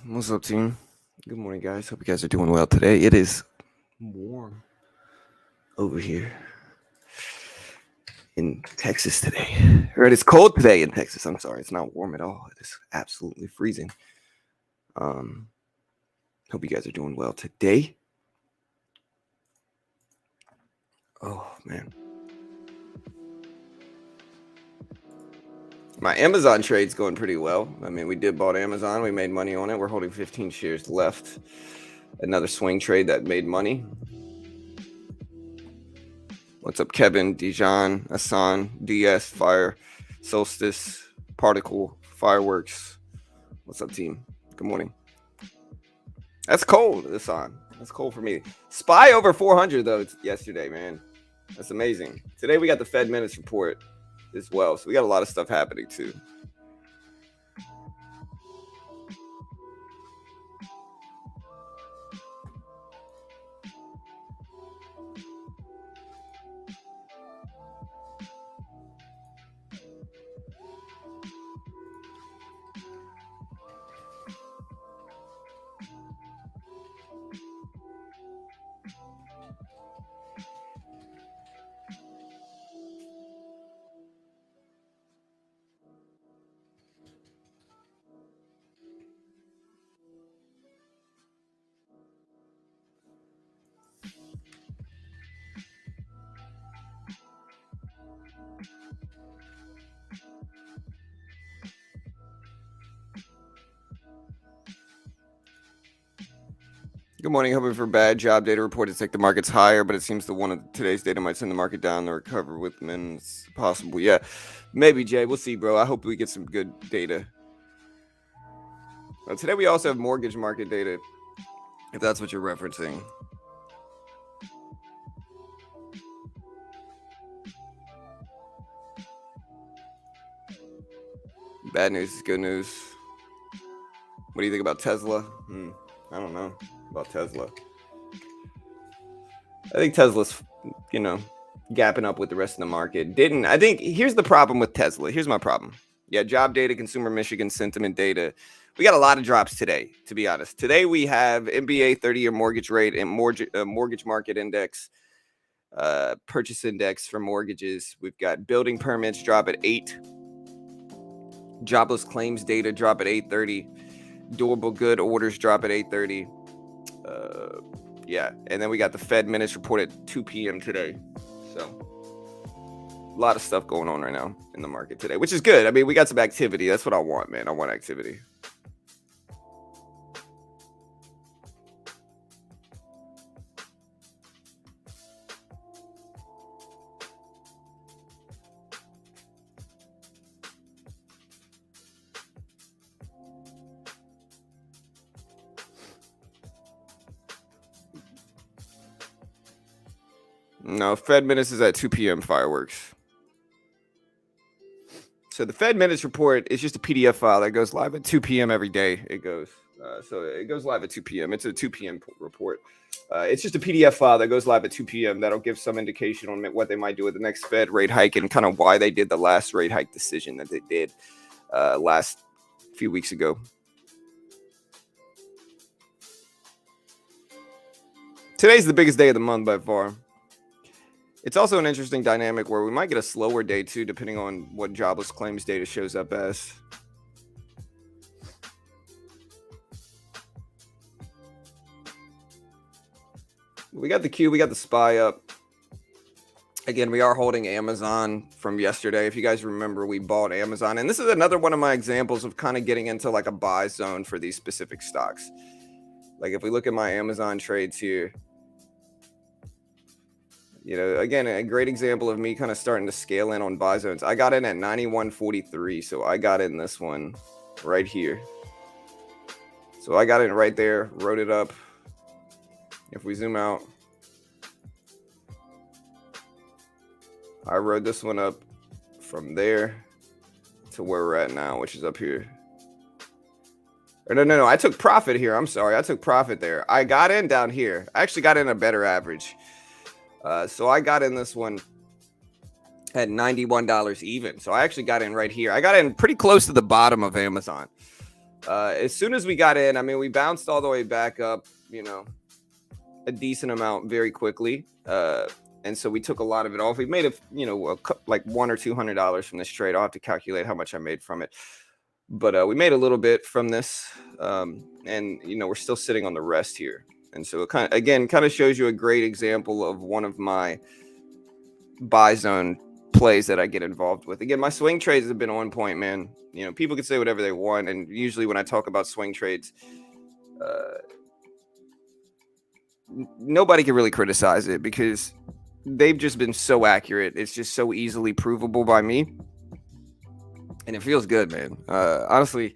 What's up, team? Good morning, guys. Hope you guys are doing well today. It is warm over here in Texas today. Or it is cold today in Texas. I'm sorry, it's not warm at all. It is absolutely freezing. Hope you guys are doing well today. Oh man. My Amazon trade's going pretty well. I mean, we did bought Amazon. We made money on it. We're holding 15 shares left. Another swing trade that made money. What's up, Kevin, Dijon, Asan, DS, Fire, Solstice, Particle, Fireworks. What's up, team? Good morning. That's cold, Asan. That's cold for me. SPY over 400, though, yesterday, man. That's amazing. Today, we got the Fed minutes report as well. So we got a lot of stuff happening, too. Good morning. Hoping for bad job data report to take the markets higher, but it seems the one of today's data might send the market down to recover with men's possible. Yeah, maybe, Jay. We'll see, bro. I hope we get some good data. Today we also have mortgage market data, if that's what you're referencing. Bad news is good news. What do you think about Tesla? I don't know about Tesla. I think Tesla's, gapping up with the rest of the market. I think here's the problem with Tesla. Here's my problem. Yeah, job data, consumer Michigan sentiment data. We got a lot of drops today, to be honest. Today we have MBA 30-year mortgage rate and mortgage market index, purchase index for mortgages. We've got building permits drop at 8. Jobless claims data drop at 8:30. Durable good orders drop at 8:30. And then we got the Fed minutes report at 2 p.m. today. So a lot of stuff going on right now in the market today, which is good. I mean, we got some activity. That's what I want, man. I want activity. No, Fed minutes is at 2 p.m. fireworks. So the Fed minutes report is just a PDF file that goes live at 2 p.m. every day. It goes. So it goes live at 2 p.m. It's a 2 p.m. report. It's just a PDF file that goes live at 2 p.m. That'll give some indication on what they might do with the next Fed rate hike and kind of why they did the last rate hike decision that they did last few weeks ago. Today's the biggest day of the month by far. It's also an interesting dynamic where we might get a slower day too, depending on what jobless claims data shows up as. We got the Q, we got the SPY up. Again, we are holding Amazon from yesterday. If you guys remember, we bought Amazon. And this is another one of my examples of kind of getting into like a buy zone for these specific stocks. Like if we look at my Amazon trades here, again, a great example of me kind of starting to scale in on buy zones. I got in at 91.43, so I got in this one right here. So I got in right there, wrote it up. If we zoom out, I wrote this one up from there to where we're at now, which is up here. Or no, I took profit here. I'm sorry, I took profit there. I got in down here. I actually got in a better average. So I got in this one at $91 even. So I actually got in right here. I got in pretty close to the bottom of Amazon. As soon as we got in, I mean, we bounced all the way back up, a decent amount very quickly. And so we took a lot of it off. We made like $100 or $200 from this trade. I'll have to calculate how much I made from it. But we made a little bit from this. And we're still sitting on the rest here. And so it kind of shows you a great example of one of my buy zone plays that I get involved with. Again, my swing trades have been on point, man. People can say whatever they want. And usually when I talk about swing trades, nobody can really criticize it because they've just been so accurate. It's just so easily provable by me. And it feels good, man. Honestly,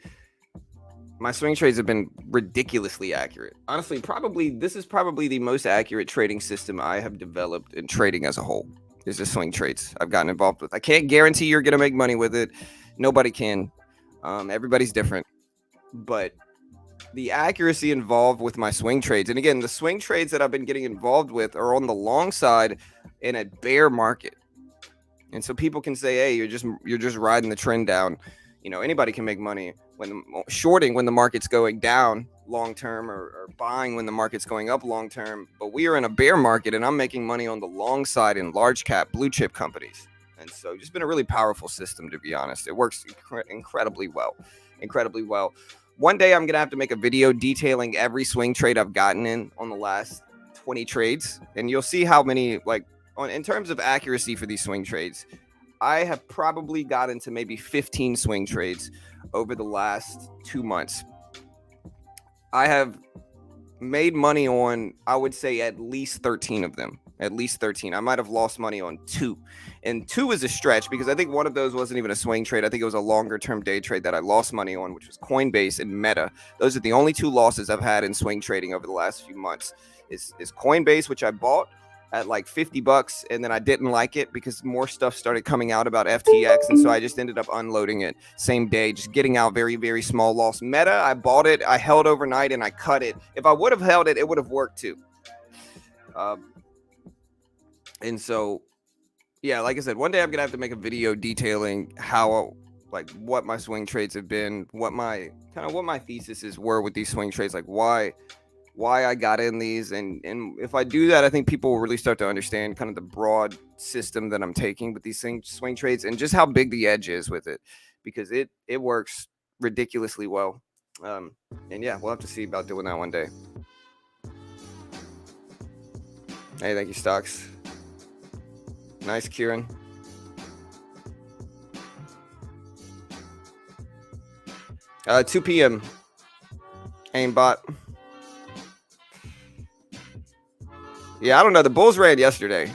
my swing trades have been ridiculously accurate. Honestly, this is probably the most accurate trading system I have developed in trading as a whole. Is the swing trades I've gotten involved with. I can't guarantee you're going to make money with it. Nobody can. Everybody's different. But the accuracy involved with my swing trades, and again, the swing trades that I've been getting involved with are on the long side in a bear market. And so people can say, hey, you're just riding the trend down. Anybody can make money when shorting when the market's going down long term or buying when the market's going up long term. But we are in a bear market and I'm making money on the long side in large cap blue chip companies. And so just been a really powerful system, to be honest. It works incredibly well. One day I'm going to have to make a video detailing every swing trade I've gotten in on the last 20 trades. And you'll see how many, in terms of accuracy for these swing trades, I have probably gotten to maybe 15 swing trades over the last 2 months. I have made money on, I would say, at least 13 of them. At least 13. I might have lost money on 2. And 2 is a stretch because I think one of those wasn't even a swing trade. I think it was a longer term day trade that I lost money on, which was Coinbase and Meta. Those are the only 2 losses I've had in swing trading over the last few months. Is Coinbase, which I bought at like $50, and then I didn't like it because more stuff started coming out about FTX, and so I just ended up unloading it same day, just getting out very, very small loss. Meta, I bought it, I held overnight, and I cut it. If I would have held it, it would have worked too. And so, yeah, like I said, one day I'm gonna have to make a video detailing how, what my swing trades have been, what my theses were with these swing trades, like why I got in these, and if I do that, I think people will really start to understand kind of the broad system that I'm taking with these swing trades and just how big the edge is with it, because it works ridiculously well. And yeah, we'll have to see about doing that one day. Hey, thank you, Stocks. Nice, Kieran. Uh, 2 p.m. Aimbot. Yeah, I don't know. The Bulls ran yesterday.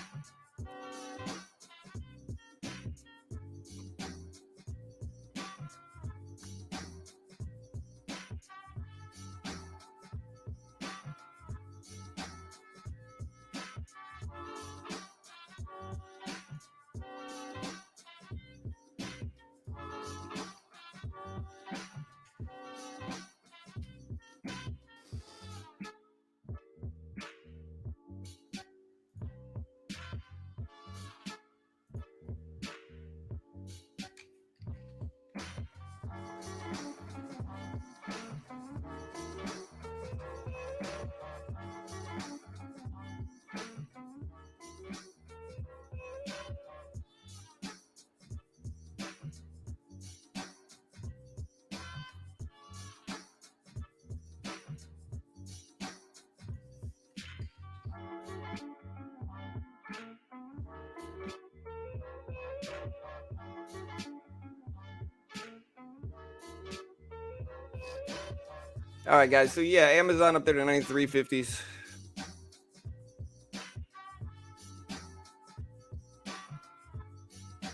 All right, guys. So yeah, Amazon up there to 93.50s.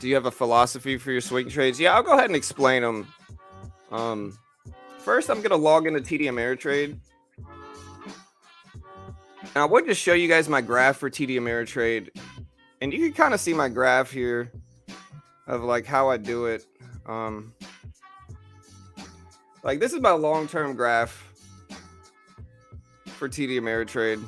Do you have a philosophy for your swing trades? Yeah, I'll go ahead and explain them. First, I'm going to log into TD Ameritrade. Now, I want to show you guys my graph for TD Ameritrade. And you can kind of see my graph here of like how I do it. Like this is my long-term graph for TD Ameritrade.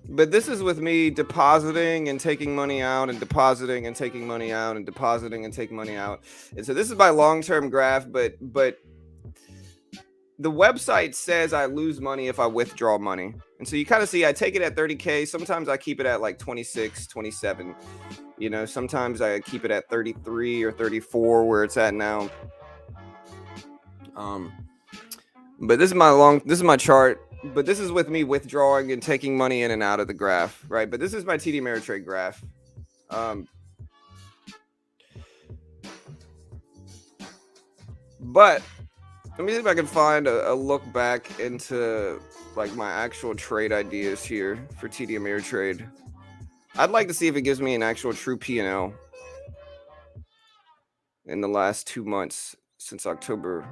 But this is with me depositing and taking money out and depositing and taking money out and depositing and taking money out. And so this is my long-term graph, but the website says I lose money if I withdraw money. And so you kind of see I take it at 30K. Sometimes I keep it at like 26, 27. You know, sometimes I keep it at 33 or 34 where it's at now. But this is my chart. But this is with me withdrawing and taking money in and out of the graph, right? But this is my TD Ameritrade graph. But let me see if I can find a look back into like my actual trade ideas here for TD Ameritrade. I'd like to see if it gives me an actual true P&L in the last 2 months since October.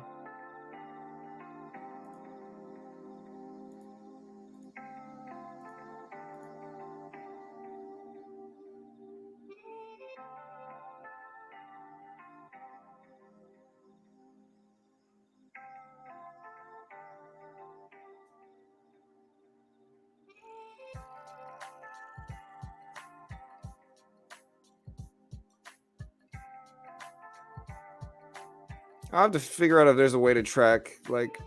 I'll have to figure out if there's a way to track, like,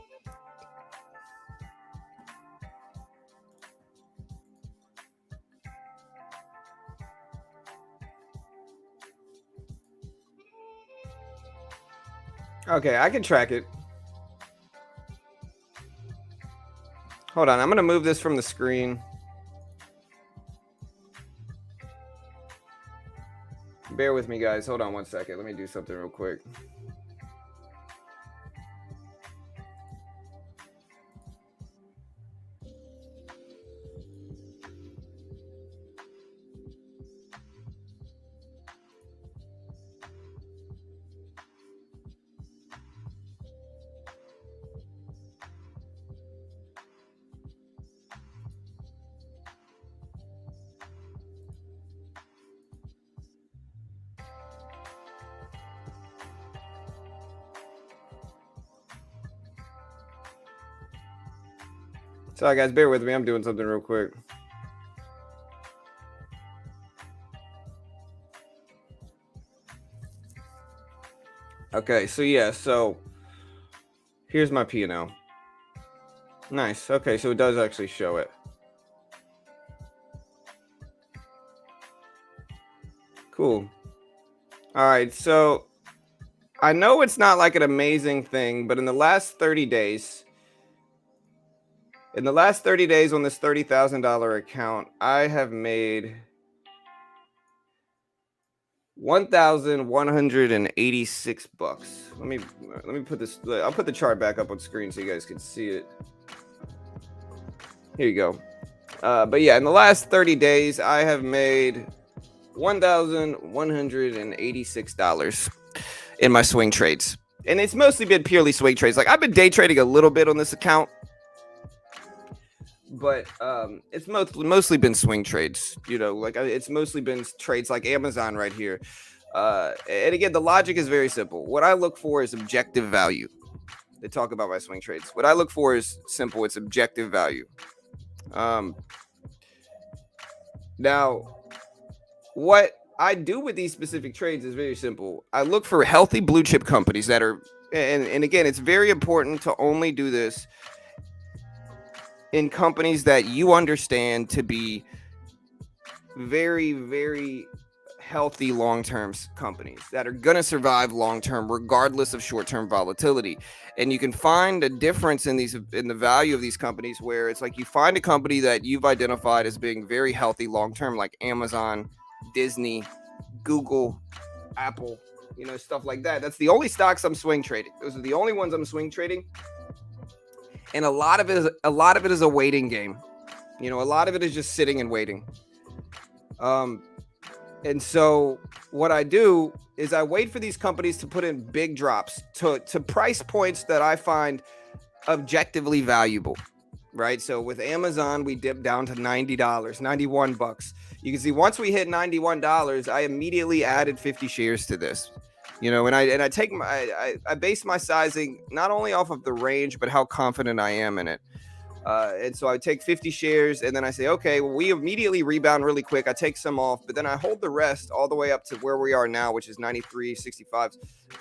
okay, I can track it. Hold on, I'm gonna move this from the screen. Bear with me, guys. Hold on 1 second. Let me do something real quick. Sorry, guys. Bear with me. I'm doing something real quick. Okay, so yeah, so here's my P&L. Nice. Okay, so it does actually show it. Cool. All right, so I know it's not like an amazing thing, but in the last 30 days, on this $30,000 account, I have made $1,186. Let me put this. I'll put the chart back up on screen so you guys can see it. Here you go. But yeah, in the last 30 days, I have made $1,186 in my swing trades, and it's mostly been purely swing trades. Like I've been day trading a little bit on this account, but it's mostly been swing trades. You know, like it's mostly been trades like Amazon right here. And again, the logic is very simple. What I look for is objective value. They talk about my swing trades. What I look for is simple. It's objective value. Now, what I do with these specific trades is very simple. I look for healthy blue chip companies that are, and again, it's very important to only do this in companies that you understand to be very, very healthy long-term companies that are going to survive long-term regardless of short-term volatility. And you can find a difference in the value of these companies where it's like you find a company that you've identified as being very healthy long-term, like Amazon, Disney, Google, Apple, you know, stuff like that. That's the only stocks I'm swing trading. Those are the only ones I'm swing trading. And a lot of it is a waiting game. You know, a lot of it is just sitting and waiting. And so what I do is I wait for these companies to put in big drops to price points that I find objectively valuable, right? So with Amazon, we dipped down to $90, $91. You can see once we hit $91, I immediately added 50 shares to this. You know, and I base my sizing not only off of the range, but how confident I am in it. And so I take 50 shares and then I say, okay, well, we immediately rebound really quick. I take some off, but then I hold the rest all the way up to where we are now, which is 93.65.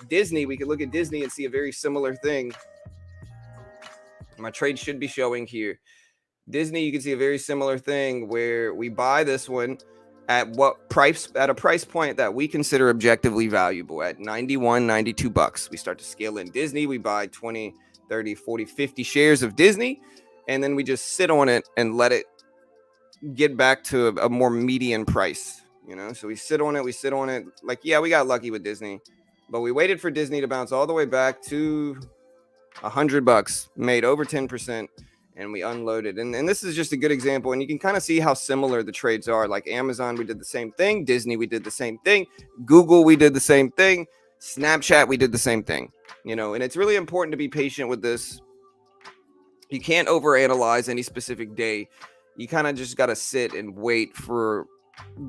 Disney, we could look at Disney and see a very similar thing. My trade should be showing here. Disney, you can see a very similar thing where we buy this one at what price, at a price point that we consider objectively valuable at 91, 92 bucks. We start to scale in Disney. We buy 20, 30, 40, 50 shares of Disney, and then we just sit on it and let it get back to a more median price, So we sit on it. Like, yeah, we got lucky with Disney, but we waited for Disney to bounce all the way back to $100, made over 10%. And we unloaded. And this is just a good example. And you can kind of see how similar the trades are. Like Amazon, we did the same thing. Disney, we did the same thing. Google, we did the same thing. Snapchat, we did the same thing. And it's really important to be patient with this. You can't overanalyze any specific day. You kind of just got to sit and wait for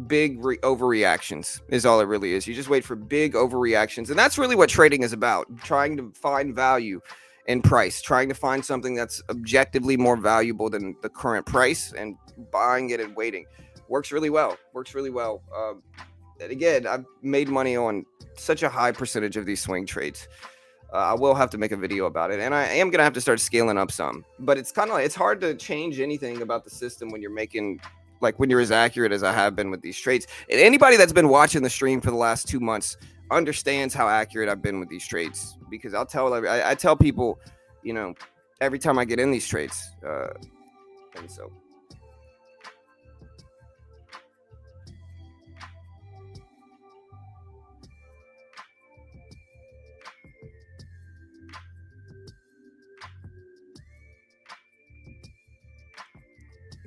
big overreactions is all it really is. You just wait for big overreactions. And that's really what trading is about. Trying to find value in price, trying to find something that's objectively more valuable than the current price and buying it and waiting. Works really well. And again, I've made money on such a high percentage of these swing trades. I will have to make a video about it, and I am going to have to start scaling up some. But it's kind of like, it's hard to change anything about the system when you're making, like when you're as accurate as I have been with these trades. And anybody that's been watching the stream for the last 2 months understands how accurate I've been with these trades, because I tell people, every time I get in these trades. And so.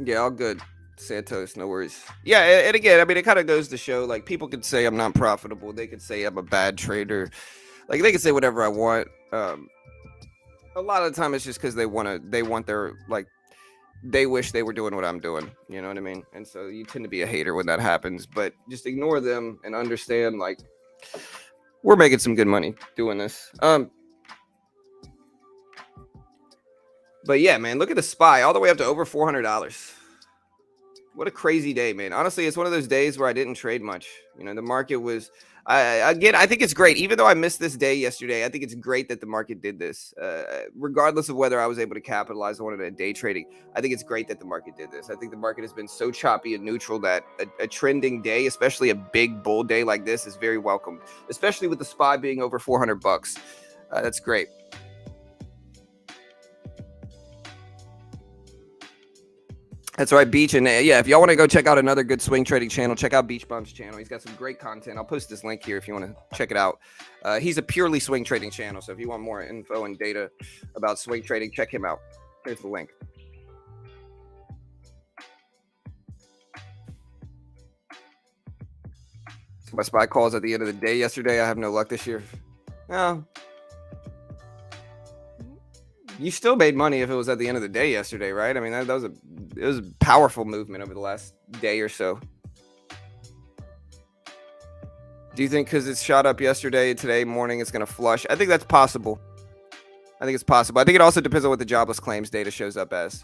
Yeah, all good. Santos, no worries. Yeah, and again, I mean, it kind of goes to show, like, people could say I'm not profitable. They could say I'm a bad trader. Like, they could say whatever I want. A lot of the time, it's just because they want their, like, they wish they were doing what I'm doing. You know what I mean? And so you tend to be a hater when that happens. But just ignore them and understand, like, we're making some good money doing this. But yeah, man, look at the SPY all the way up to over $400. What a crazy day, man. Honestly, it's one of those days where I didn't trade much. The market was, I think it's great. Even though I missed this day yesterday, I think it's great that the market did this. Regardless of whether I was able to capitalize on it at day trading, I think it's great that the market did this. I think the market has been so choppy and neutral that a trending day, especially a big bull day like this, is very welcome, especially with the SPY being over $400. That's great. That's right, Beach. And yeah, if y'all want to go check out another good swing trading channel, check out Beach Bum's channel. He's got some great content. I'll post this link here if you want to check it out. He's a purely swing trading channel. So if you want more info and data about swing trading, check him out. Here's the link. So my SPY calls at the end of the day yesterday. I have no luck this year. No. You still made money if it was at the end of the day yesterday, right? I mean, it was a powerful movement over the last day or so. Do you think because it's shot up yesterday, today morning, it's going to flush? I think that's possible. I think it's possible. I think it also depends on what the jobless claims data shows up as.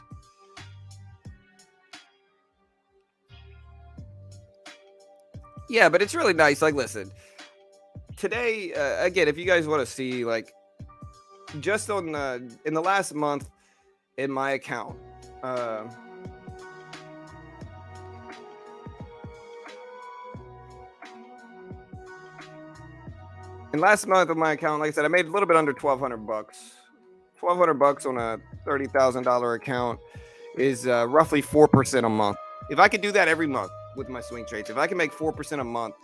Yeah, but it's really nice. Like, listen, today, again, if you guys want to see, like, just on in the last month in my account, in last month of my account, like I said, I made a little bit under $1,200. $1,200 on a $30,000 account is roughly 4% a month. If I could do that every month with my swing trades, if I can make 4% a month,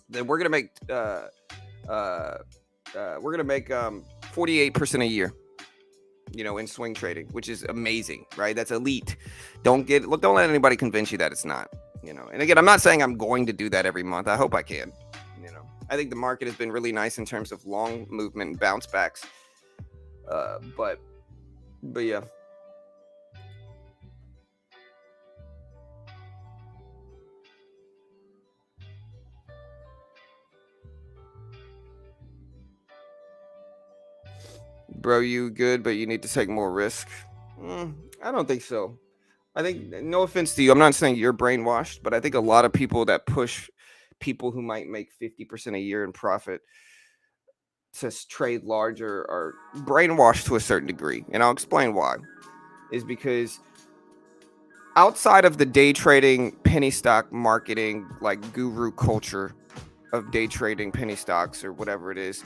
then we're gonna make 48% a year. In swing trading, which is amazing, right? That's elite. Don't let anybody convince you that it's not. And again, I'm not saying I'm going to do that every month. I hope I can. I think the market has been really nice in terms of long movement and bounce backs. But yeah. Bro, you good, but you need to take more risk. I don't think so. I think, no offense to you, I'm not saying you're brainwashed, but I think a lot of people that push people who might make 50% a year in profit to trade larger are brainwashed to a certain degree. And I'll explain why. Is because outside of the day trading, penny stock marketing, like guru culture of day trading penny stocks or whatever it is,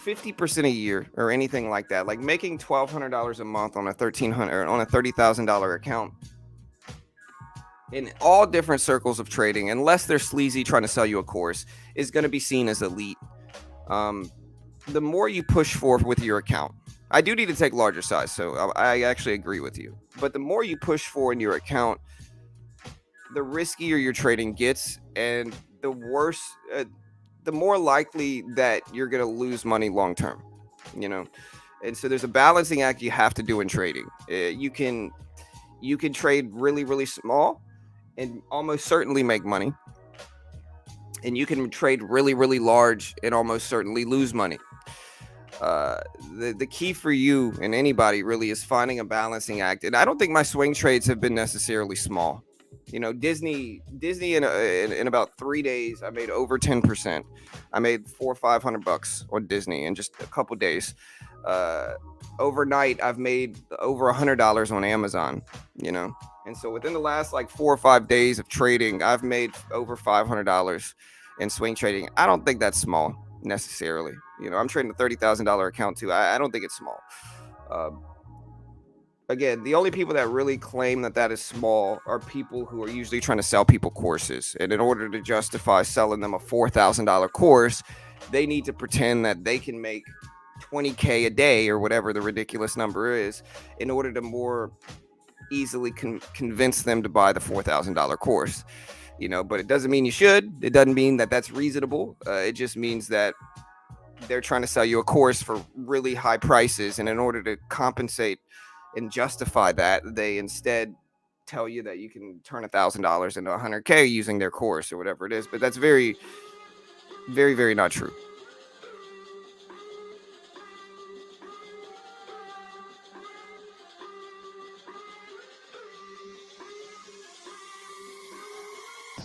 50% a year or anything like that, like making $1,200 a month on a $30,000 account in all different circles of trading, unless they're sleazy trying to sell you a course, is going to be seen as elite. The more you push for with your account, I do need to take larger size, so I actually agree with you. But the more you push for in your account, the riskier your trading gets, and the worse, the more likely that you're going to lose money long term. And so there's a balancing act you have to do in trading. You can trade really, really small and almost certainly make money, and you can trade really, really large and almost certainly lose money. The key for you and anybody really is finding a balancing act. And I don't think my swing trades have been necessarily small. Disney in about 3 days, I made over 10%. I made $400 or $500 on Disney in just a couple days. Overnight, I've made over $100 on Amazon. And so within the last like 4 or 5 days of trading, I've made over $500 in swing trading. I don't think that's small necessarily. I'm trading a $30,000 account too. I don't think it's small. Again, the only people that really claim that is small are people who are usually trying to sell people courses. And in order to justify selling them a $4,000 course, they need to pretend that they can make $20K a day or whatever the ridiculous number is in order to more easily convince them to buy the $4,000 course. But it doesn't mean you should. It doesn't mean that that's reasonable. It just means that they're trying to sell you a course for really high prices. And in order to compensate and justify that, they instead tell you that you can turn $1,000 into $100K using their course or whatever it is. But that's very, very, very not true.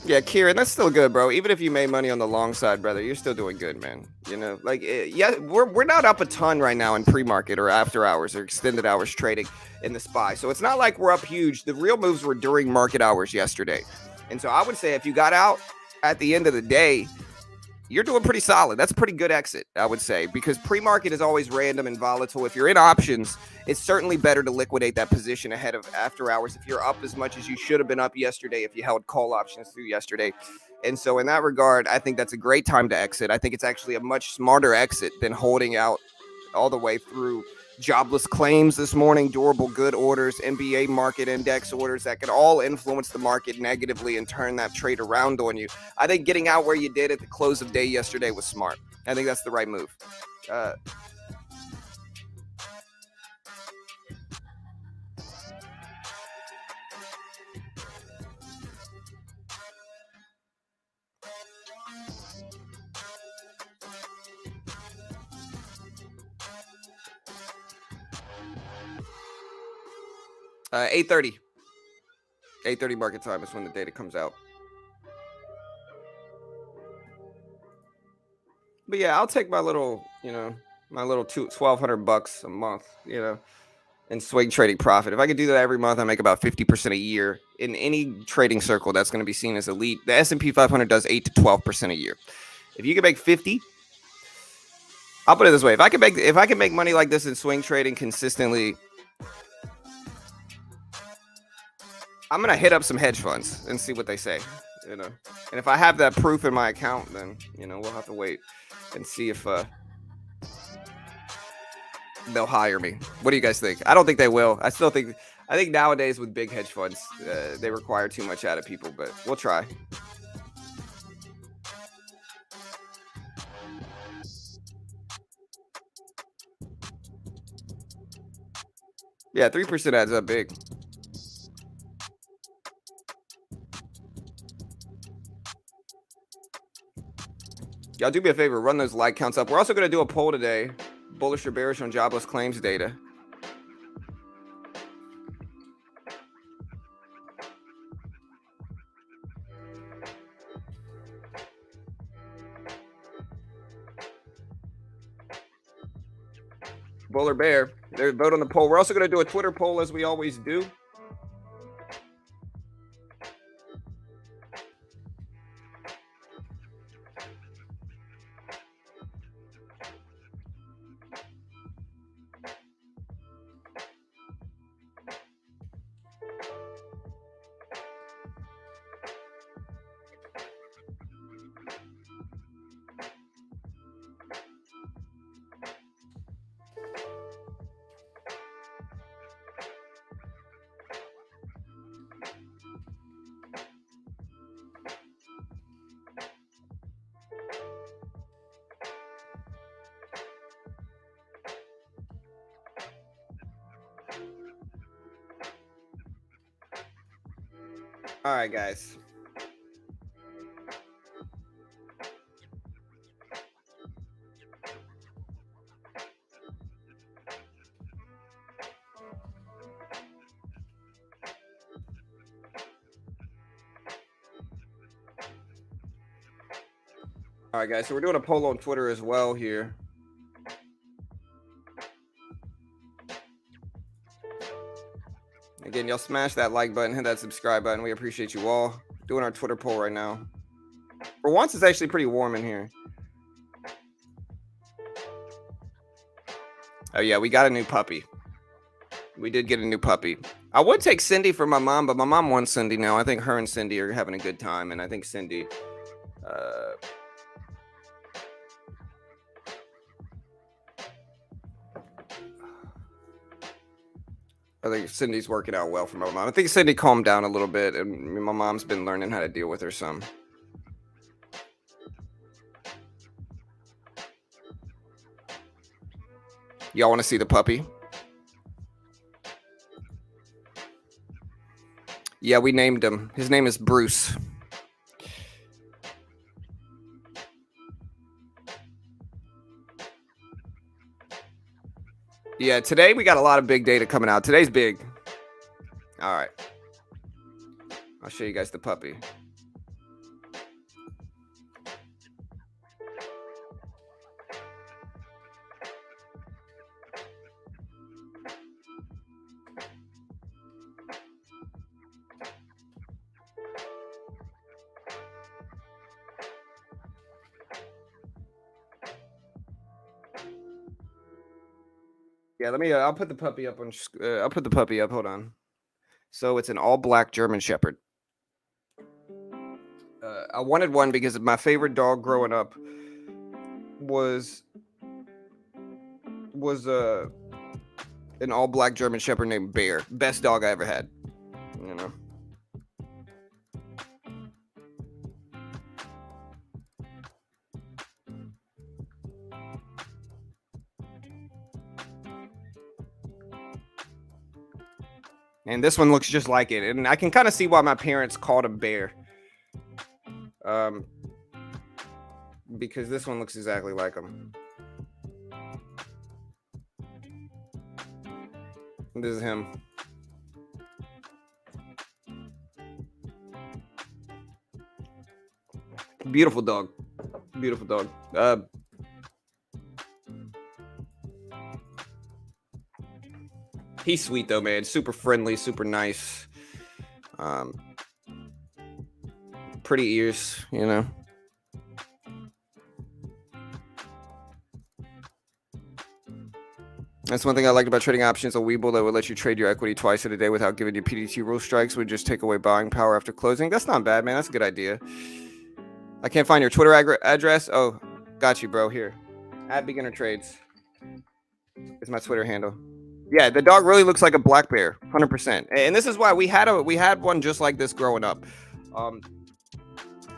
Yeah, Kieran, that's still good, bro. Even if you made money on the long side, brother, you're still doing good, man. Yeah, we're not up a ton right now in pre-market or after hours or extended hours trading in the SPY. So it's not like we're up huge. The real moves were during market hours yesterday. And so I would say if you got out at the end of the day, you're doing pretty solid. That's a pretty good exit, I would say, because pre-market is always random and volatile. If you're in options, it's certainly better to liquidate that position ahead of after hours if you're up as much as you should have been up yesterday, if you held call options through yesterday. And so in that regard, I think that's a great time to exit. I think it's actually a much smarter exit than holding out all the way through jobless claims this morning, durable good orders, NBA market index orders that could all influence the market negatively and turn that trade around on you. I think getting out where you did at the close of day yesterday was smart. I think that's the right move. 8:30. 8:30 market time is when the data comes out. But yeah, I'll take my little, $1,200 a month, in swing trading profit. If I could do that every month, I make about 50% a year in any trading circle that's going to be seen as elite. The S&P 500 does 8 to 12% a year. If you can make 50, I'll put it this way: if I can make money like this in swing trading consistently, I'm gonna hit up some hedge funds and see what they say. And if I have that proof in my account, then we'll have to wait and see if they'll hire me. What do you guys think? I don't think they will. I think nowadays with big hedge funds, they require too much out of people, but we'll try. Yeah, 3% adds up big. Y'all do me a favor, run those like counts up. We're also going to do a poll today, bullish or bearish on jobless claims data. Bull or bear. There, vote on the poll. We're also going to do a Twitter poll as we always do. All right, guys. All right, guys. So we're doing a poll on Twitter as well here. Again, y'all smash that like button, hit that subscribe button. We appreciate you all. Doing our Twitter poll right now. For once, it's actually pretty warm in here. Oh, yeah, we got a new puppy. We did get a new puppy. I would take Cindy for my mom, but my mom wants Cindy now. I think her and Cindy are having a good time, and I think Cindy... I think Cindy's working out well for my mom. I think Cindy calmed down a little bit, and my mom's been learning how to deal with her some. Y'all want to see the puppy? Yeah, we named him. His name is Bruce. Yeah, today we got a lot of big data coming out. Today's big. All right. I'll show you guys the puppy. Yeah, let me. I'll put the puppy up on. I'll put the puppy up. Hold on. So it's an all-black German Shepherd. I wanted one because my favorite dog growing up was an all-black German Shepherd named Bear. Best dog I ever had. You know. And this one looks just like it. And I can kind of see why my parents called him Bear. Because this one looks exactly like him. This is him. Beautiful dog. Beautiful dog. He's sweet though, man. Super friendly, super nice. Pretty ears, you know. That's one thing I liked about trading options. A Webull that would let you trade your equity twice in a day without giving you PDT rule strikes would just take away buying power after closing. That's not bad, man. That's a good idea. I can't find your Twitter address. Oh, got you, bro. Here. @Beginner Trades is my Twitter handle. Yeah, the dog really looks like a black bear, 100%. And this is why we had one just like this growing up.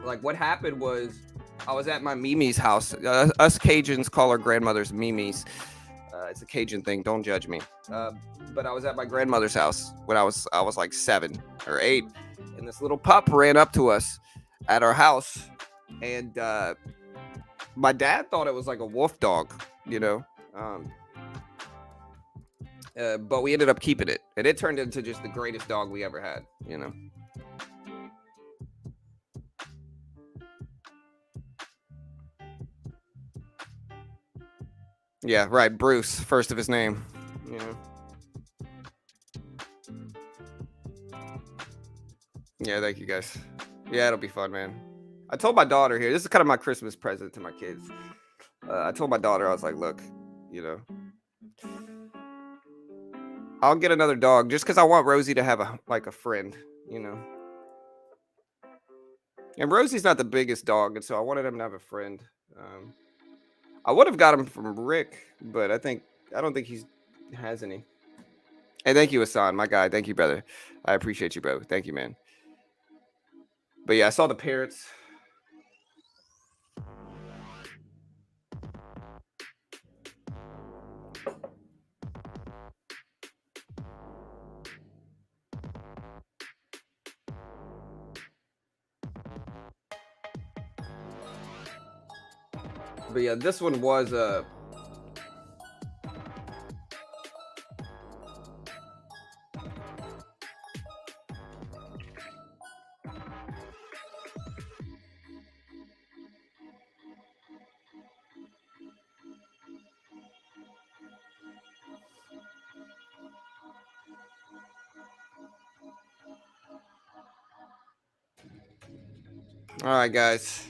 Like what happened was I was at my Mimi's house. Us Cajuns call our grandmothers Mimi's. It's a Cajun thing. Don't judge me. But I was at my grandmother's house when I was like 7 or 8, and this little pup ran up to us at our house, and my dad thought it was like a wolf dog, you know. But we ended up keeping it, and it turned into just the greatest dog we ever had, you know. Yeah, right. Bruce, first of his name. Yeah. Yeah, thank you guys. Yeah, it'll be fun, man. I told my daughter here, this is kind of my Christmas present to my kids. I told my daughter, I was like, look, you know, I'll get another dog just because I want Rosie to have a friend, you know. And Rosie's not the biggest dog, and so I wanted him to have a friend. Um, I would have got him from Rick, but I don't think he's has any. Hey, thank you, Hassan, my guy. Thank you, brother. I appreciate you, bro. Thank you, man. But yeah, I saw the parrots. But yeah, this one was all right, guys.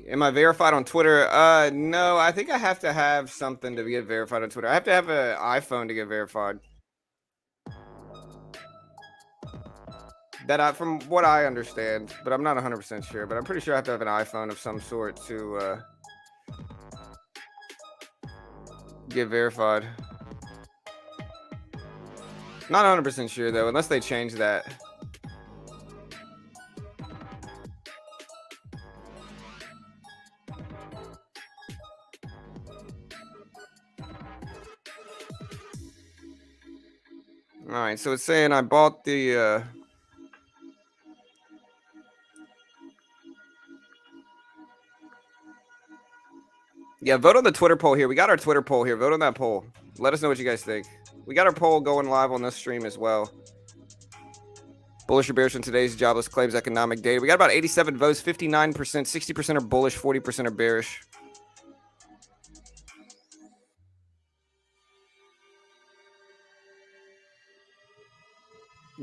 Am I verified on Twitter? No, I think I have to have something to get verified on Twitter. I have to have an iPhone to get verified. From what I understand, but I'm not 100% sure. But I'm pretty sure I have to have an iPhone of some sort to get verified. Not 100% sure though, unless they change that. All right, so it's saying I bought the. Yeah, vote on the Twitter poll here. We got our Twitter poll here. Vote on that poll. Let us know what you guys think. We got our poll going live on this stream as well. Bullish or bearish on today's jobless claims economic data. We got about 87 votes, 59%, 60% are bullish, 40% are bearish.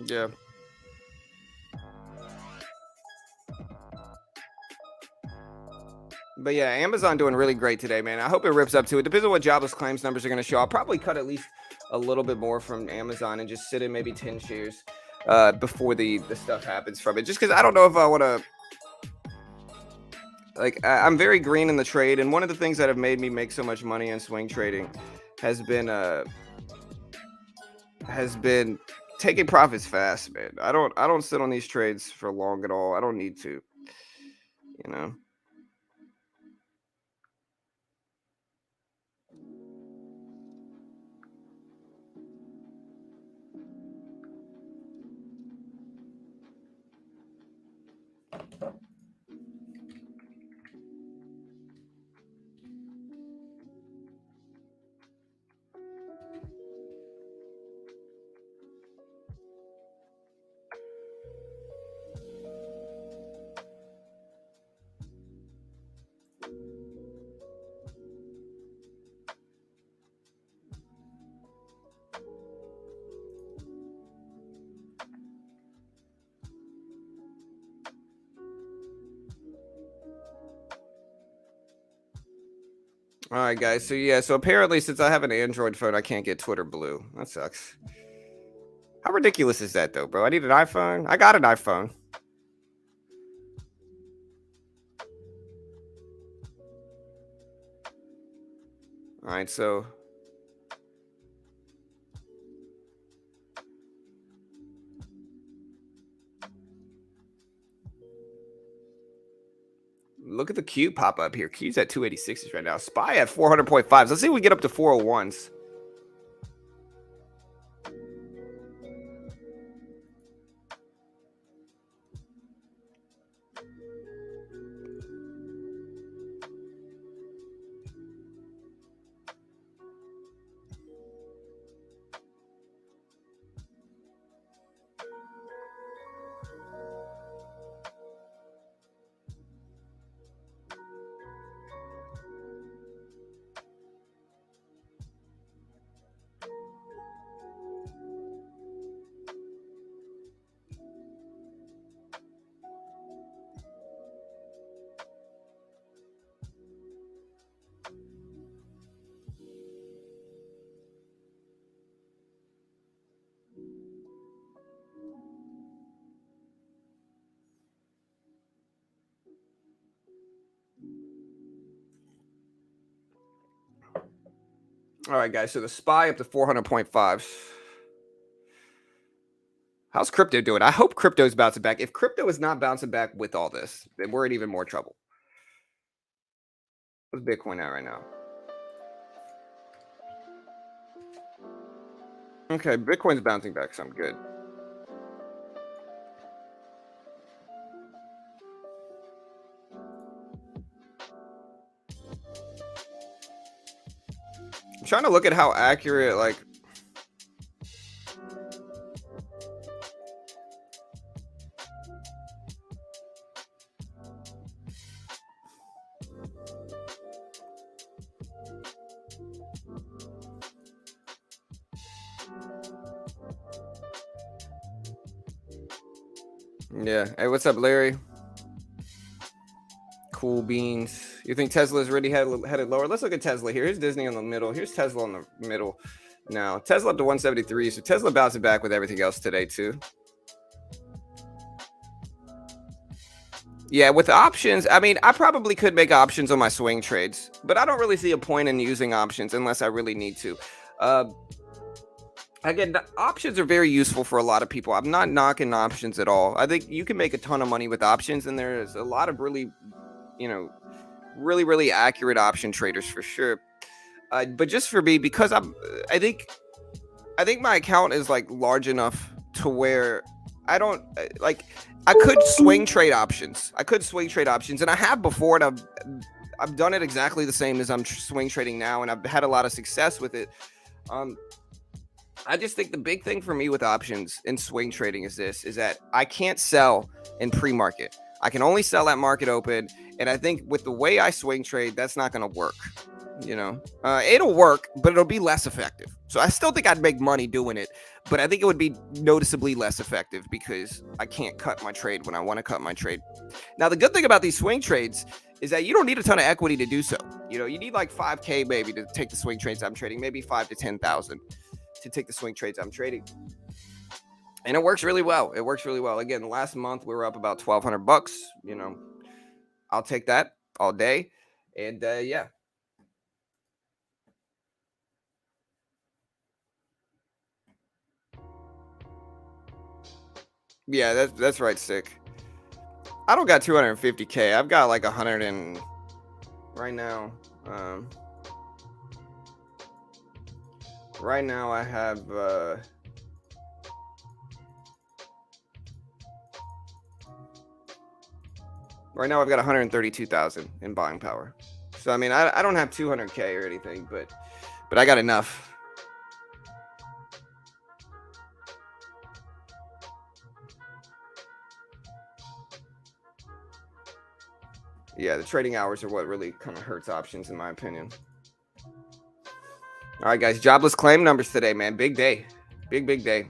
Yeah. But yeah, Amazon doing really great today, man. I hope it rips up too. It depends on what jobless claims numbers are going to show. I'll probably cut at least a little bit more from Amazon and just sit in maybe 10 shares before the stuff happens from it. Just because I don't know if I want to. I'm very green in the trade, and one of the things that have made me make so much money in swing trading has been taking profits fast, man. I don't sit on these trades for long at all. I don't need to, you know. All right, guys. So yeah, so apparently since I have an Android phone, I can't get Twitter Blue. That sucks. How ridiculous is that though, bro? I need an iPhone. I got an iPhone. All right, so look at the Q pop up here. Q's at 286s right now. SPY at 400.5s. Let's see if we get up to 401s. All right, guys. So the SPY up to 400.5. How's crypto doing? I hope crypto's bouncing back. If crypto is not bouncing back with all this, then we're in even more trouble. What's Bitcoin at right now? Okay, Bitcoin's bouncing back, so I'm good. I'm trying to look at how accurate, like, yeah. Hey, what's up, Larry? Cool beans. You think Tesla's really headed lower? Let's look at Tesla here. Here's Disney in the middle. Here's Tesla in the middle. Now, Tesla up to 173. So Tesla bouncing back with everything else today, too. Yeah, with options, I mean, I probably could make options on my swing trades, but I don't really see a point in using options unless I really need to. Uh, Again, the options are very useful for a lot of people. I'm not knocking options at all. I think you can make a ton of money with options, and there's a lot of really, you know, really accurate option traders for sure. But just for me, because I think my account is like large enough to where I don't like. I could swing trade options. I could swing trade options, and I have before, and I've done it exactly the same as I'm swing trading now, and I've had a lot of success with it. Um, I just think the big thing for me with options and swing trading is that I can't sell in pre-market. I can only sell at market open, and I think with the way I swing trade, that's not going to work. It'll work, but it'll be less effective. So I still think I'd make money doing it, but I think it would be noticeably less effective because I can't cut my trade when I want to cut my trade. Now, the good thing about these swing trades is that you don't need a ton of equity to do so. You need like 5K maybe to take the swing trades I'm trading, maybe 5 to 10,000 to take the swing trades I'm trading. And it works really well. It works really well. Again, last month we were up about $1,200. I'll take that all day. And yeah. Yeah, that's right, sick. I don't got 250K. I've got like 100 and right now. Right now I have right now I've got 132,000 in buying power. So I mean, I don't have 200K or anything, but I got enough. Yeah, the trading hours are what really kind of hurts options in my opinion. All right, guys, jobless claim numbers today, man. Big day. Big day.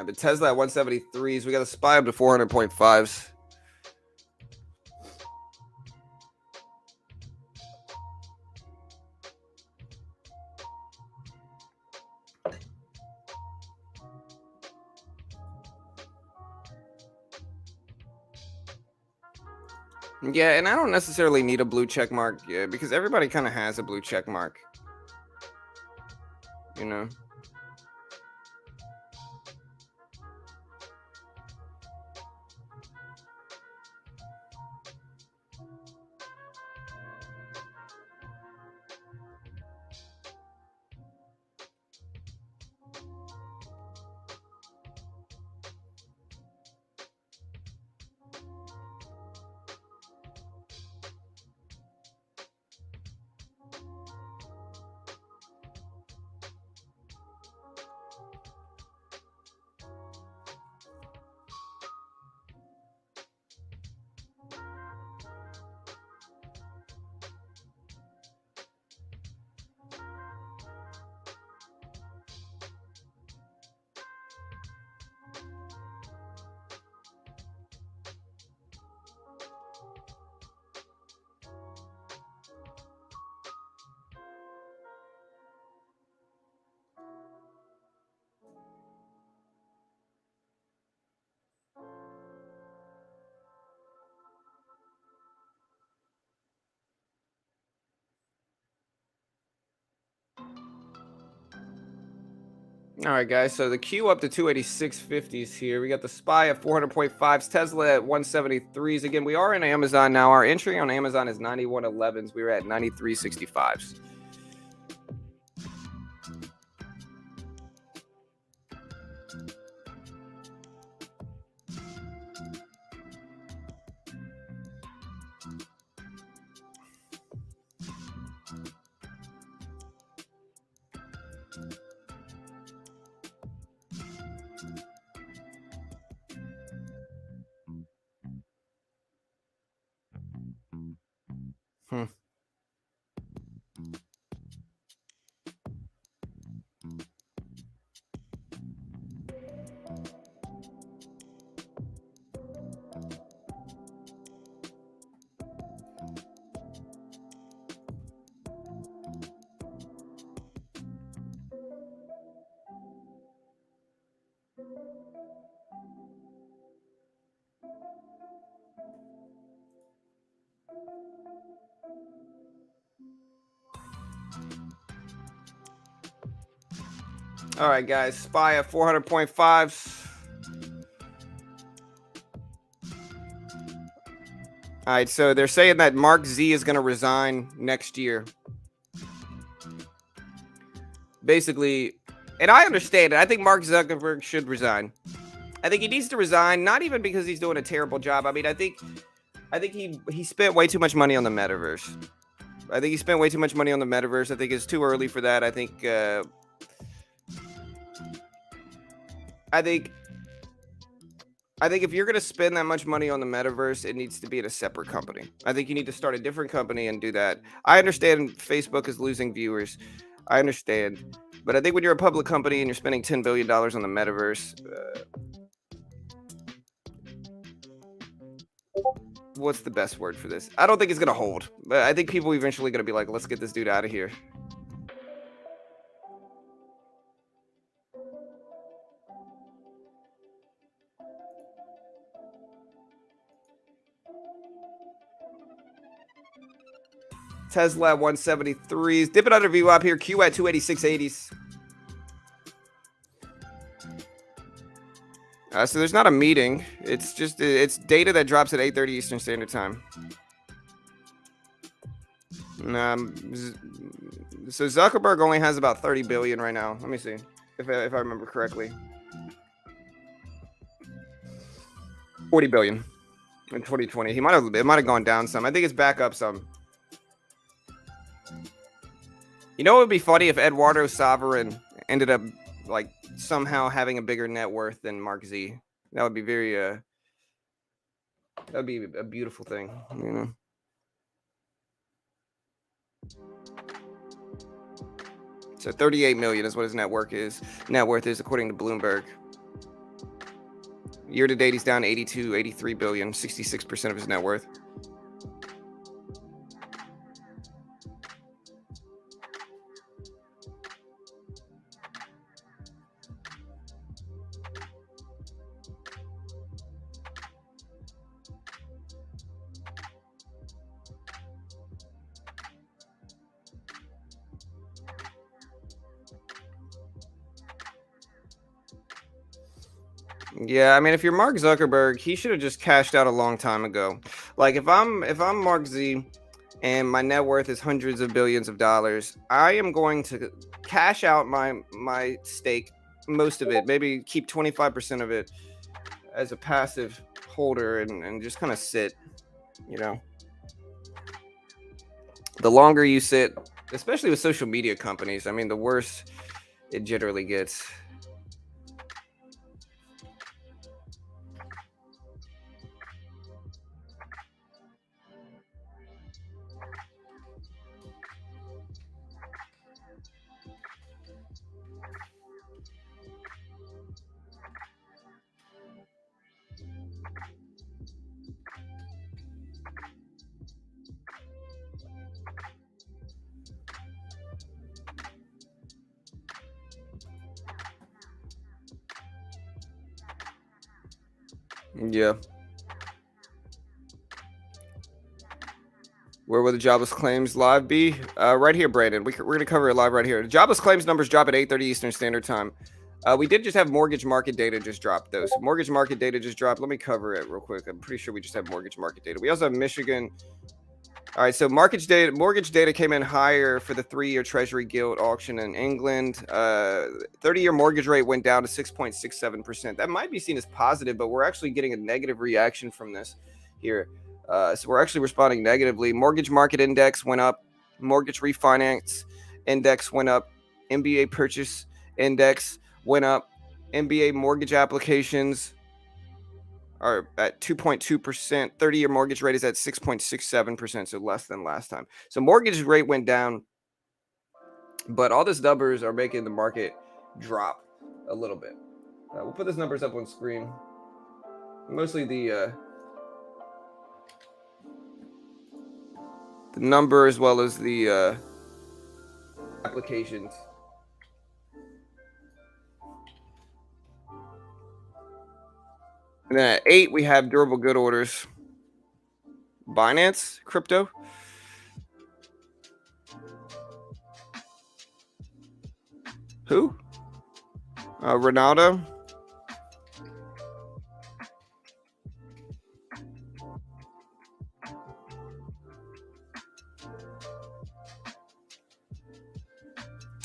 The Tesla at 173s. We got a SPY up to 400.5s. Yeah, and I don't necessarily need a blue check mark, because everybody kind of has a blue check mark. You know. All right, guys. So the Q up to 286.50s here. We got the SPY at 400.5s, Tesla at 173s. Again, we are in Amazon now. Our entry on Amazon is 91.11s. We were at 93.65s. Hmm. All right, guys. SPY at 400.5s. All right, so they're saying that Mark Z is going to resign next year. Basically, and I understand it. I think Mark Zuckerberg should resign. I think he needs to resign, not even because he's doing a terrible job. I mean, I think he spent way too much money on the metaverse. I think he spent way too much money on the metaverse. I think it's too early for that. I think if you're going to spend that much money on the metaverse, it needs to be in a separate company. I think you need to start a different company and do that. I understand Facebook is losing viewers. I understand. But I think when you're a public company and you're spending $10 billion on the metaverse, what's the best word for this? I don't think it's going to hold. But I think people eventually going to be like, let's get this dude out of here. Tesla at 173s. Dip it under view up here. Q at 286.80s. So there's not a meeting. It's just it's data that drops at 8:30 Eastern Standard Time. So Zuckerberg only has about 30 billion right now. Let me see if I remember correctly. 40 billion in 2020. It might have gone down some. I think it's back up some. You know, it would be funny if Eduardo Saverin ended up like somehow having a bigger net worth than Mark Z. That would be very that would be a beautiful thing, you know. So 38 million is what his net worth is. Net worth is according to Bloomberg. Year to date, he's down 83 billion, 66% of his net worth. Yeah, I mean, if you're Mark Zuckerberg, he should have just cashed out a long time ago. Like if I'm Mark Z and my net worth is hundreds of billions of dollars, I am going to cash out my stake, most of it, maybe keep 25% of it as a passive holder and just kind of sit, you know. The longer you sit, especially with social media companies, I mean, the worse it generally gets. Yeah. Where will the jobless claims live be? Right here, Brandon. We're going to cover it live right here. The jobless claims numbers drop at 8:30 Eastern Standard Time. We did just have mortgage market data just dropped, though. So mortgage market data just dropped. Let me cover it real quick. I'm pretty sure we just have mortgage market data. We also have Michigan. All right, so mortgage data came in higher for the 3-year Treasury gilt auction in England. 30-year mortgage rate went down to 6.67%. That might be seen as positive, but we're actually getting a negative reaction from this here. So we're actually responding negatively. Mortgage market index went up. Mortgage refinance index went up. MBA purchase index went up. MBA mortgage applications are at 2.2%. 30-year mortgage rate is at 6.67%, so less than last time. So mortgage rate went down, but all these numbers are making the market drop a little bit. We'll put these numbers up on screen. Mostly the number as well as the applications. And then at 8, we have durable good orders. Binance, crypto. Who? Ronaldo.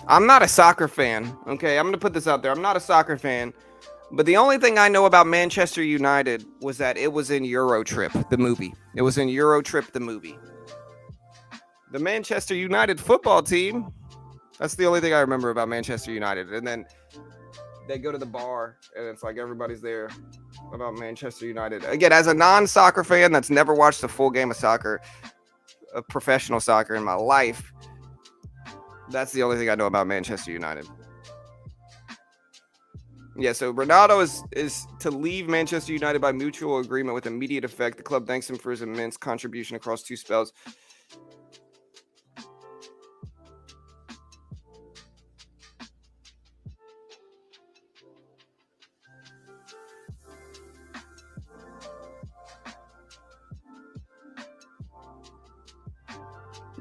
I'm not a soccer fan. Okay, I'm going to put this out there. I'm not a soccer fan. But the only thing I know about Manchester United was that it was in Euro Trip, the movie. It was in Euro Trip, the movie. The Manchester United football team. That's the only thing I remember about Manchester United. And then they go to the bar, and it's like everybody's there about Manchester United. Again, as a non-soccer fan that's never watched a full game of soccer, of professional soccer in my life, that's the only thing I know about Manchester United. Yeah, so Ronaldo is to leave Manchester United by mutual agreement with immediate effect. The club thanks him for his immense contribution across 2 spells.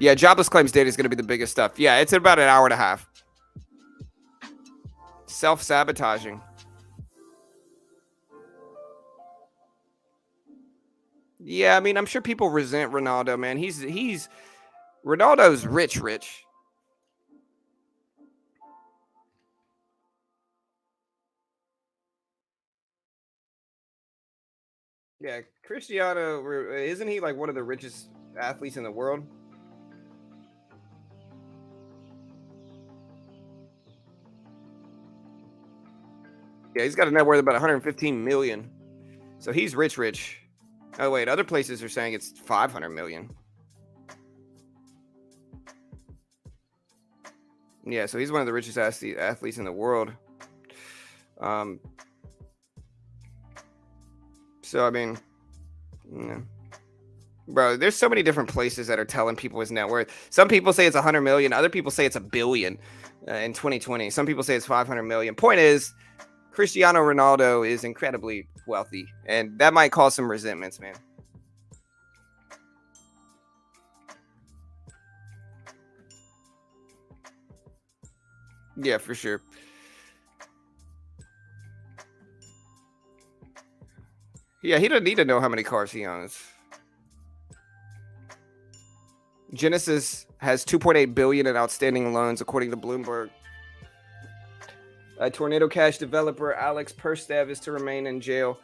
Yeah, jobless claims data is going to be the biggest stuff. Yeah, it's about an hour and a half. Self-sabotaging. Yeah, I mean, I'm sure people resent Ronaldo, man. He's Ronaldo's rich. Yeah, Cristiano, isn't he like one of the richest athletes in the world? Yeah, he's got a net worth of about 115 million. So he's rich. Oh wait, other places are saying it's 500 million. Yeah, so he's one of the richest athletes in the world. So I mean, yeah. Bro, there's so many different places that are telling people his net worth. Some people say it's 100 million. Other people say it's a billion in 2020. Some people say it's 500 million. Point is, Cristiano Ronaldo is incredibly wealthy, and that might cause some resentments, man. Yeah, for sure. Yeah, he doesn't need to know how many cars he owns. Genesis has 2.8 billion in outstanding loans, according to Bloomberg. Tornado Cash developer Alex Perstav is to remain in jail.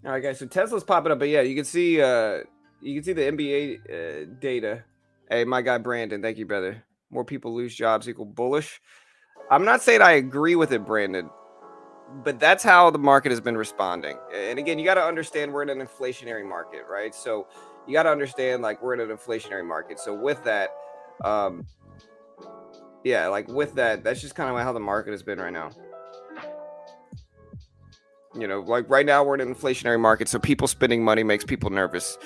All right, guys. So Tesla's popping up, but yeah, you can see the NBA data. Hey, my guy Brandon, thank you, brother. More people lose jobs equal bullish. I'm not saying I agree with it, Brandon, but that's how the market has been responding. And again, you got to understand we're in an inflationary market, right? So you got to understand like we're in an inflationary market. So with that, um, yeah, like with that, that's just kind of how the market has been right now. You know, like right now we're in an inflationary market, so people spending money makes people nervous.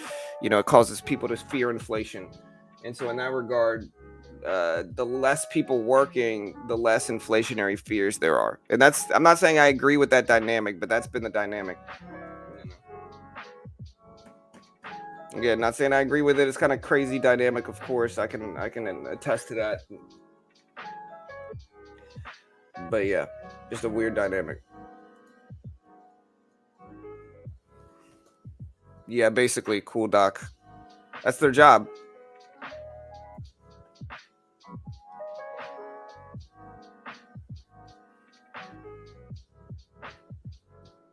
You know, it causes people to fear inflation, and so in that regard, the less people working, the less inflationary fears there are. And that's, I'm not saying I agree with that dynamic, but that's been the dynamic. You know? Again, not saying I agree with it. It's kind of crazy dynamic, of course. I can attest to that. But yeah, just a weird dynamic. Yeah, basically, cool doc. That's their job.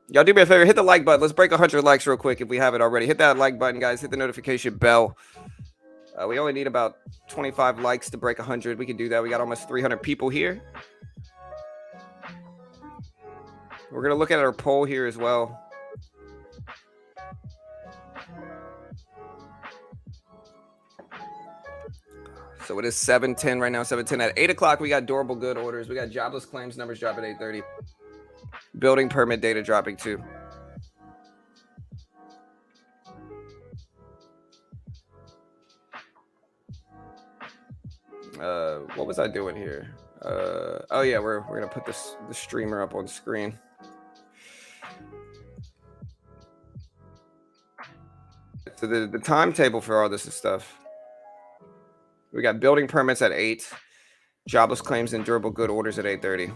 Y'all do me a favor, hit the like button. Let's break 100 likes real quick if we haven't already. Hit that like button, guys. Hit the notification bell. We only need about 25 likes to break 100. We can do that. We got almost 300 people here. We're going to look at our poll here as well. So it is 7:10 right now, 7:10. At 8 o'clock, we got durable good orders. We got jobless claims numbers drop at 8:30. Building permit data dropping too. What was I doing here? Oh yeah, we're gonna put the streamer up on screen. So the timetable for all this stuff. We got building permits at 8, jobless claims and durable good orders at 8:30.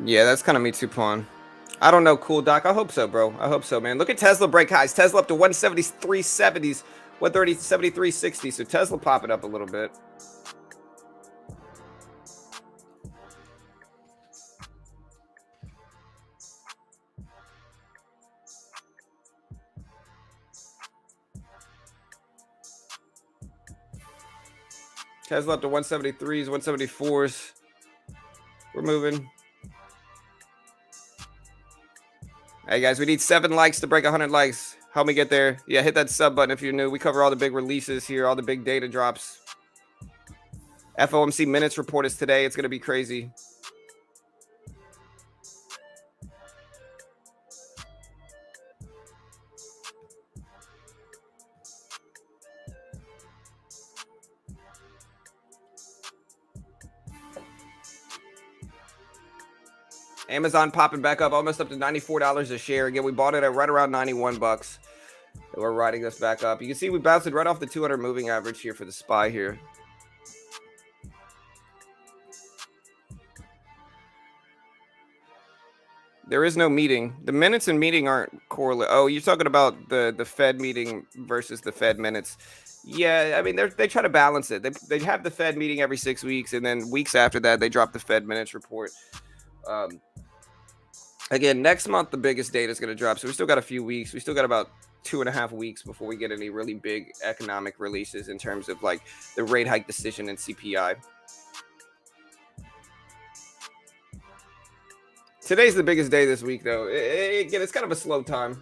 Yeah, that's kind of me too, Pawn. I don't know, cool doc. I hope so, bro. I hope so, man. Look at Tesla break highs. Tesla up to 173.70s, 130.73.60. So Tesla popping up a little bit. Tesla up to 173s, 174s. We're moving. Hey guys, we need 7 likes to break 100 likes. Help me get there. Yeah, hit that sub button if you're new. We cover all the big releases here, all the big data drops. FOMC minutes report is today. It's going to be crazy. Amazon popping back up, almost up to $94 a share. Again, we bought it at right around 91 bucks. We're riding this back up. You can see we bounced it right off the 200 moving average here for the SPY here. There is no meeting. The minutes and meeting aren't correlated. Oh, you're talking about the Fed meeting versus the Fed minutes. Yeah, I mean, they try to balance it. They have the Fed meeting every 6 weeks, and then weeks after that, they drop the Fed minutes report. Again, next month, the biggest data is going to drop. So we still got a few weeks. We still got about 2.5 weeks before we get any really big economic releases in terms of like the rate hike decision and CPI. Today's the biggest day this week, though. Again, it's kind of a slow time.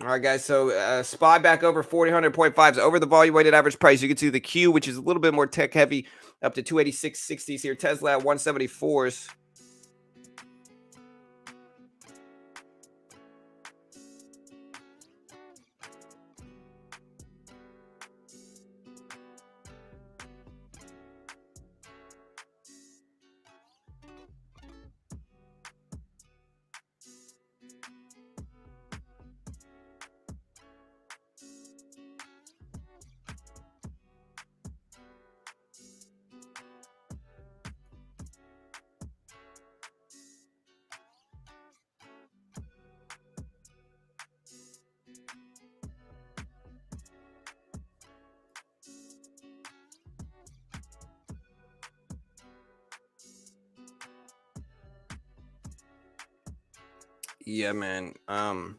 All right, guys. So SPY back over 400.5s over the volume weighted average price. You can see the Q, which is a little bit more tech heavy, up to 286.60s here. Tesla at 174s. Yeah, man. I'm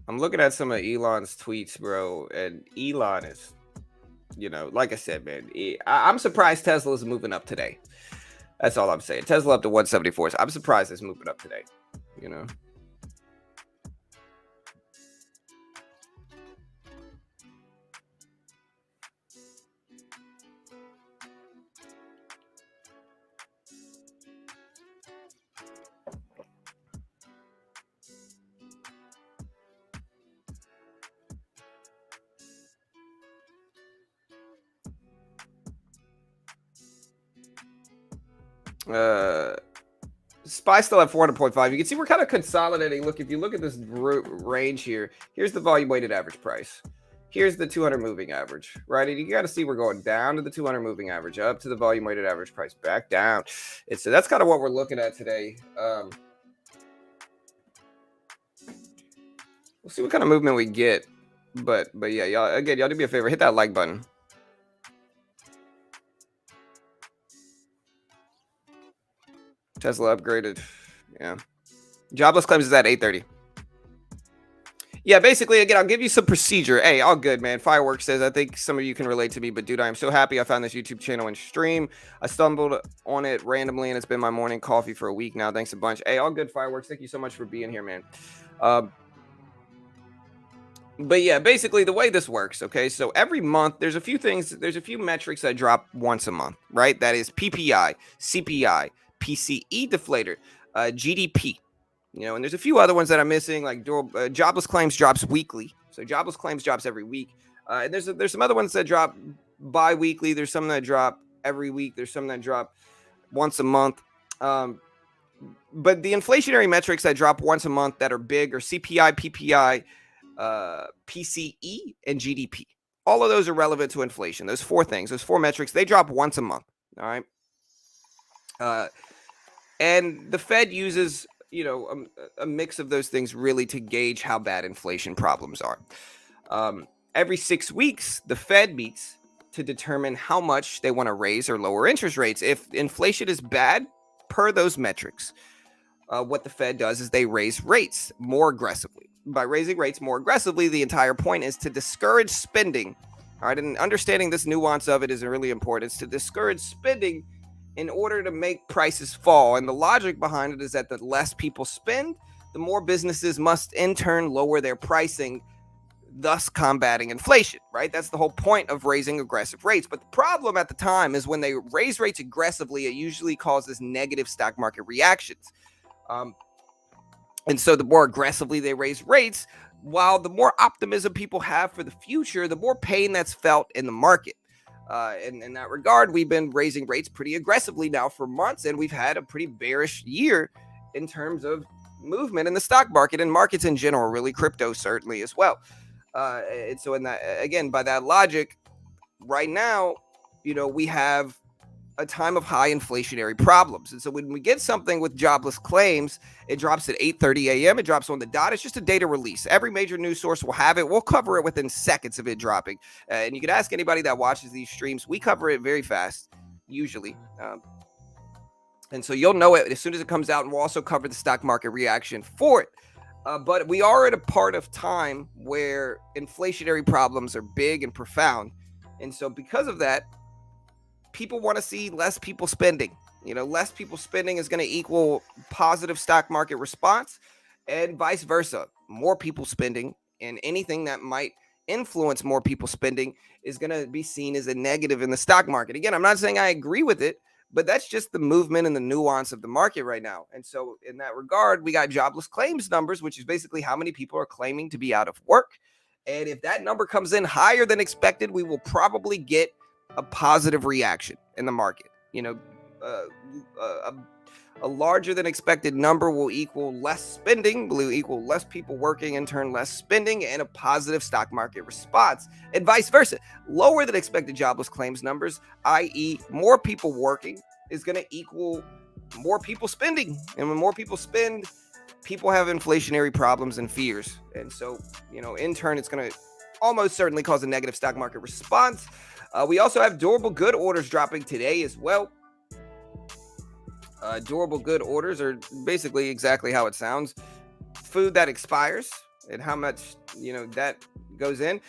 looking at some of Elon's tweets, bro, and Elon is, like I said, man, I'm surprised Tesla is moving up today. That's all I'm saying. Tesla up to 174s. I'm surprised it's moving up today. You know. SPY still at 400.5. You can see we're kind of consolidating. Look, if you look at this range here, here's the volume weighted average price. Here's the 200 moving average, right? And you got to see we're going down to the 200 moving average, up to the volume weighted average price, back down. So that's kind of what we're looking at today. We'll see what kind of movement we get. But yeah, y'all do me a favor, hit that like button. Tesla upgraded. Yeah. Jobless claims is at 8:30. Yeah, basically, again, I'll give you some procedure. Hey, all good, man. Fireworks says, I think some of you can relate to me, but dude, I am so happy I found this YouTube channel and stream. I stumbled on it randomly, and it's been my morning coffee for a week now. Thanks a bunch. Hey, all good, Fireworks. Thank you so much for being here, man. But yeah, basically the way this works, okay? So every month, there's a few metrics that drop once a month, right? That is PPI, CPI, PCE deflator, GDP. And there's a few other ones that I'm missing, like jobless claims drops weekly. So jobless claims drops every week. And there's some other ones that drop bi-weekly. There's some that drop every week. There's some that drop once a month. But the inflationary metrics that drop once a month that are big are CPI, PPI, PCE, and GDP. All of those are relevant to inflation. Those four metrics, they drop once a month. All right. And the Fed uses a mix of those things really to gauge how bad inflation problems are. Every 6 weeks, the Fed meets to determine how much they want to raise or lower interest rates. If inflation is bad, per those metrics, what the Fed does is they raise rates more aggressively. By raising rates more aggressively, the entire point is to discourage spending. All right, and understanding this nuance of it is really important. It's to discourage spending in order to make prices fall. And the logic behind it is that the less people spend, the more businesses must in turn lower their pricing, thus combating inflation, right? That's the whole point of raising aggressive rates. But the problem at the time is when they raise rates aggressively, it usually causes negative stock market reactions. And so the more aggressively they raise rates, while the more optimism people have for the future, the more pain that's felt in the market. In that regard, we've been raising rates pretty aggressively now for months, and we've had a pretty bearish year in terms of movement in the stock market and markets in general, really crypto certainly as well. And so in that, again, by that logic, right now, we have a time of high inflationary problems. And so when we get something with jobless claims, it drops at 8:30 a.m. It drops on the dot. It's just a data release. Every major news source will have it. We'll cover it within seconds of it dropping. And you can ask anybody that watches these streams. We cover it very fast, usually. And so you'll know it as soon as it comes out, and we'll also cover the stock market reaction for it. But we are at a part of time where inflationary problems are big and profound. And so because of that, people want to see less people spending. Less people spending is going to equal positive stock market response, and vice versa. more people spending, and anything that might influence more people spending is going to be seen as a negative in the stock market. Again, I'm not saying I agree with it, but that's just the movement and the nuance of the market right now. And so in that regard, we got jobless claims numbers, which is basically how many people are claiming to be out of work. And if that number comes in higher than expected, we will probably get a positive reaction in the market. A larger than expected number will equal less spending, will equal less people working, in turn less spending, and a positive stock market response, and vice versa. Lower than expected jobless claims numbers, i.e. more people working, is going to equal more people spending. And when more people spend, people have inflationary problems and fears. And so, in turn, it's going to almost certainly cause a negative stock market response. We also have durable good orders dropping today as well. Durable good orders are basically exactly how it sounds. Food that expires and how much, that goes in.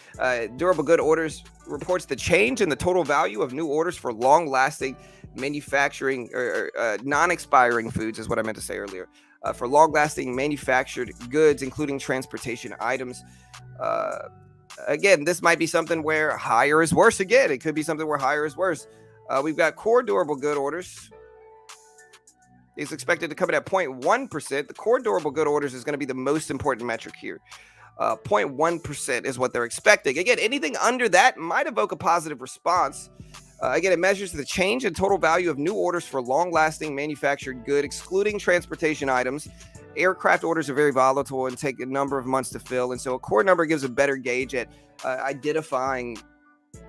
Durable good orders reports the change in the total value of new orders for long-lasting manufacturing or non-expiring foods is what I meant to say earlier. For long-lasting manufactured goods, including transportation items. Again, this might be something where higher is worse. Again, it could be something where higher is worse. We've got core durable good orders. Is expected to come in at 0.1%. The core durable good orders is going to be the most important metric here. 0.1% is what they're expecting. Again, anything under that might evoke a positive response. Again, it measures the change in total value of new orders for long-lasting manufactured good, excluding transportation items. Aircraft orders are very volatile and take a number of months to fill, and so a core number gives a better gauge at identifying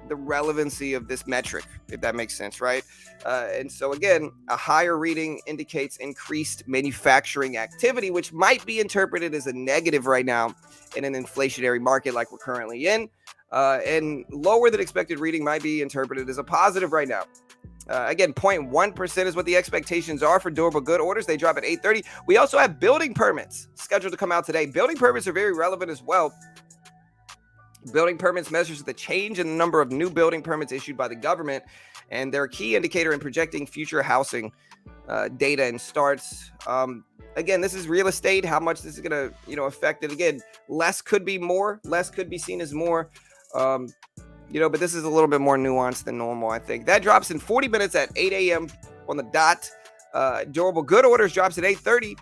the relevancy of this metric, if that makes sense, right? And so again, a higher reading indicates increased manufacturing activity, which might be interpreted as a negative right now in an inflationary market like we're currently in. And lower than expected reading might be interpreted as a positive right now. Again, 0.1% is what the expectations are for durable good orders. They drop at 8:30. We also have building permits scheduled to come out today. Building permits are very relevant as well. Building permits measures the change in the number of new building permits issued by the government, and they're a key indicator in projecting future housing data and starts. Again, this is real estate, how much this is going to, affect it. Again, less could be more, less could be seen as more, but this is a little bit more nuanced than normal, I think. That drops in 40 minutes at 8 a.m. on the dot. Durable good orders drops at 8:30.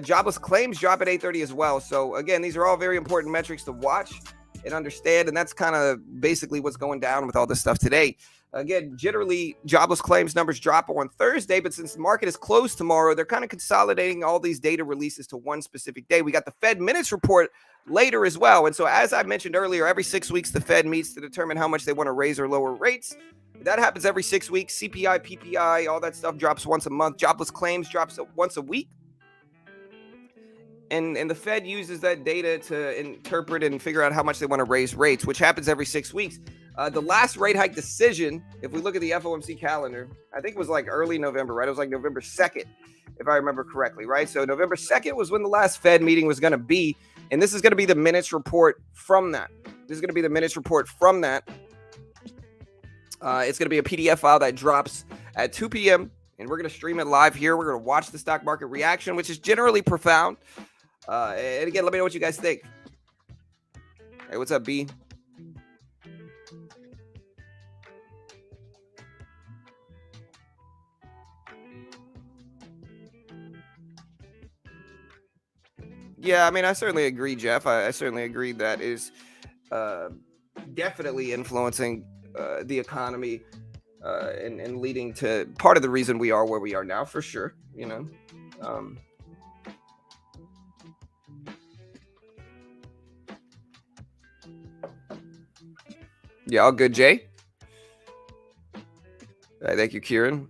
Jobless claims drop at 8:30 as well. So again, these are all very important metrics to watch and understand, and that's kind of basically what's going down with all this stuff today. Again, generally, jobless claims numbers drop on Thursday, but since the market is closed tomorrow, they're kind of consolidating all these data releases to one specific day. We got the Fed minutes report later as well. And so as I mentioned earlier, every 6 weeks, the Fed meets to determine how much they want to raise or lower rates. That happens every 6 weeks. CPI, PPI, all that stuff drops once a month. Jobless claims drops once a week. And the Fed uses that data to interpret and figure out how much they want to raise rates, which happens every 6 weeks. The last rate hike decision, if we look at the FOMC calendar, I think it was like early November, right? It was like November 2nd, if I remember correctly, right? So November 2nd was when the last Fed meeting was going to be. And this is going to be the minutes report from that. It's going to be a PDF file that drops at 2 p.m. And we're going to stream it live here. We're going to watch the stock market reaction, which is generally profound. And again, let me know what you guys think. Hey, what's up, B? Yeah, I mean, I certainly agree, Jeff. I certainly agree that is definitely influencing the economy and leading to part of the reason we are where we are now, for sure. Yeah, all good, Jay. Thank you, Kieran.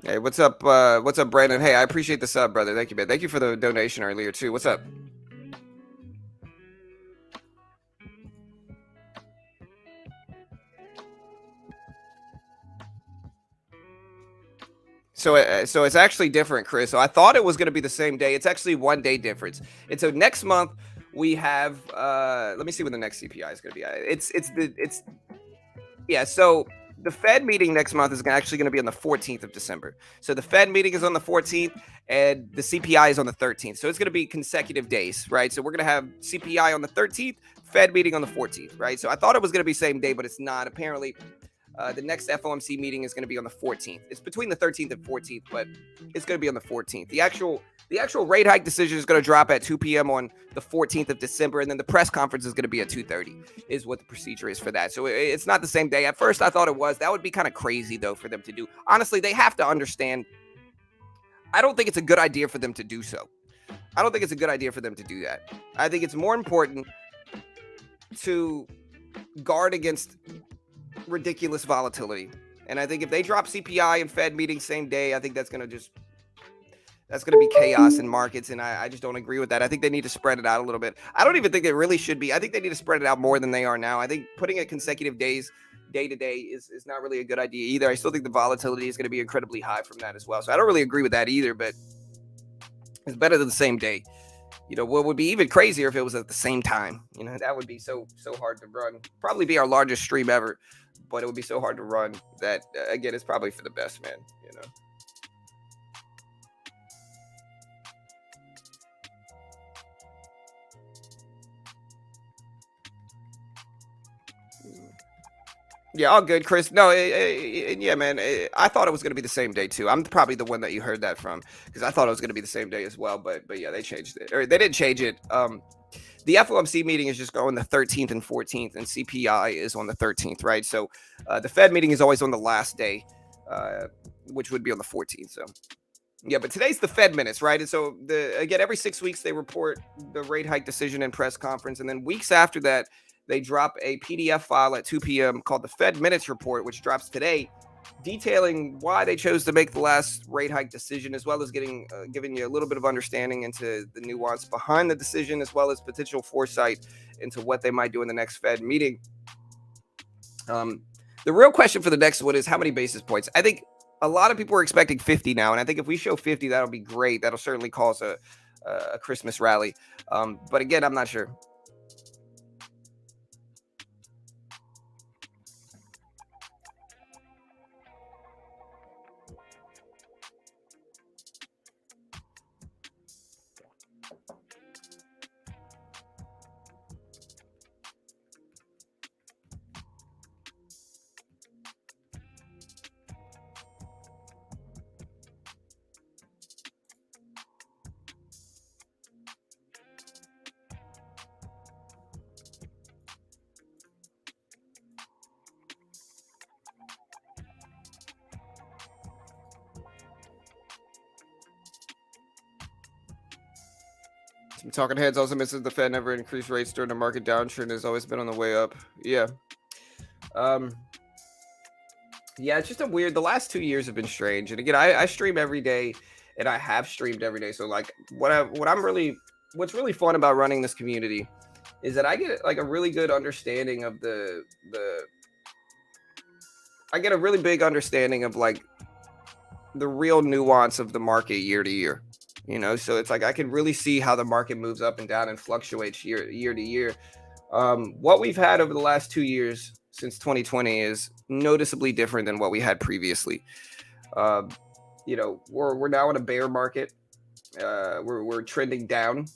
Hey, what's up? What's up, Brandon? Hey, I appreciate the sub, brother. Thank you, man. Thank you for the donation earlier too. What's up? So it's actually different, Chris. So I thought it was going to be the same day. It's actually 1 day difference. And so next month we have. Let me see when the next CPI is going to be. So the Fed meeting next month is actually going to be on the 14th of December. So the Fed meeting is on the 14th and the CPI is on the 13th. So it's going to be consecutive days, right? So we're going to have CPI on the 13th, Fed meeting on the 14th, right? So I thought it was going to be same day, but it's not. Apparently, the next FOMC meeting is going to be on the 14th. It's between the 13th and 14th, but it's going to be on the 14th. The actual rate hike decision is going to drop at 2 p.m. on the 14th of December, and then the press conference is going to be at 2:30 is what the procedure is for that. So it's not the same day. At first, I thought it was. That would be kind of crazy, though, for them to do. Honestly, they have to understand. I don't think it's a good idea for them to do so. I don't think it's a good idea for them to do that. I think it's more important to guard against ridiculous volatility. And I think if they drop CPI and Fed meeting same day, I think that's going to be chaos in markets, and I just don't agree with that. I think they need to spread it out a little bit. I don't even think they really should be. I think they need to spread it out more than they are now. I think putting it consecutive days, day to day, is not really a good idea either. I still think the volatility is going to be incredibly high from that as well. So I don't really agree with that either, but it's better than the same day. What would be even crazier if it was at the same time. That would be so hard to run. Probably be our largest stream ever, but it would be so hard to run that, again, it's probably for the best, man. Yeah, all good, Chris. No, yeah, man. I thought it was going to be the same day too. I'm probably the one that you heard that from, because I thought it was going to be the same day as well. But yeah, they changed it, or they didn't change it. The FOMC meeting is just going the 13th and 14th, and CPI is on the 13th, right? So the Fed meeting is always on the last day, which would be on the 14th. So yeah, but today's the Fed minutes, right? And so again, every 6 weeks they report the rate hike decision and press conference, and then weeks after that, they drop a PDF file at 2 p.m. called the Fed Minutes Report, which drops today, detailing why they chose to make the last rate hike decision, as well as giving you a little bit of understanding into the nuance behind the decision, as well as potential foresight into what they might do in the next Fed meeting. The real question for the next one is how many basis points? I think a lot of people are expecting 50 now, and I think if we show 50, that'll be great. That'll certainly cause a Christmas rally. But again, I'm not sure. Some talking heads also misses the Fed never increased rates during the market downtrend, has always been on the way up. Yeah. Yeah, it's just the last 2 years have been strange. And again, I stream every day, and I have streamed every day. So like what's really fun about running this community is that I get like a really good understanding of I get a really big understanding of like the real nuance of the market year to year. So it's like I can really see how the market moves up and down and fluctuates year to year. What we've had over the last 2 years since 2020 is noticeably different than what we had previously. We're now in a bear market. We're trending down,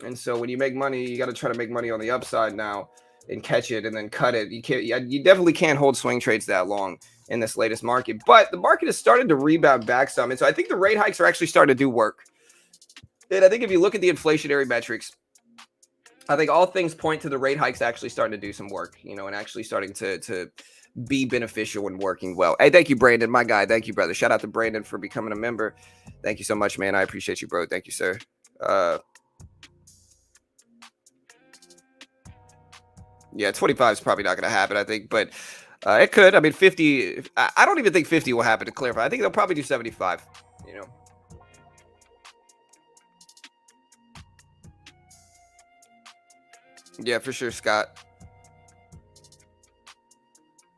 and so when you make money, you got to try to make money on the upside now and catch it and then cut it. You definitely can't hold swing trades that long in this latest market, but the market has started to rebound back some, and so I think the rate hikes are actually starting to do work. And I think if you look at the inflationary metrics, I think all things point to the rate hikes actually starting to do some work, and actually starting to be beneficial and working well. Hey, thank you, Brandon, my guy. Thank you, brother. Shout out to Brandon for becoming a member. Thank you so much, man. I appreciate you, bro. Thank you, sir. Yeah, 25 is probably not going to happen, I think, but it could. I mean, 50. I don't even think 50 will happen, to clarify. I think they'll probably do 75. Yeah, for sure, Scott.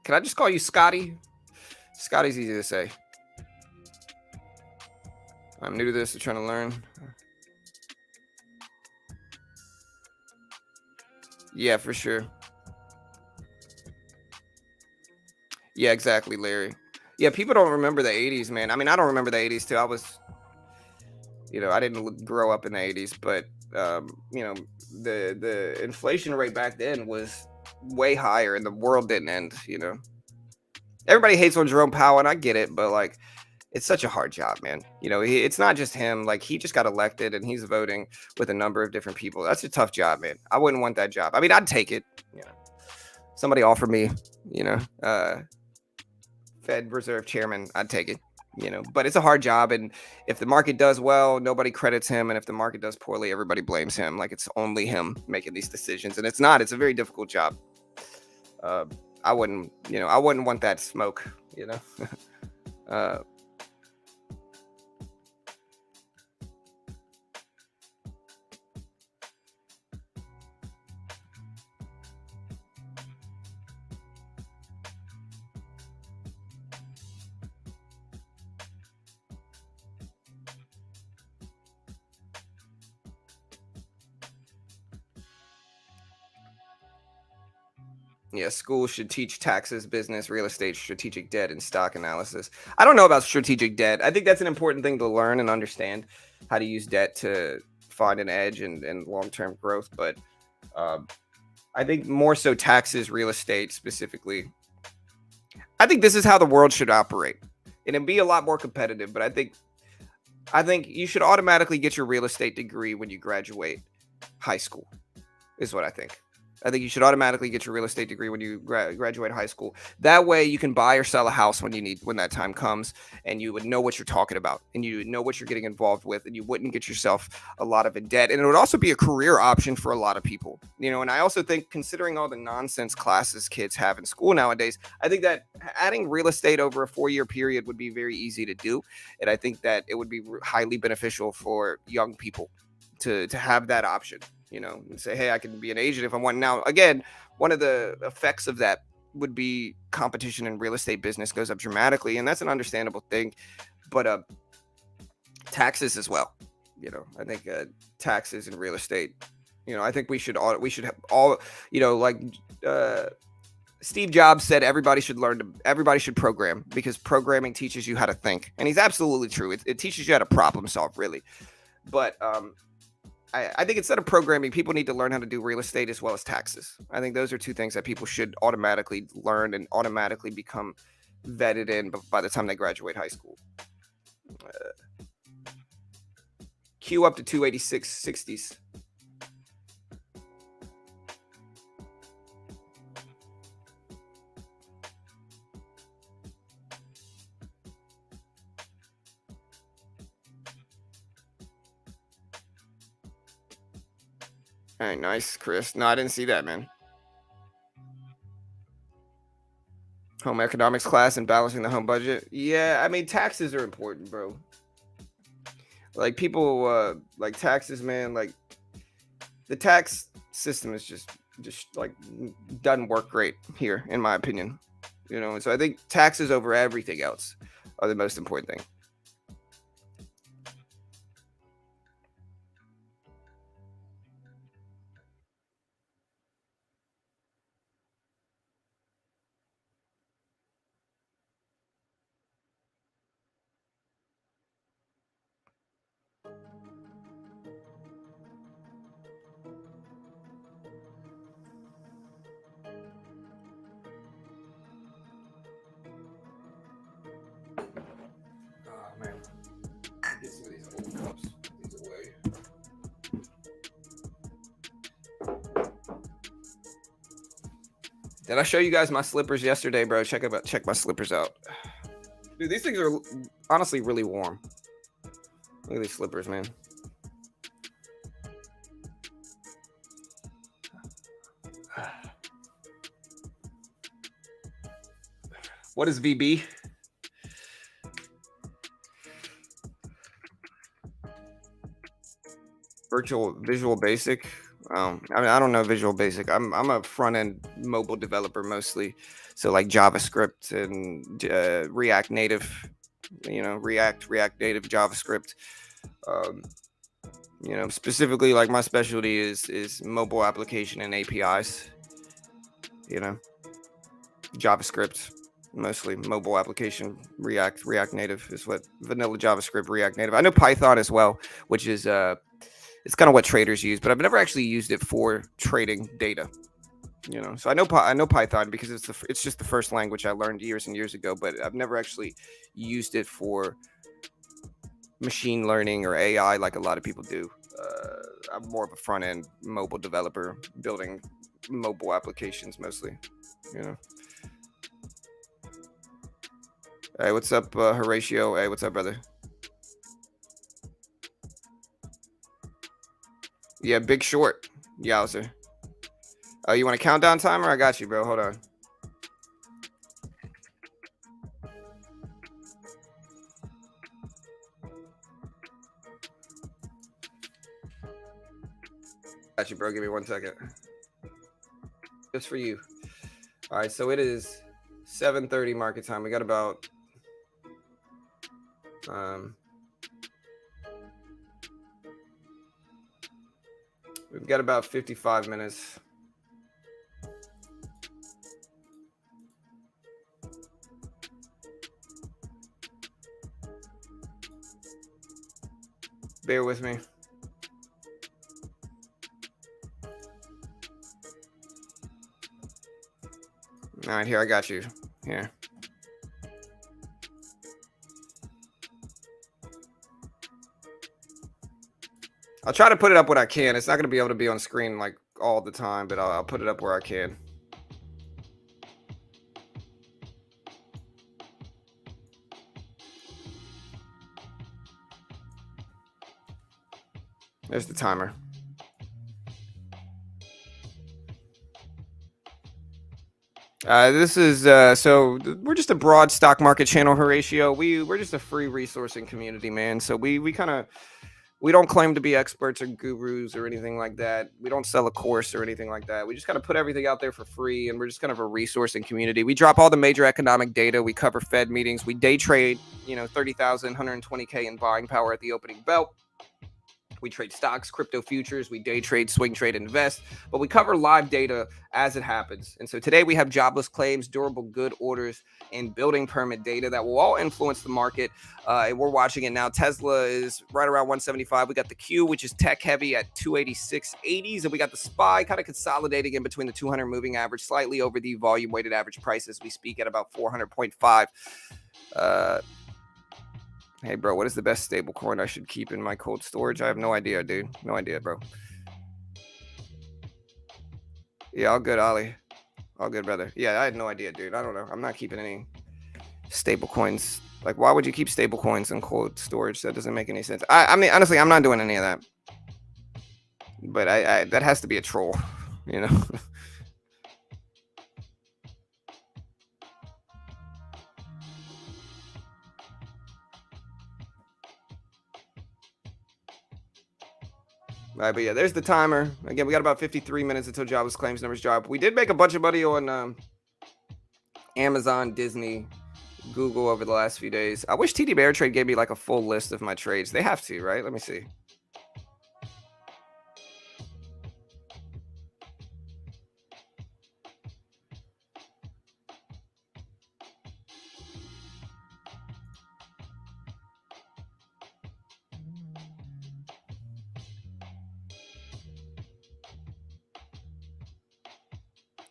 Can I just call you Scotty? Scotty's easy to say. I'm new to this. I'm trying to learn. Yeah, for sure. Yeah, exactly, Larry. Yeah, people don't remember the 80s, man. I mean, I don't remember the 80s too. I was, I didn't grow up in the 80s, but the inflation rate back then was way higher and the world didn't end. Everybody hates on Jerome Powell and I get it, but like it's such a hard job, man. It's not just him. Like he just got elected and he's voting with a number of different people. That's a tough job, man. I wouldn't want that job. I mean, I'd take it. Somebody offered me, you know, uh, Fed Reserve Chairman. I'd take it. But it's a hard job, and if the market does well, nobody credits him, and if the market does poorly, everybody blames him. Like it's only him making these decisions, and it's not. It's a very difficult job. Uh, I wouldn't want that smoke. uh, Yeah, schools should teach taxes, business, real estate, strategic debt, and stock analysis. I don't know about strategic debt. I think that's an important thing to learn and understand how to use debt to find an edge and long term growth. But um, I think more so taxes, real estate specifically. I think this is how the world should operate, and it'd be a lot more competitive. But I think you should automatically get your real estate degree when you graduate high school. Is what I think. I think you should automatically get your real estate degree when you graduate high school. That way, you can buy or sell a house when that time comes, and you would know what you're talking about, and you would know what you're getting involved with, and you wouldn't get yourself a lot of in debt. And it would also be a career option for a lot of people. And I also think, considering all the nonsense classes kids have in school nowadays, I think that adding real estate over a 4-year period would be very easy to do, and I think that it would be highly beneficial for young people to have that option, and say, hey, I can be an agent if I want. Now, again, one of the effects of that would be competition in real estate business goes up dramatically, and that's an understandable thing. But taxes as well. I think taxes in real estate. I think we should have all. Like Steve Jobs said, everybody should program because programming teaches you how to think, and he's absolutely true. It teaches you how to problem solve, really. But I think instead of programming, people need to learn how to do real estate as well as taxes. I think those are two things that people should automatically learn and automatically become vetted in by the time they graduate high school. Q up to 286.60s. All right, nice, Chris. No, I didn't see that, man. Home economics class and balancing the home budget. Yeah, I mean taxes are important, bro. Like people like taxes, man. Like the tax system is just like doesn't work great here, in my opinion. And so I think taxes over everything else are the most important thing. Oh man, get some of these old cups. Put these away. Did I show you guys my slippers yesterday, bro? Check my slippers out. Dude, these things are honestly really warm. Look at these slippers, man. What is VB? Visual Basic. I mean, I don't know Visual Basic. I'm a front end mobile developer mostly, so like JavaScript and React Native. React Native JavaScript. Um, specifically like my specialty is mobile application and APIs. You know, JavaScript. mostly mobile application. React Native is what vanilla JavaScript, React Native. I know Python as well, which is it's kind of what traders use, but I've never actually used it for trading data. So I know Python because it's just the first language I learned years and years ago, but I've never actually used it for machine learning or AI like a lot of people do. I'm more of a front end mobile developer building mobile applications mostly. You know. Hey, what's up, Horatio? Hey, what's up, brother? Yeah, Big Short. Yowzer. Oh, you want a countdown timer? I got you, bro. Hold on. Got you, bro. Give me 1 second. Just for you. All right, so it is 7:30 market time. We got about we've got about 55 minutes. Bear with me. All right, here, I got you. Here. I'll try to put it up when I can. It's not going to be able to be on screen like all the time, but I'll put it up where I can. There's the timer. This is so we're just a broad stock market channel, Horatio. We're just a free resourcing community, man. So we kind of we don't claim to be experts or gurus or anything like that. We don't sell a course or anything like that. We just kind of put everything out there for free, and we're just kind of a resourcing community. We drop all the major economic data. We cover Fed meetings. We day trade, 30,000, 120K in buying power at the opening bell. We trade stocks, crypto futures, we day trade, swing trade, invest, but we cover live data as it happens. And so today we have jobless claims, durable good orders, and building permit data that will all influence the market. We're watching it now. Tesla is right around 175. We got the Q, which is tech heavy at 286.80s, and we got the SPY kind of consolidating in between the 200 moving average, slightly over the volume weighted average price as we speak at about 400.5. Hey, bro, what is the best stable coin I should keep in my cold storage? I have no idea, dude. No idea, bro. Yeah, all good, Ollie. All good, brother. Yeah, I had no idea, dude. I don't know. I'm not keeping any stable coins. Like, why would you keep stable coins in cold storage? That doesn't make any sense. I mean, honestly, I'm not doing any of that. But I that has to be a troll, you know? All right, but yeah, there's the timer. Again, we got about 53 minutes until jobless claims numbers drop. We did make a bunch of money on Amazon, Disney, Google over the last few days. I wish TD Ameritrade gave me like a full list of my trades. They have to, right? Let me see.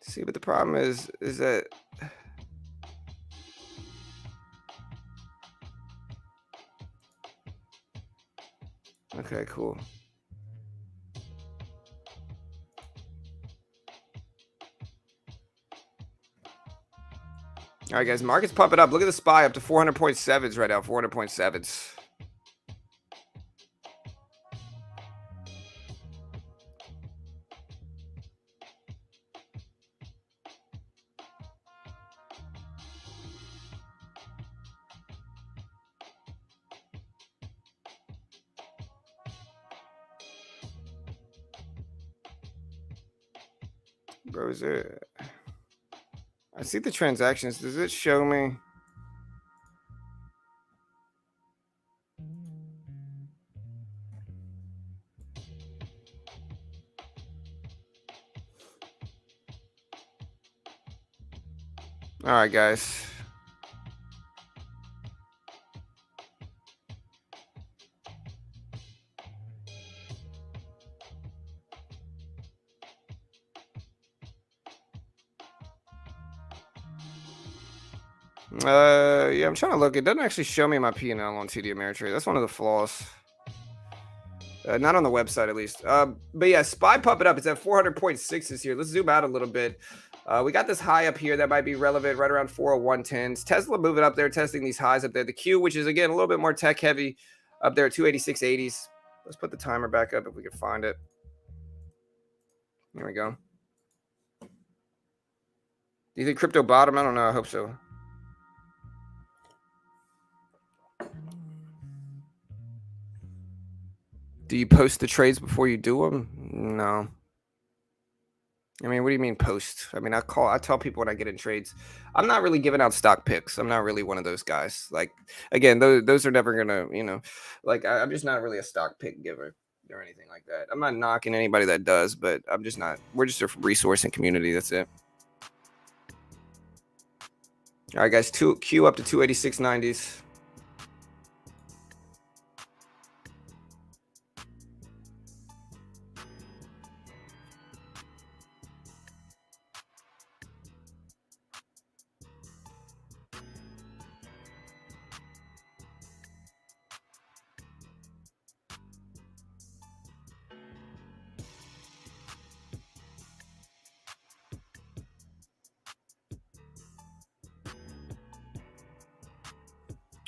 See, but the problem is that okay, cool. All right, guys, market's pumping up. Look at the SPY up to 400.7s right now, 400.7s. Bro, is it? I see the transactions. Does it show me? All right, guys. Yeah, I'm trying to look. It doesn't actually show me my P&L on TD Ameritrade. That's one of the flaws. Not on the website, at least. But yeah, SPY pumping up. It's at 400.6 this year. Let's zoom out a little bit. We got this high up here that might be relevant right around 401.10s. Tesla moving up there, testing these highs up there. The Q, which is, again, a little bit more tech heavy, up there at 286.80s. Let's put the timer back up if we can find it. Here we go. Do you think crypto bottom? I don't know. I hope so. Do you post the trades before you do them? No. I mean, what do you mean post? I mean, I tell people when I get in trades, I'm not really giving out stock picks. I'm not really one of those guys. Like, again, those are never gonna, like I'm just not really a stock pick giver or anything like that. I'm not knocking anybody that does, but I'm just not. We're just a resource and community. That's it. All right, guys, Q up to 286.90s.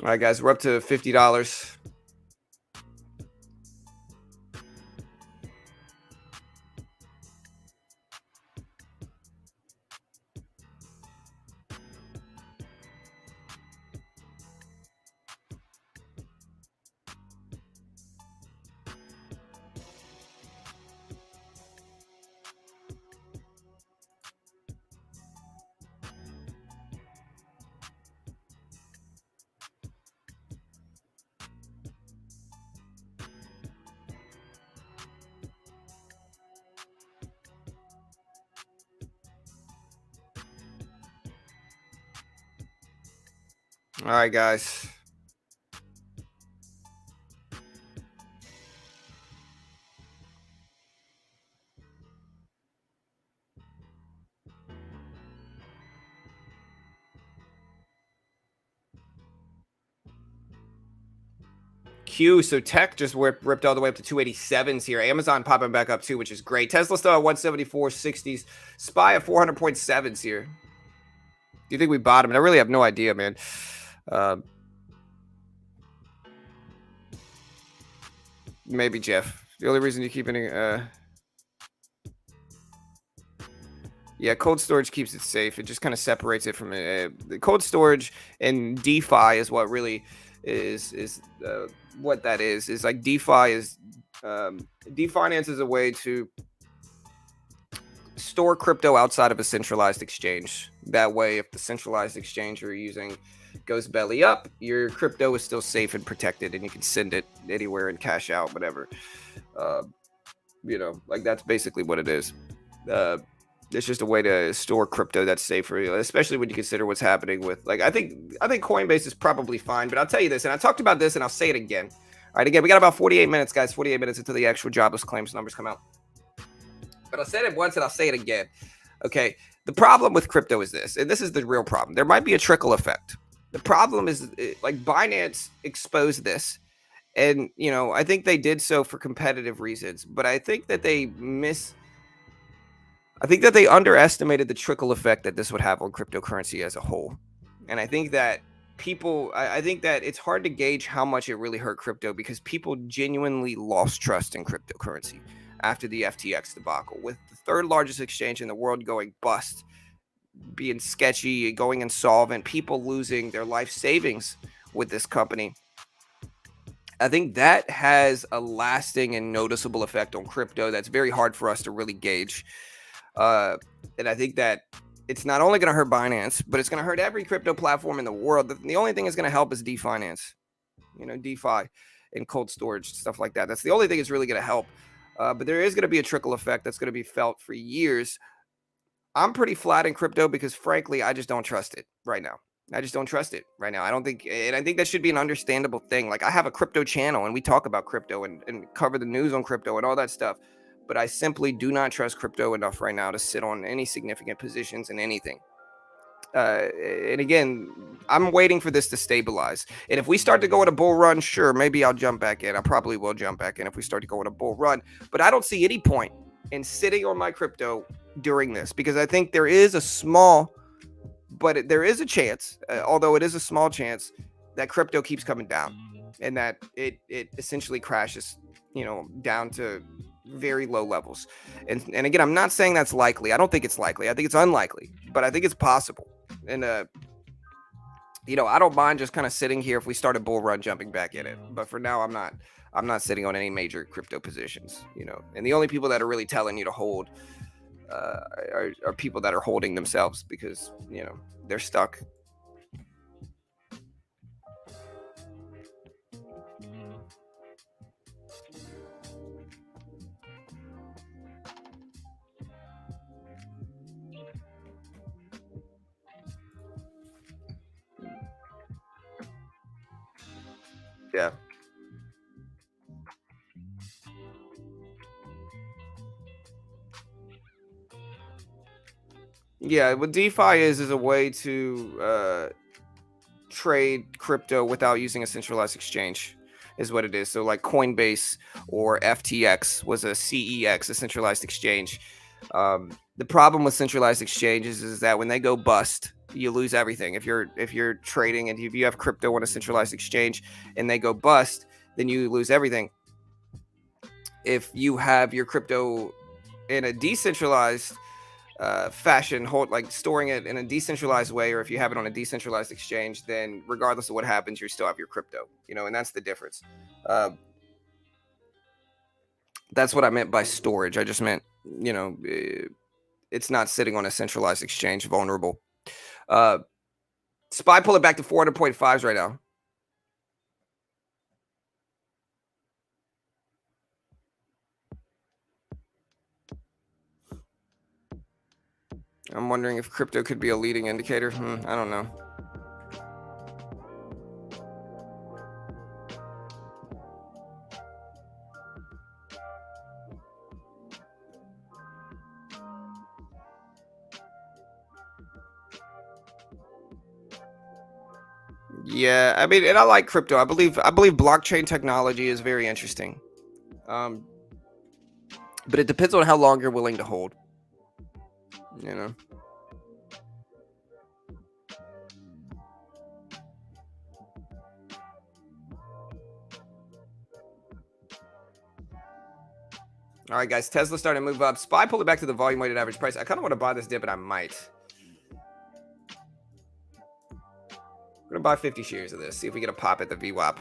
All right, guys, we're up to $50. All right, guys. Q, so tech just ripped all the way up to 287s here. Amazon popping back up too, which is great. Tesla still at 174.60s. SPY at 400.7s here. Do you think we bottomed? I really have no idea, man. Maybe Jeff. The only reason you keep any, yeah, cold storage keeps it safe. It just kind of separates it from the cold storage, and DeFi is what really is what that is like. DeFi is DeFinance is a way to store crypto outside of a centralized exchange. That way, if the centralized exchange you're using goes belly up, your crypto is still safe and protected, and you can send it anywhere and cash out, whatever. Like that's basically what it is. It's just a way to store crypto that's safe for you, especially when you consider what's happening with, like, I think Coinbase is probably fine, but I'll tell you this, and I talked about this, and I'll say it again. All right, again, we got about 48 minutes, guys. 48 minutes until the actual jobless claims numbers come out. But I said it once, and I'll say it again. Okay, the problem with crypto is this, and this is the real problem. There might be a trickle effect. The problem is, like, Binance exposed this, and I think they did so for competitive reasons, but I think that they underestimated the trickle effect that this would have on cryptocurrency as a whole. And I think that I think that it's hard to gauge how much it really hurt crypto, because people genuinely lost trust in cryptocurrency after the FTX debacle, with the third largest exchange in the world going bust, being sketchy, going insolvent, people losing their life savings with this company. I think that has a lasting and noticeable effect on crypto that's very hard for us to really gauge. And I think that it's not only going to hurt Binance, but it's going to hurt every crypto platform in the world. The only thing that's going to help is DeFinance, DeFi and cold storage, stuff like that. That's the only thing that's really going to help. But there is going to be a trickle effect that's going to be felt for years. I'm pretty flat in crypto because, frankly, I just don't trust it right now. I just don't trust it right now. I don't think, and I think that should be an understandable thing. Like, I have a crypto channel, and we talk about crypto and cover the news on crypto and all that stuff. But I simply do not trust crypto enough right now to sit on any significant positions in anything. And again, I'm waiting for this to stabilize. And if we start to go on a bull run, sure, maybe I'll jump back in. I probably will jump back in if we start to go on a bull run. But I don't see any point in sitting on my crypto during this, because I think there is a small, but there is a chance, although it is a small chance, that crypto keeps coming down and that it essentially crashes, down to very low levels. And again, I'm not saying that's likely. I don't think it's likely. I think it's unlikely, but I think it's possible. And I don't mind just kind of sitting here if we start a bull run, jumping back in it. But for now, I'm not sitting on any major crypto positions. And the only people that are really telling you to hold are people that are holding themselves because they're stuck. Yeah. Yeah, what DeFi is a way to trade crypto without using a centralized exchange, is what it is. So like Coinbase or FTX was a CEX, a centralized exchange. The problem with centralized exchanges is that when they go bust, you lose everything. If you're trading and if you have crypto on a centralized exchange and they go bust, then you lose everything. If you have your crypto in a decentralized fashion, like storing it in a decentralized way, or if you have it on a decentralized exchange, then regardless of what happens, you still have your crypto. And that's the difference. Uh, that's what I meant by storage. I just meant, it's not sitting on a centralized exchange, vulnerable. Uh, SPY pull it back to 400.5s right now. I'm wondering if crypto could be a leading indicator. I don't know. Yeah, I mean, and I like crypto. I believe blockchain technology is very interesting. Um, but it depends on how long you're willing to hold. You know. All right, guys. Tesla starting to move up. SPY pulled it back to the volume weighted average price. I kind of want to buy this dip, but I might. I'm gonna buy 50 shares of this. See if we get a pop at the VWAP.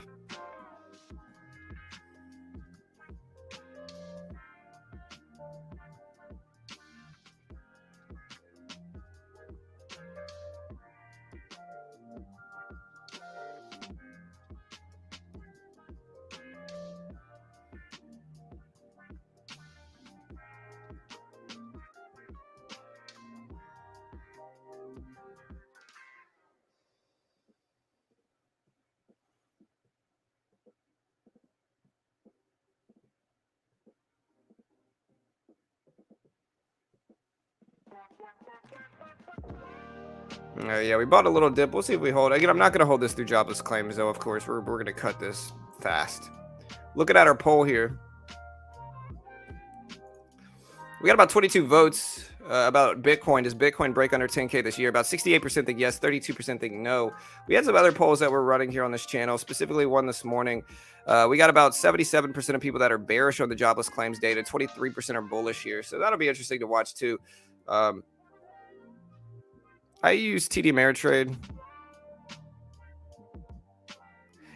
Yeah, we bought a little dip. We'll see if we hold. Again, I'm not going to hold this through jobless claims, though, of course. We're going to cut this fast. Looking at our poll here, we got about 22 votes about Bitcoin. Does Bitcoin break under 10K this year? About 68% think yes, 32% think no. We had some other polls that we're running here on this channel, specifically one this morning. We got about 77% of people that are bearish on the jobless claims data. 23% are bullish here. So that'll be interesting to watch, too. I use TD Ameritrade.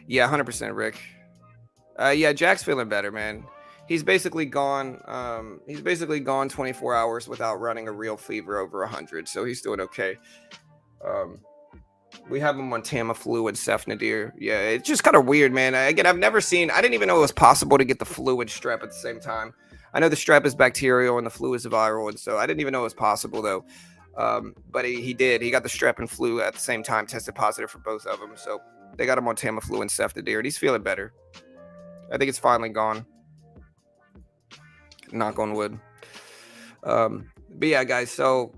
Yeah, 100%, Rick. Yeah, Jack's feeling better, man. He's basically gone. He's basically gone 24 hours without running a real fever over 100, so he's doing okay. We have him on Tamiflu and Cefnadir. Yeah, it's just kind of weird, man. Again, I've never seen. I didn't even know it was possible to get the flu and strep at the same time. I know the strep is bacterial and the flu is viral, and so I didn't even know it was possible though. But he did. He got the strep and flu at the same time. Tested positive for both of them. So they got him on Tamiflu and Cefnadir, and he's feeling better. I think it's finally gone. Knock on wood. But yeah, guys. So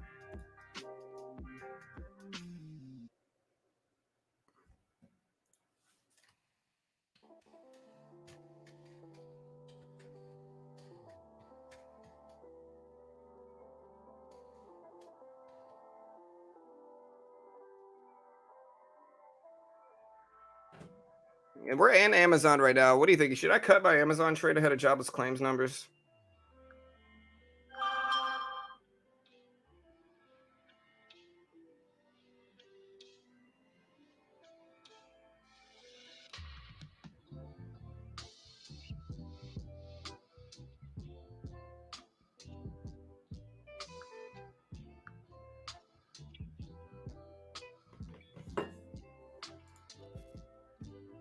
And we're in Amazon right now. What do you think? Should I cut my Amazon trade ahead of jobless claims numbers?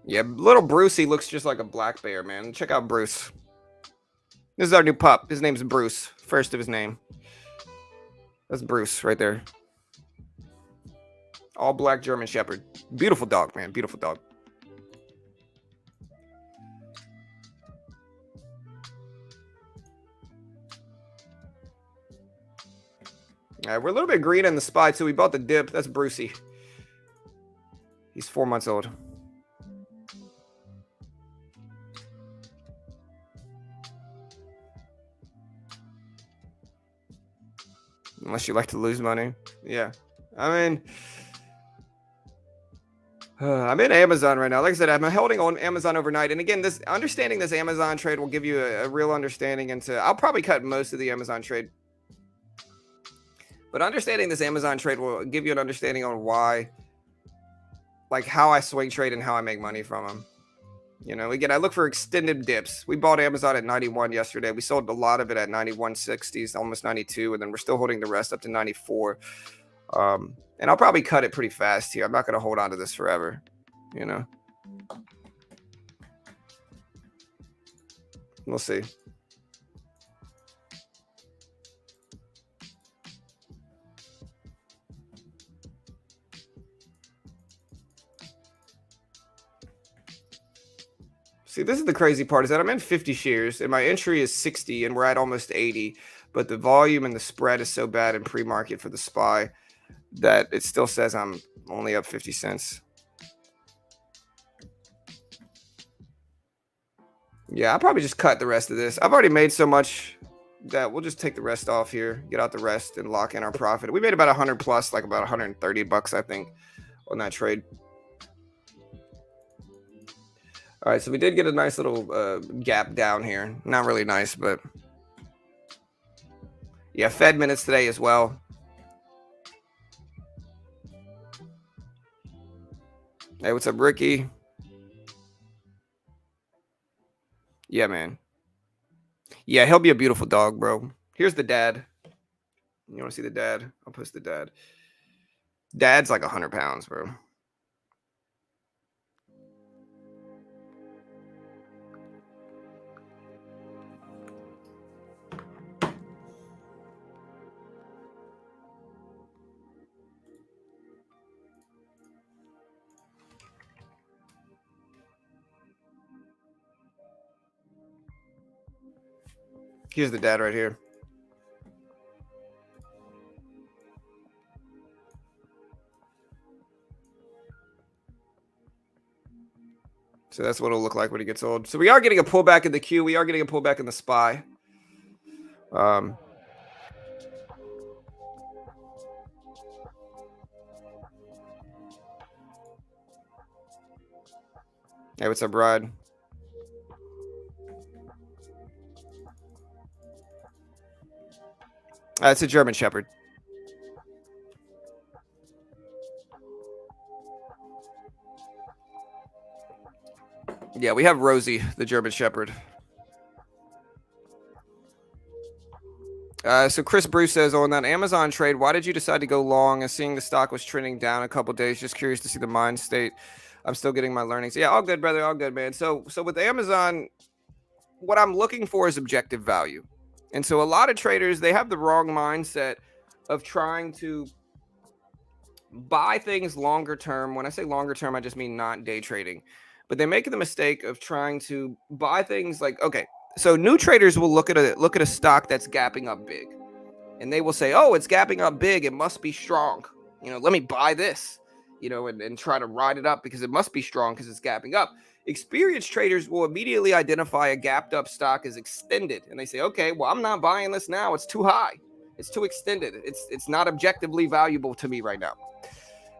Yeah, little Brucey looks just like a black bear, man. Check out Bruce. This is our new pup. His name's Bruce. First of his name. That's Bruce right there. All black German Shepherd. Beautiful dog, man. Beautiful dog. All right, we're a little bit green on the SPY, too. We bought the dip. That's Brucey. He's 4 months old. Unless you like to lose money. Yeah. I mean, I'm in Amazon right now. Like I said, I'm holding on Amazon overnight. And again, understanding this Amazon trade will give you a real understanding into. I'll probably cut most of the Amazon trade. But understanding this Amazon trade will give you an understanding on why, like how I swing trade and how I make money from them. You know, again, I look for extended dips. We bought Amazon at 91 yesterday. We sold a lot of it at 91.60s, almost 92, and then we're still holding the rest up to 94. And I'll probably cut it pretty fast here. I'm not going to hold on to this forever, you know. We'll see. See, this is the crazy part, is that I'm in 50 shares and my entry is 60 and we're at almost 80, but the volume and the spread is so bad in pre-market for the SPY that it still says I'm only up 50 cents. Yeah, I'll probably just cut the rest of this. I've already made so much that we'll just take the rest off here, get out the rest and lock in our profit. We made about 100 plus, like about 130 bucks, I think, on that trade. All right, so we did get a nice little gap down here. Not really nice, but yeah, Fed minutes today as well. Hey, what's up, Ricky? Yeah, man. Yeah, he'll be a beautiful dog, bro. Here's the dad. You want to see the dad? I'll post the dad. Dad's like 100 pounds, bro. Here's the dad right here. So that's what it'll look like when he gets old. So we are getting a pullback in the Q. We are getting a pullback in the SPY. Hey, what's up, Brad? It's a German Shepherd. Yeah, we have Rosie, the German Shepherd. So Chris Bruce says, on that Amazon trade, why did you decide to go long? As seeing the stock was trending down a couple days, just curious to see the mind state. I'm still getting my learnings. Yeah, all good, brother. All good, man. So with Amazon, what I'm looking for is objective value. And so a lot of traders, they have the wrong mindset of trying to buy things longer term. When I say longer term, I just mean not day trading. But they make the mistake of trying to buy things like, okay, so new traders will look at a stock that's gapping up big. And they will say, oh, it's gapping up big. It must be strong. You know, let me buy this, you know, and try to ride it up because it must be strong because it's gapping up. Experienced traders will immediately identify a gapped up stock as extended. And they say, okay, well, I'm not buying this now. It's too high. It's too extended. It's not objectively valuable to me right now.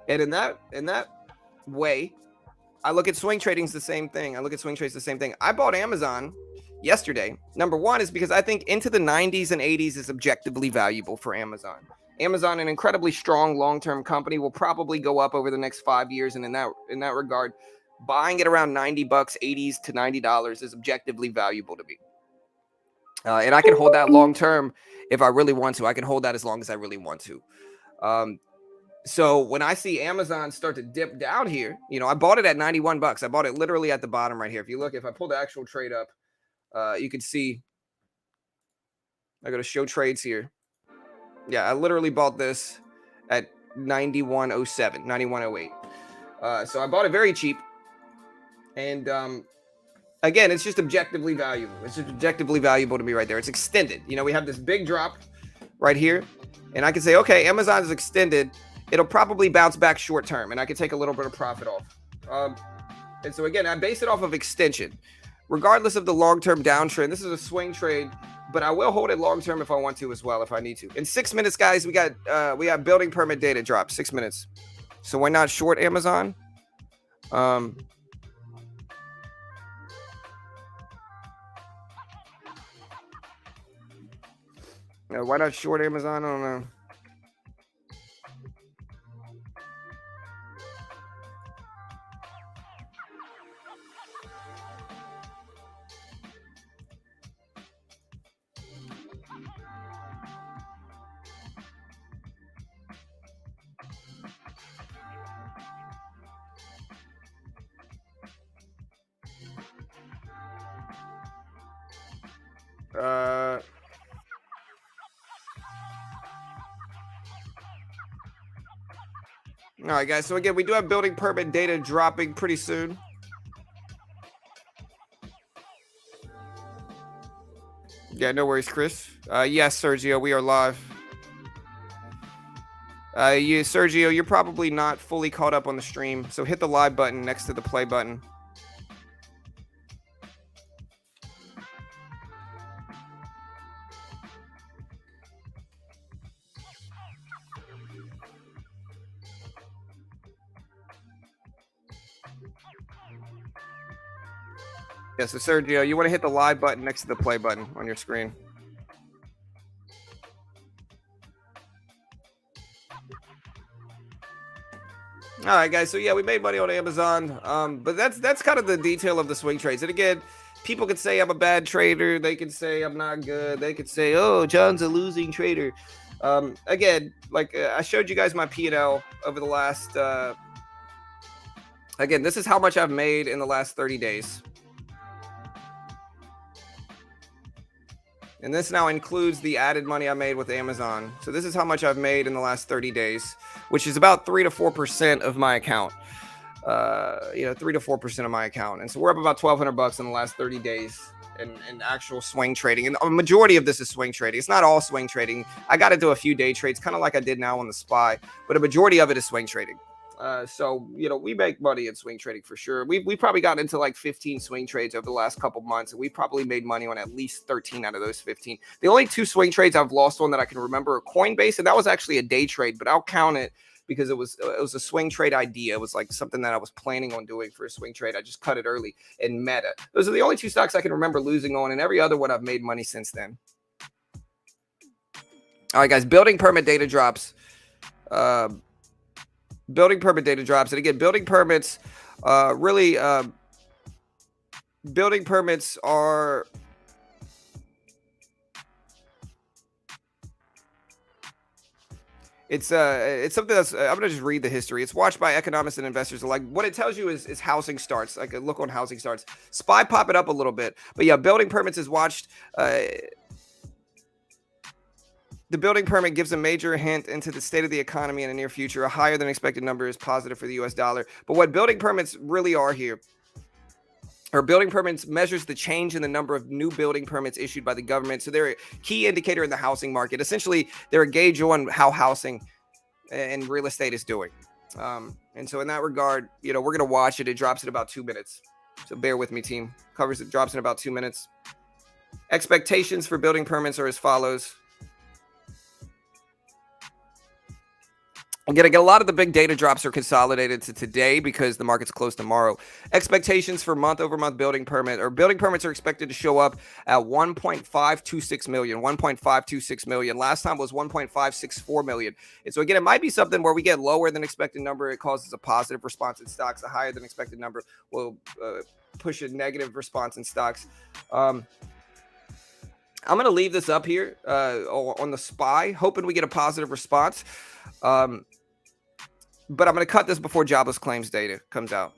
And in that way, I look at swing trading's the same thing. I look at swing trades the same thing. I bought Amazon yesterday. Number one is because I think into the 90s and 80s is objectively valuable for Amazon. Amazon, an incredibly strong long-term company, will probably go up over the next 5 years, and in that regard, buying it around $90, $80s to $90 is objectively valuable to me. And I can hold that long term if I really want to. I can hold that as long as I really want to. So when I see Amazon start to dip down here, I bought it at $91. I bought it literally at the bottom right here. If I pull the actual trade up, you can see I go to show trades here. Yeah, I literally bought this at 91.07, 91.08. So I bought it very cheap. And again, it's just objectively valuable. It's just objectively valuable to me right there. It's extended. We have this big drop right here. And I can say, okay, Amazon is extended. It'll probably bounce back short term, and I can take a little bit of profit off. And so again, I base it off of extension. Regardless of the long-term downtrend, this is a swing trade, but I will hold it long-term if I want to as well, if I need to. In 6 minutes, guys, we got building permit data drop, 6 minutes. So why not short Amazon? Why not short Amazon? I don't know. All right, guys. So again, we do have building permit data dropping pretty soon. Yeah, no worries, Chris. Yes, Sergio, we are live. Sergio, you're probably not fully caught up on the stream, so hit the live button next to the play button. Yeah, so Sergio, you want to hit the live button next to the play button on your screen. All right, guys. So yeah, we made money on Amazon, but that's kind of the detail of the swing trades. And again, people could say I'm a bad trader. They could say I'm not good. They could say, oh, John's a losing trader. Again, like I showed you guys my P&L over the last. Again, this is how much I've made in the last 30 days. And this now includes the added money I made with Amazon. So this is how much I've made in the last 30 days, which is about 3 to 4% of my account. 3 to 4% of my account. And so we're up about $1,200 in the last 30 days in actual swing trading. And a majority of this is swing trading. It's not all swing trading. I got to do a few day trades, kind of like I did now on the SPY, but a majority of it is swing trading. So we make money in swing trading for sure. We probably got into like 15 swing trades over the last couple months, and we probably made money on at least 13 out of those 15. The only 2 swing trades I've lost on that I can remember are Coinbase, and that was actually a day trade, but I'll count it because it was a swing trade idea. It was like something that I was planning on doing for a swing trade. I just cut it early. And Meta. Those are the only 2 stocks I can remember losing on, and every other one I've made money since then. All right, guys, building permit data drops. Building permit data drops. And again, building permits building permits are it's something that's I'm gonna just read the history. It's watched by economists and investors alike. What it tells you is housing starts, like a look on housing starts. SPY pop it up a little bit, but yeah, building permits is watched. The building permit gives a major hint into the state of the economy in the near future. A higher than expected number is positive for the US dollar. But what building permits really are here, or building permits measures the change in the number of new building permits issued by the government. So they're a key indicator in the housing market. Essentially, they're a gauge on how housing and real estate is doing. And so in that regard, we're going to watch it. It drops in about 2 minutes. So bear with me, team. Drops in about 2 minutes. Expectations for building permits are as follows. Again, a lot of the big data drops are consolidated to today because the market's closed tomorrow. Expectations for month-over-month building permits are expected to show up at 1.526 million. 1.526 million. Last time was 1.564 million. And so again, it might be something where we get lower than expected number. It causes a positive response in stocks. A higher than expected number will push a negative response in stocks. I'm going to leave this up here on the SPY, hoping we get a positive response. But I'm going to cut this before jobless claims data comes out.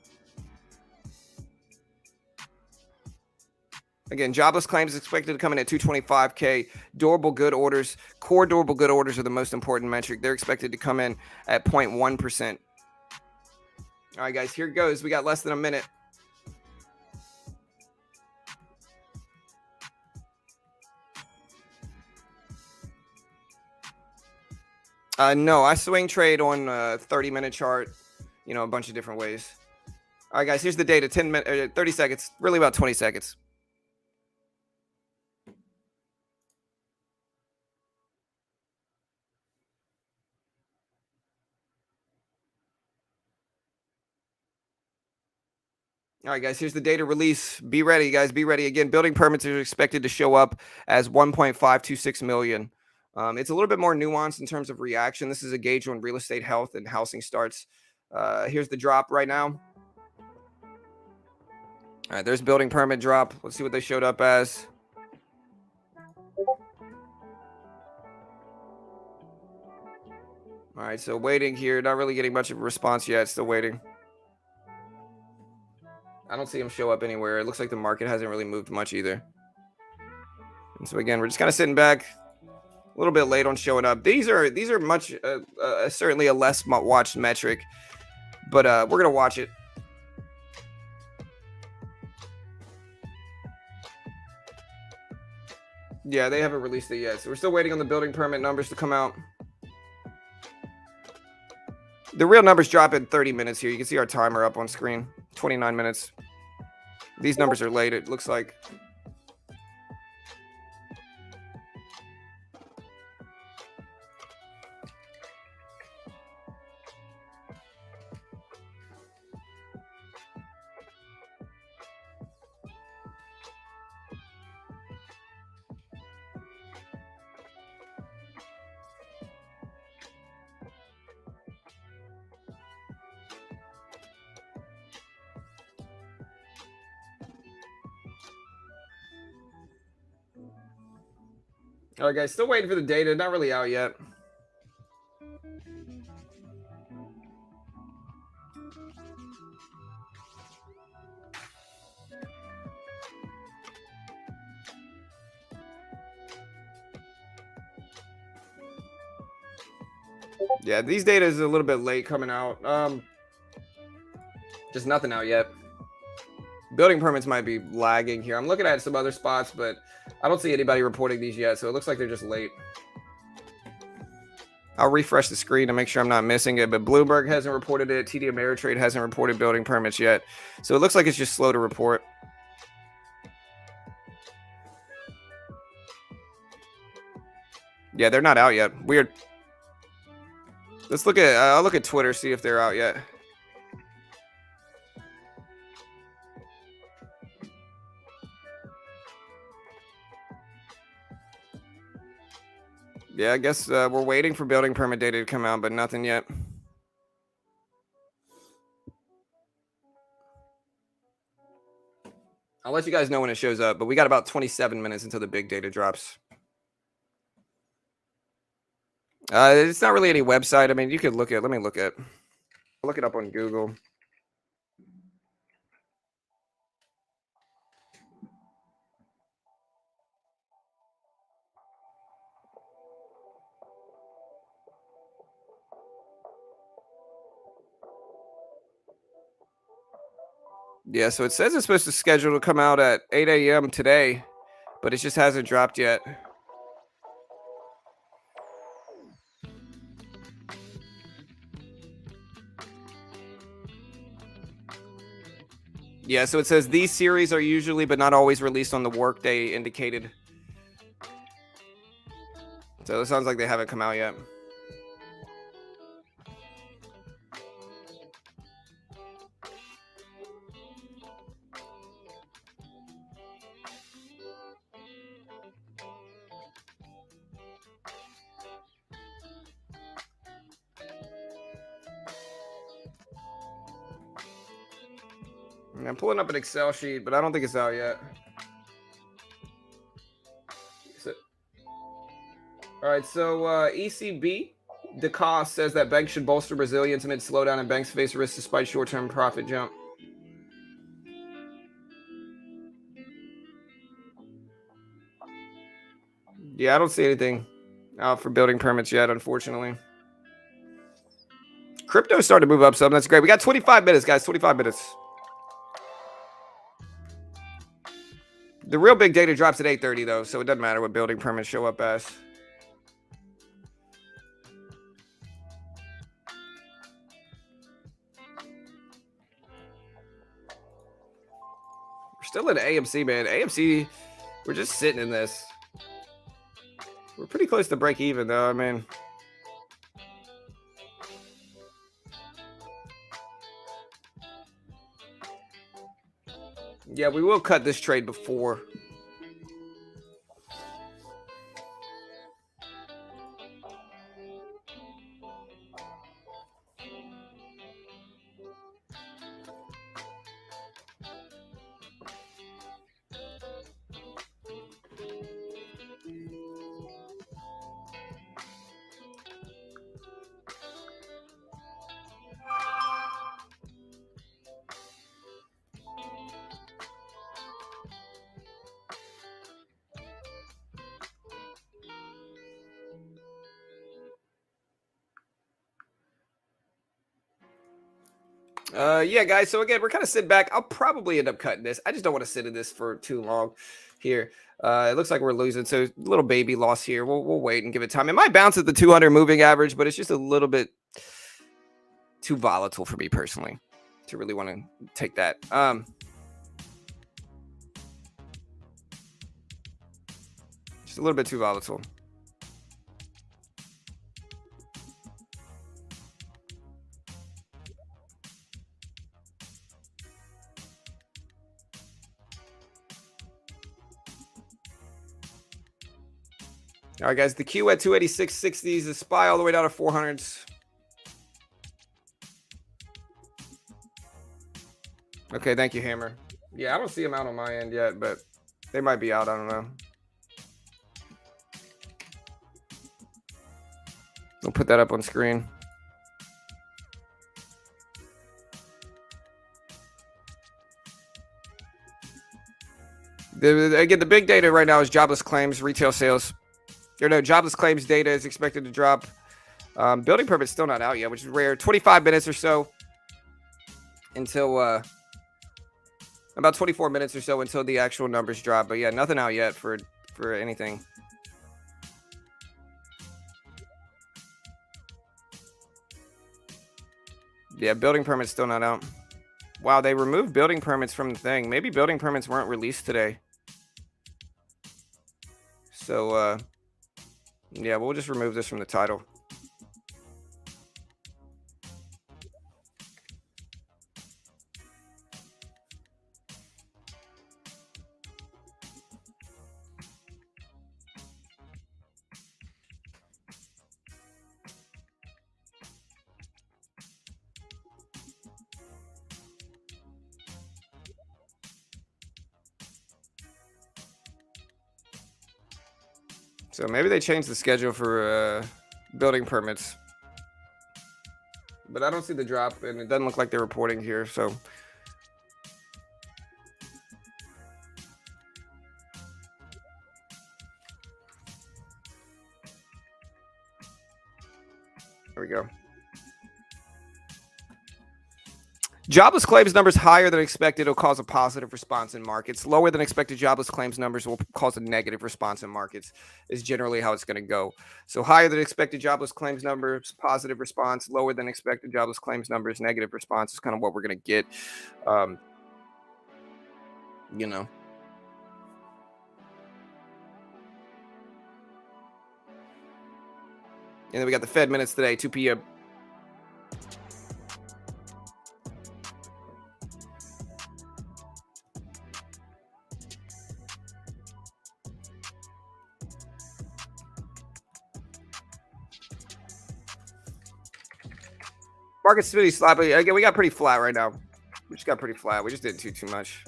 Again, jobless claims expected to come in at 225K. Durable good orders, core durable good orders are the most important metric. They're expected to come in at 0.1%. All right, guys, here it goes. We got less than a minute. No, I swing trade on a 30-minute chart, a bunch of different ways. All right, guys, here's the data. 30 seconds, really about 20 seconds. All right, guys, here's the data release. Be ready, guys. Be ready. Again, building permits are expected to show up as 1.526 million. It's a little bit more nuanced in terms of reaction. This is a gauge on real estate health and housing starts. Here's the drop right now. All right, there's building permit drop. Let's see what they showed up as. All right, so waiting here. Not really getting much of a response yet. Still waiting. I don't see them show up anywhere. It looks like the market hasn't really moved much either. And so again, we're just kind of sitting back, a little bit late on showing up. These are much certainly a less watched metric, but we're gonna watch it. Yeah, they haven't released it yet, so we're still waiting on the building permit numbers to come out. The real numbers drop in 30 minutes here. You can see our timer up on screen. 29 minutes. These numbers are late, it looks like. All right, guys, still waiting for the data. Not really out yet. Yeah, these data is a little bit late coming out. Just nothing out yet. Building permits might be lagging here. I'm looking at some other spots, but I don't see anybody reporting these yet, so it looks like they're just late. I'll refresh the screen to make sure I'm not missing it, but Bloomberg hasn't reported it. TD Ameritrade hasn't reported building permits yet. So it looks like it's just slow to report. Yeah, they're not out yet. Weird. Let's look at, I'll look at Twitter, see if they're out yet. Yeah, I guess we're waiting for building permit data to come out, but nothing yet. I'll let you guys know when it shows up, but we got about 27 minutes until the big data drops. It's not really any website. I mean, you could look at, let me look it up on Google. Yeah, so it says it's supposed to schedule to come out at 8 a.m. today, but it just hasn't dropped yet. Yeah, so it says these series are usually but not always released on the workday indicated. So it sounds like they haven't come out yet. I'm pulling up an Excel sheet, but I don't think it's out yet. All right, so ECB, DeCoste says that banks should bolster resilience amid slowdown and banks face risks despite short-term profit jump. Yeah, I don't see anything out for building permits yet, unfortunately. Crypto started to move up some. That's great. We got 25 minutes, guys. 25 minutes. The real big data drops at 8:30, though, so it doesn't matter what building permits show up as. We're still in AMC, man. AMC, we're just sitting in this. We're pretty close to break even, though. I mean, yeah, we will cut this trade before. Yeah, guys. So again, we're kind of sitting back. I'll probably end up cutting this. I just don't want to sit in this for too long here. It looks like we're losing. So little baby loss here. We'll wait and give it time. It might bounce at the 200 moving average, but it's just a little bit too volatile for me personally to really want to take that. Just a little bit too volatile. All right, guys, the Q at 286.60s, the SPY all the way down to 400s. Okay, thank you, Hammer. Yeah, I don't see them out on my end yet, but they might be out. I don't know. I'll put that up on screen. Again, the big data right now is jobless claims, retail sales. Jobless claims data is expected to drop. Building permit's still not out yet, which is rare. 25 minutes or so until about 24 minutes or so until the actual numbers drop. But yeah, nothing out yet for anything. Yeah, building permit's still not out. Wow, they removed building permits from the thing. Maybe building permits weren't released today. So, yeah, we'll just remove this from the title. So maybe they changed the schedule for building permits. But I don't see the drop, and it doesn't look like they're reporting here. So there we go. Jobless claims numbers higher than expected will cause a positive response in markets. Lower than expected jobless claims numbers will cause a negative response in markets, is generally how it's going to go. So higher than expected jobless claims numbers, positive response. Lower than expected jobless claims numbers, negative response is kind of what we're going to get. You know. And then we got the Fed minutes today, 2 p.m. Market's pretty sloppy. Again, we got pretty flat right now. We just got pretty flat. We just didn't do too much.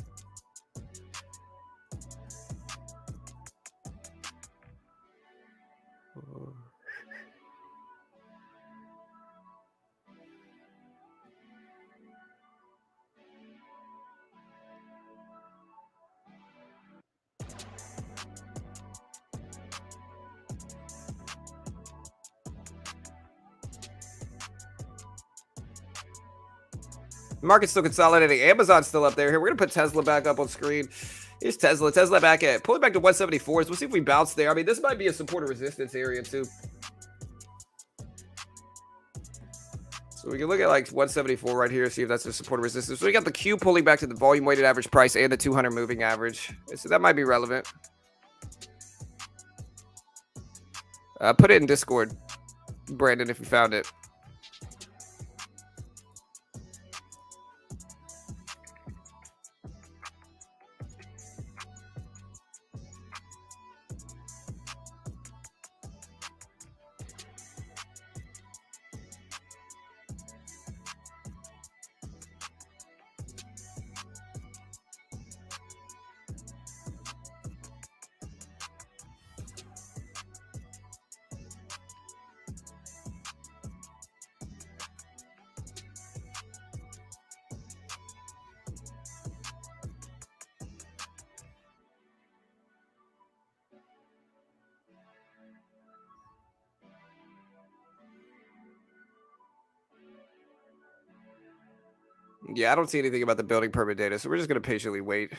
Market's still consolidating. Amazon's still up there. Here, we're gonna put Tesla back up on screen. Here's Tesla. Tesla back at, pull it back to 174s. We'll see if we bounce there. I mean, this might be a support or resistance area too. So we can look at like 174 right here, see if that's a support or resistance. So we got the Q pulling back to the volume weighted average price and the 200 moving average. So that might be relevant. Put it in Discord, Brandon, if you found it. Yeah, I don't see anything about the building permit data, so we're just going to patiently wait.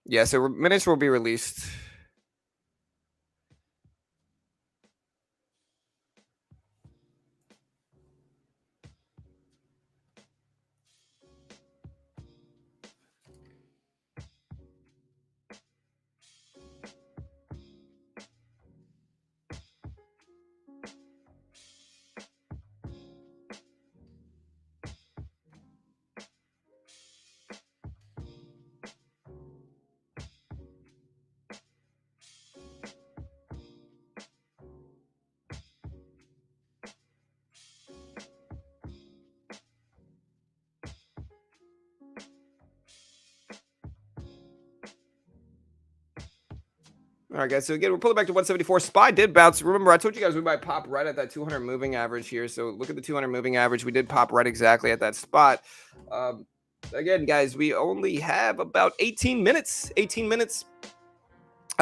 Yeah, so minutes will be released. All right, guys. So again, we're pulling back to 174. SPY did bounce. Remember, I told you guys we might pop right at that 200 moving average here. So look at the 200 moving average. We did pop right exactly at that spot. Again, guys, we only have about 18 minutes. 18 minutes.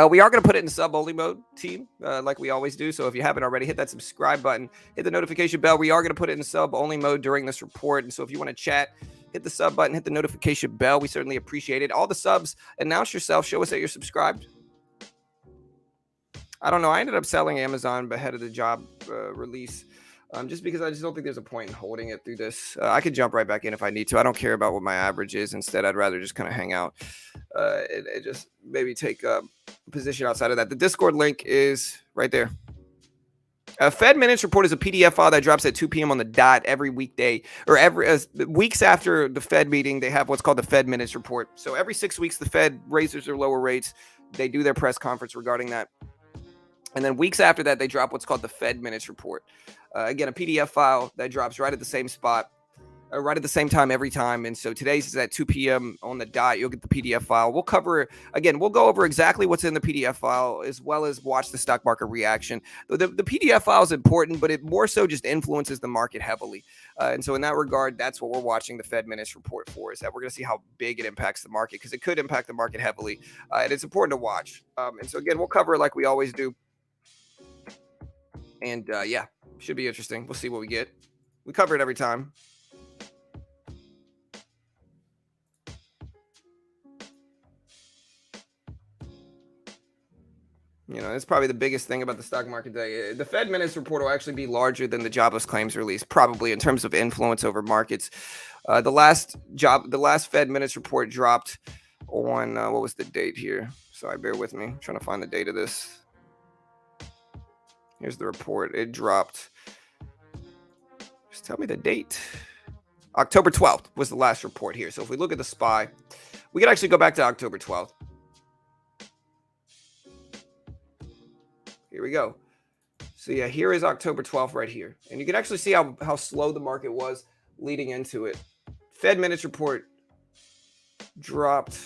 We are going to put it in sub-only mode, team, like we always do. So if you haven't already, hit that subscribe button, hit the notification bell. We are going to put it in sub-only mode during this report. And so if you want to chat, hit the sub button, hit the notification bell. We certainly appreciate it. All the subs, announce yourself. Show us that you're subscribed. I don't know. I ended up selling Amazon ahead of the job release just because I just don't think there's a point in holding it through this. I could jump right back in if I need to. I don't care about what my average is. Instead, I'd rather just kind of hang out and just maybe take a position outside of that. The Discord link is right there. Fed minutes report is a PDF file that drops at 2 p.m. on the dot every weekday, or every weeks after the Fed meeting. They have what's called the Fed minutes report. So every 6 weeks, the Fed raises or lower rates. They do their press conference regarding that. And then weeks after that, they drop what's called the Fed minutes report. Again, a PDF file that drops right at the same spot, right at the same time every time. And so today's is at 2 p.m. on the dot. You'll get the PDF file. We'll cover, again, we'll go over exactly what's in the PDF file as well as watch the stock market reaction. The PDF file is important, but it more so just influences the market heavily. And so in that regard, that's what we're watching the Fed minutes report for, is that we're going to see how big it impacts the market, because it could impact the market heavily. And it's important to watch. And so again, we'll cover it like we always do. And yeah, should be interesting. We'll see what we get. We cover it every time. You know, it's probably the biggest thing about the stock market today. The Fed minutes report will actually be larger than the jobless claims release, probably in terms of influence over markets. The last Fed minutes report dropped on what was the date here? Sorry, bear with me. I'm trying to find the date of this. Here's the report. It dropped. Just tell me the date. October 12th was the last report here. So if we look at the SPY, we could actually go back to October 12th. Here we go. So yeah, here is October 12th right here. And you can actually see how slow the market was leading into it. Fed minutes report dropped.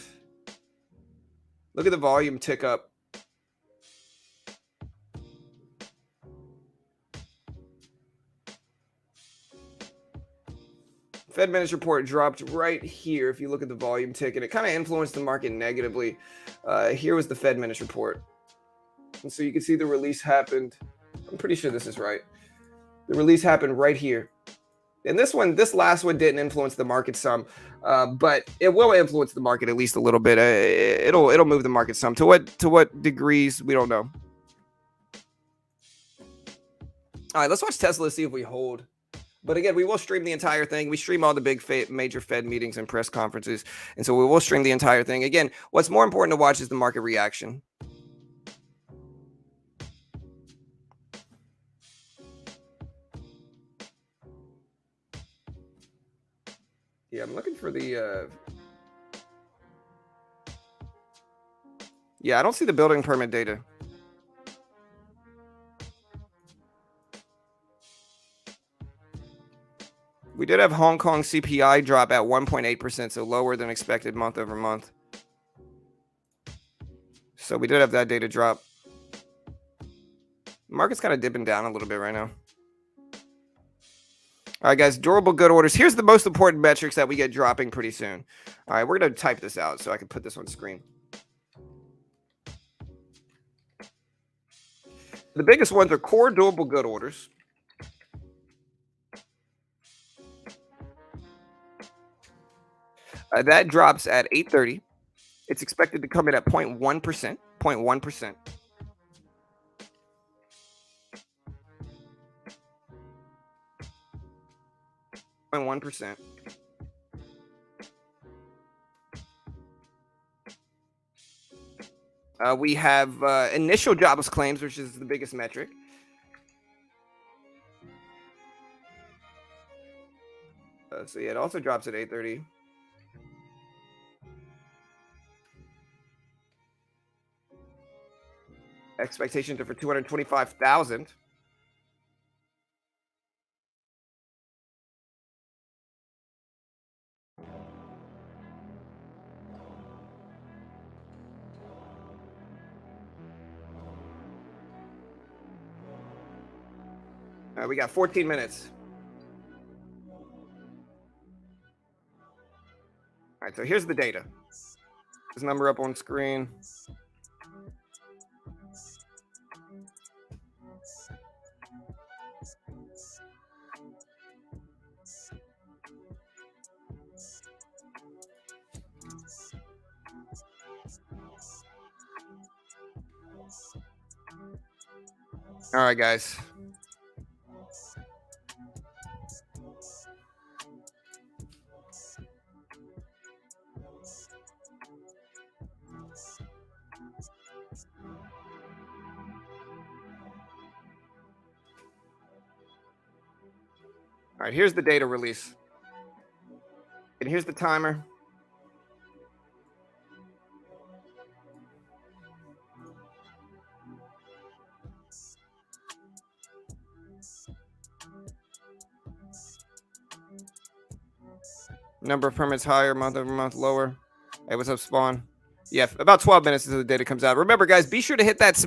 Look at the volume tick up. Fed minutes report dropped right here. If you look at the volume tick, and it kind of influenced the market negatively. Here was the Fed minutes report. And so you can see the release happened. I'm pretty sure this is right. The release happened right here. And this last one didn't influence the market some, but it will influence the market at least a little bit. It'll move the market some. To what degrees, we don't know. All right, let's watch Tesla, see if we hold. But again, we will stream the entire thing. We stream all the big major Fed meetings and press conferences. And so we will stream the entire thing. Again, what's more important to watch is the market reaction. Yeah, I'm looking for the... Yeah, I don't see the building permit data. We did have Hong Kong CPI drop at 1.8%, so lower than expected month over month. So we did have that data drop. The market's kind of dipping down a little bit right now. All right, guys, durable good orders. Here's the most important metrics that we get dropping pretty soon. All right, we're going to type this out so I can put this on screen. The biggest ones are core durable good orders. That drops at 8:30. It's expected to come in at 0.1%. 0.1%. We have initial jobless claims, which is the biggest metric. So yeah, it also drops at 8:30. Expectations are for 225,000. We got 14 minutes. All right, so here's the data. This number up on screen. All right, guys. All right, here's the data release. And here's the timer. Number of permits higher, month over month lower. Hey, what's up, Spawn? Yeah, about 12 minutes until the data comes out. Remember, guys, be sure to hit that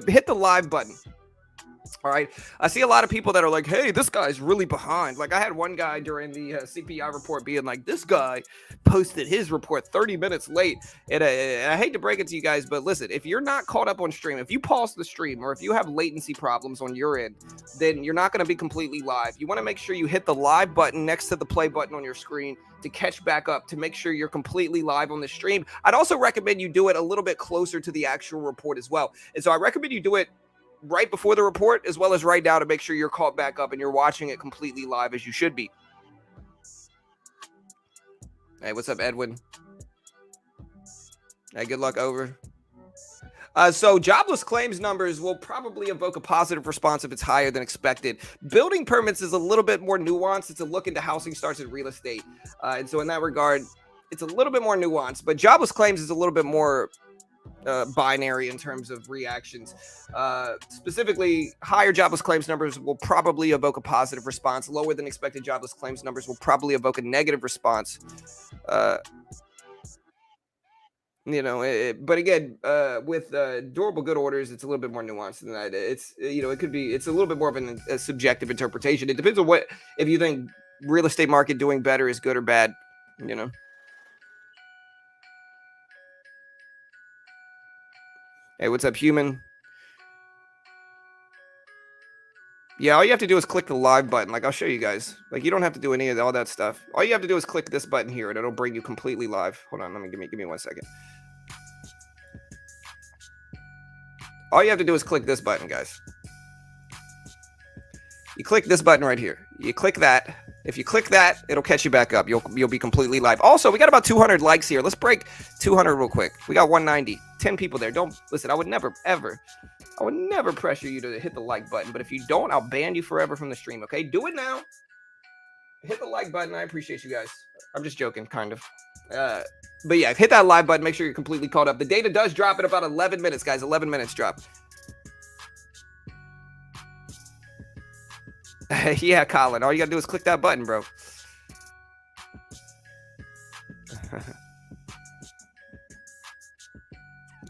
hit the live button. All right. I see a lot of people that are like, hey, this guy's really behind. Like I had one guy during the CPI report being like, this guy posted his report 30 minutes late. And I hate to break it to you guys, but listen, if you're not caught up on stream, if you pause the stream or if you have latency problems on your end, then you're not going to be completely live. You want to make sure you hit the live button next to the play button on your screen to catch back up, to make sure you're completely live on the stream. I'd also recommend you do it a little bit closer to the actual report as well. And so I recommend you do it right before the report as well as right now to make sure you're caught back up and you're watching it completely live as you should be. Hey, what's up, Edwin? Hey, good luck, over. So jobless claims numbers will probably evoke a positive response if it's higher than expected. Building permits is a little bit more nuanced. It's a look into housing starts and real estate. And so in that regard, it's a little bit more nuanced, but jobless claims is a little bit more binary in terms of reactions. Specifically, higher jobless claims numbers will probably evoke a positive response. Lower than expected jobless claims numbers will probably evoke a negative response. But again, with durable good orders, it's a little bit more nuanced than that. It's it's a little bit more of a subjective interpretation. It depends on if you think real estate market doing better is good or bad. You know. Hey, what's up, human? Yeah, all you have to do is click the live button. Like, I'll show you guys. Like, you don't have to do any of all that stuff. All you have to do is click this button here, and it'll bring you completely live. Hold on, give me 1 second. All you have to do is click this button, guys. You click this button right here. You click that. If you click that, it'll catch you back up. You'll be completely live. Also, we got about 200 likes here. Let's break 200 real quick. We got 190. 10 people there. Don't listen. I would never pressure you to hit the like button. But if you don't, I'll ban you forever from the stream. Okay, do it now. Hit the like button. I appreciate you guys. I'm just joking, kind of. But yeah, hit that live button. Make sure you're completely caught up. The data does drop in about 11 minutes, guys. 11 minutes drop. Yeah, Colin. All you gotta do is click that button, bro.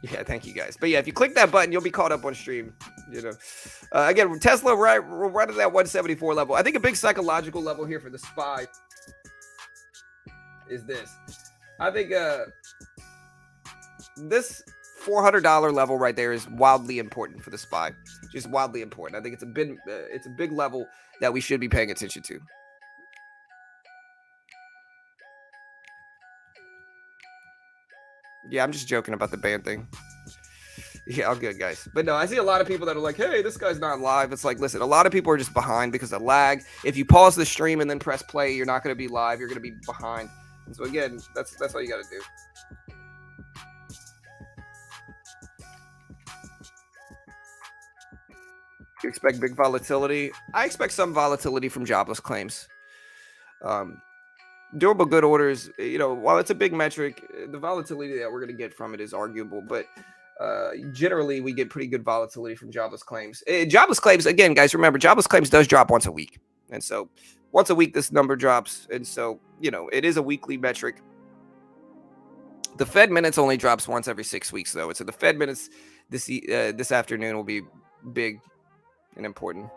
Yeah, thank you guys. But yeah, if you click that button, you'll be caught up on stream. Again, Tesla, we're right at that 174 level. I think a big psychological level here for the SPY is this. I think this $400 level right there is wildly important for the SPY. Just wildly important. I think it's a big level that we should be paying attention to. Yeah, I'm just joking about the ban thing. Yeah, all good, guys. But no, I see a lot of people that are like, hey, this guy's not live. It's like, listen, a lot of people are just behind because of lag. If you pause the stream and then press play, you're not going to be live. You're going to be behind. And so again, that's all you got to do. You expect big volatility? I expect some volatility from jobless claims. Durable good orders, while it's a big metric, the volatility that we're going to get from it is arguable, but generally we get pretty good volatility from jobless claims. Jobless claims, again, guys, remember, jobless claims does drop once a week. And so once a week, this number drops. And so, it is a weekly metric. The Fed minutes only drops once every 6 weeks, though. And so the Fed minutes this afternoon will be big and important.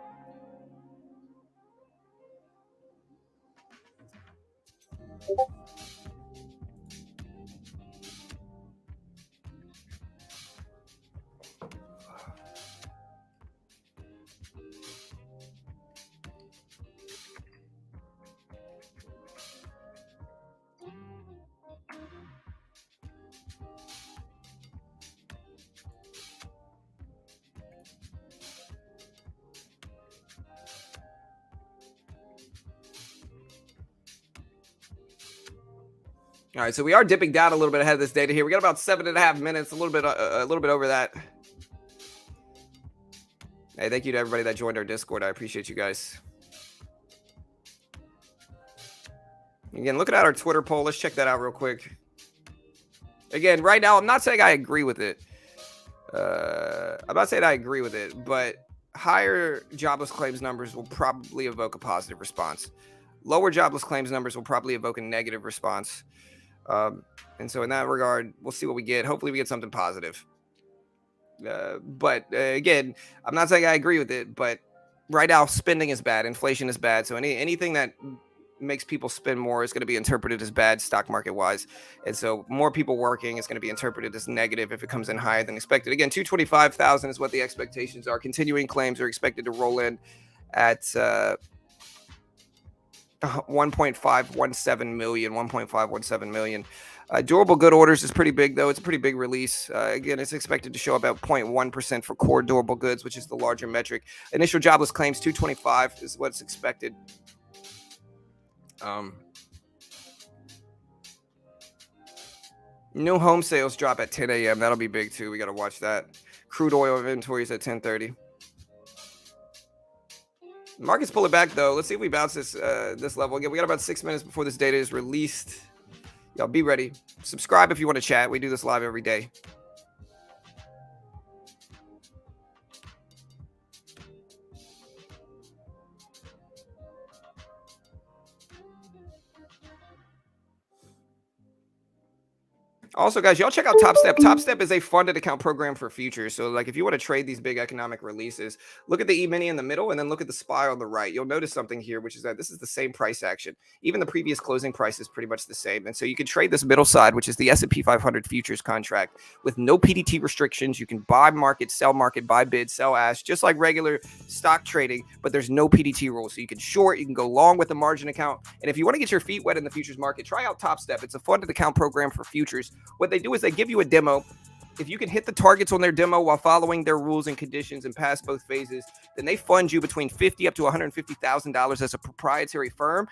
All right, so we are dipping down a little bit ahead of this data here. We got about 7.5 minutes, a little bit over that. Hey, thank you to everybody that joined our Discord. I appreciate you guys. Again, looking at our Twitter poll, let's check that out real quick. Again, right now, I'm not saying I agree with it. But higher jobless claims numbers will probably evoke a positive response. Lower jobless claims numbers will probably evoke a negative response. And so in that regard, we'll see what we get. Hopefully we get something positive. But again, I'm not saying I agree with it, but right now spending is bad. Inflation is bad. So anything that makes people spend more is going to be interpreted as bad stock market wise. And so more people working is going to be interpreted as negative if it comes in higher than expected. Again, 225,000 is what the expectations are. Continuing claims are expected to roll in at 1.517 million. Durable good orders is pretty big, though. It's a pretty big release. Again, it's expected to show about 0.1% for core durable goods, which is the larger metric. Initial jobless claims, 225 is what's expected. New home sales drop at 10 a.m. That'll be big, too. We got to watch that. Crude oil inventories at 10:30. Market's pulling back, though. Let's see if we bounce this level. Again, we got about 6 minutes before this data is released. Y'all be ready. Subscribe if you want to chat. We do this live every day. Also, guys, y'all check out Top Step. Top Step is a funded account program for futures. So, like, if you want to trade these big economic releases, look at the E-mini in the middle and then look at the SPY on the right. You'll notice something here, which is that this is the same price action. Even the previous closing price is pretty much the same. And so you can trade this middle side, which is the S&P 500 futures contract with no PDT restrictions. You can buy market, buy bid, sell ash, just like regular stock trading, but there's no PDT rule. So you can short, you can go long with the margin account. And if you want to get your feet wet in the futures market, try out Top Step. It's a funded account program for futures. What they do is they give you a demo. If you can hit the targets on their demo while following their rules and conditions and pass both phases, then they fund you between $50,000 up to $150,000 as a proprietary firm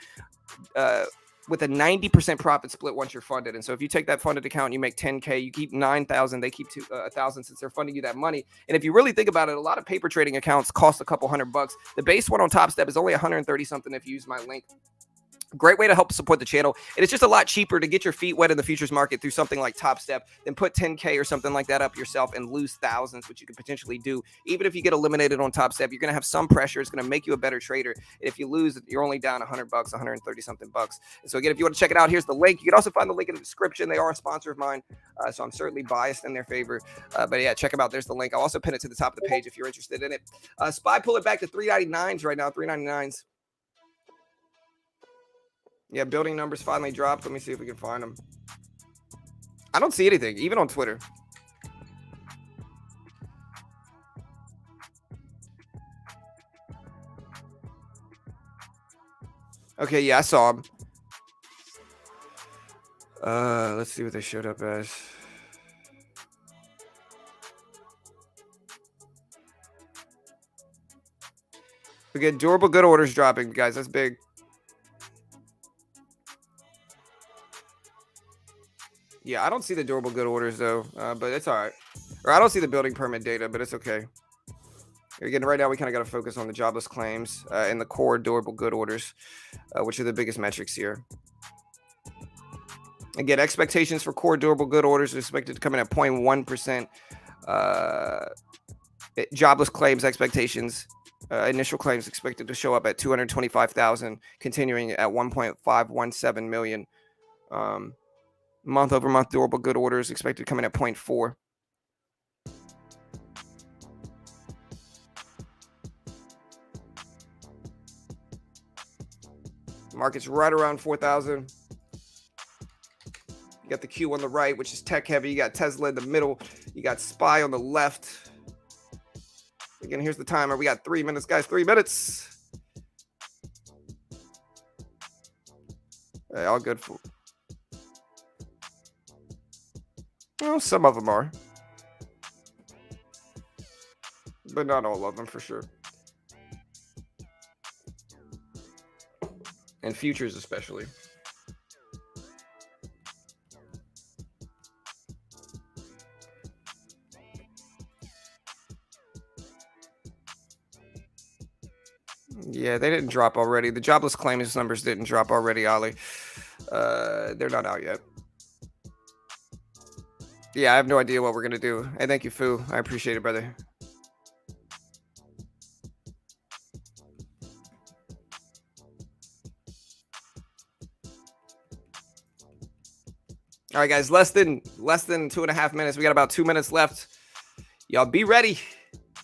with a 90% profit split once you're funded. And so if you take that funded account, you make 10K, you keep 9,000, they keep 1,000 since they're funding you that money. And if you really think about it, a lot of paper trading accounts cost a couple $100. The base one on Top Step is only 130 something if you use my link. Great way to help support the channel. And it's just a lot cheaper to get your feet wet in the futures market through something like Top Step than put 10K or something like that up yourself and lose thousands, which you could potentially do. Even if you get eliminated on Top Step, you're going to have some pressure. It's going to make you a better trader. If you lose, you're only down $100, 130 something bucks. And so again, if you want to check it out, here's the link. You can also find the link in the description. They are a sponsor of mine, so I'm certainly biased in their favor. But yeah, check them out. There's the link. I'll also pin it to the top of the page if you're interested in it. SPY pull it back to 399s right now, 399s. Yeah, building numbers finally dropped. Let me see if we can find them. I don't see anything, even on Twitter. Okay, yeah, I saw them. Let's see what they showed up as. We get durable good orders dropping, guys. That's big. Yeah, I don't see the durable good orders though, but it's all right. Or I don't see the building permit data, but it's okay. Again, right now we kind of got to focus on the jobless claims and the core durable good orders, which are the biggest metrics here. Again, expectations for core durable good orders are expected to come in at 0.1%. Jobless claims expectations, initial claims expected to show up at 225,000, continuing at 1.517 million. Month over month durable good orders expected to come in at 0.4. Market's right around 4,000. You got the Q on the right, which is tech heavy. You got Tesla in the middle. You got SPY on the left. Again, here's the timer. We got 3 minutes, guys. 3 minutes. All good for. Well, some of them are, but not all of them for sure. And futures especially. Yeah, they didn't drop already. The jobless claims numbers didn't drop already, Ali. They're not out yet. Yeah, I have no idea what we're going to do. Hey, thank you, Fu. I appreciate it, brother. All right, guys, less than 2.5 minutes. We got about 2 minutes left. Y'all be ready.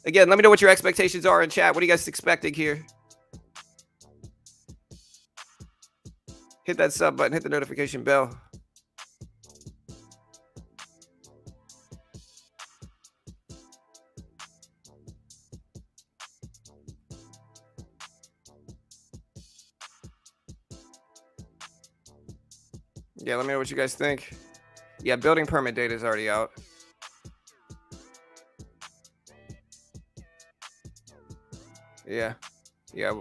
Again, let me know what your expectations are in chat. What are you guys expecting here? Hit that sub button. Hit the notification bell. Yeah, let me know what you guys think. Yeah, building permit data is already out. Yeah. Yeah,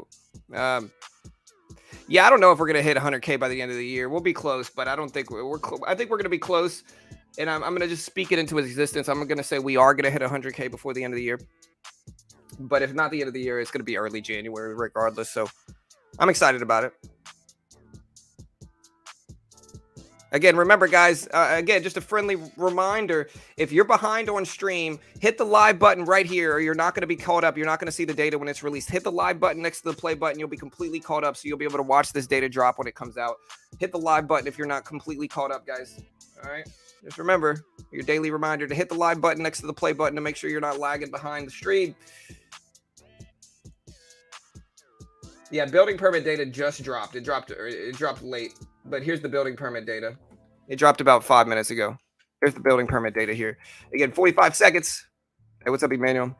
I don't know if we're gonna hit 100K by the end of the year. We'll be close, but I don't think I think we're gonna be close, and I'm gonna just speak it into existence. I'm gonna say we are gonna hit 100K before the end of the year, but if not the end of the year, it's gonna be early January regardless. So I'm excited about it. Again, remember, guys, again, just a friendly reminder, if you're behind on stream, hit the live button right here, or you're not going to be caught up. You're not going to see the data when it's released. Hit the live button next to the play button. You'll be completely caught up, so you'll be able to watch this data drop when it comes out. Hit the live button if you're not completely caught up, guys. All right? Just remember your daily reminder to hit the live button next to the play button to make sure you're not lagging behind the stream. Yeah, building permit data just dropped. It dropped late, but here's the building permit data. It dropped about 5 minutes ago. Here's the building permit data here. Again, 45 seconds. Hey, what's up, Emmanuel?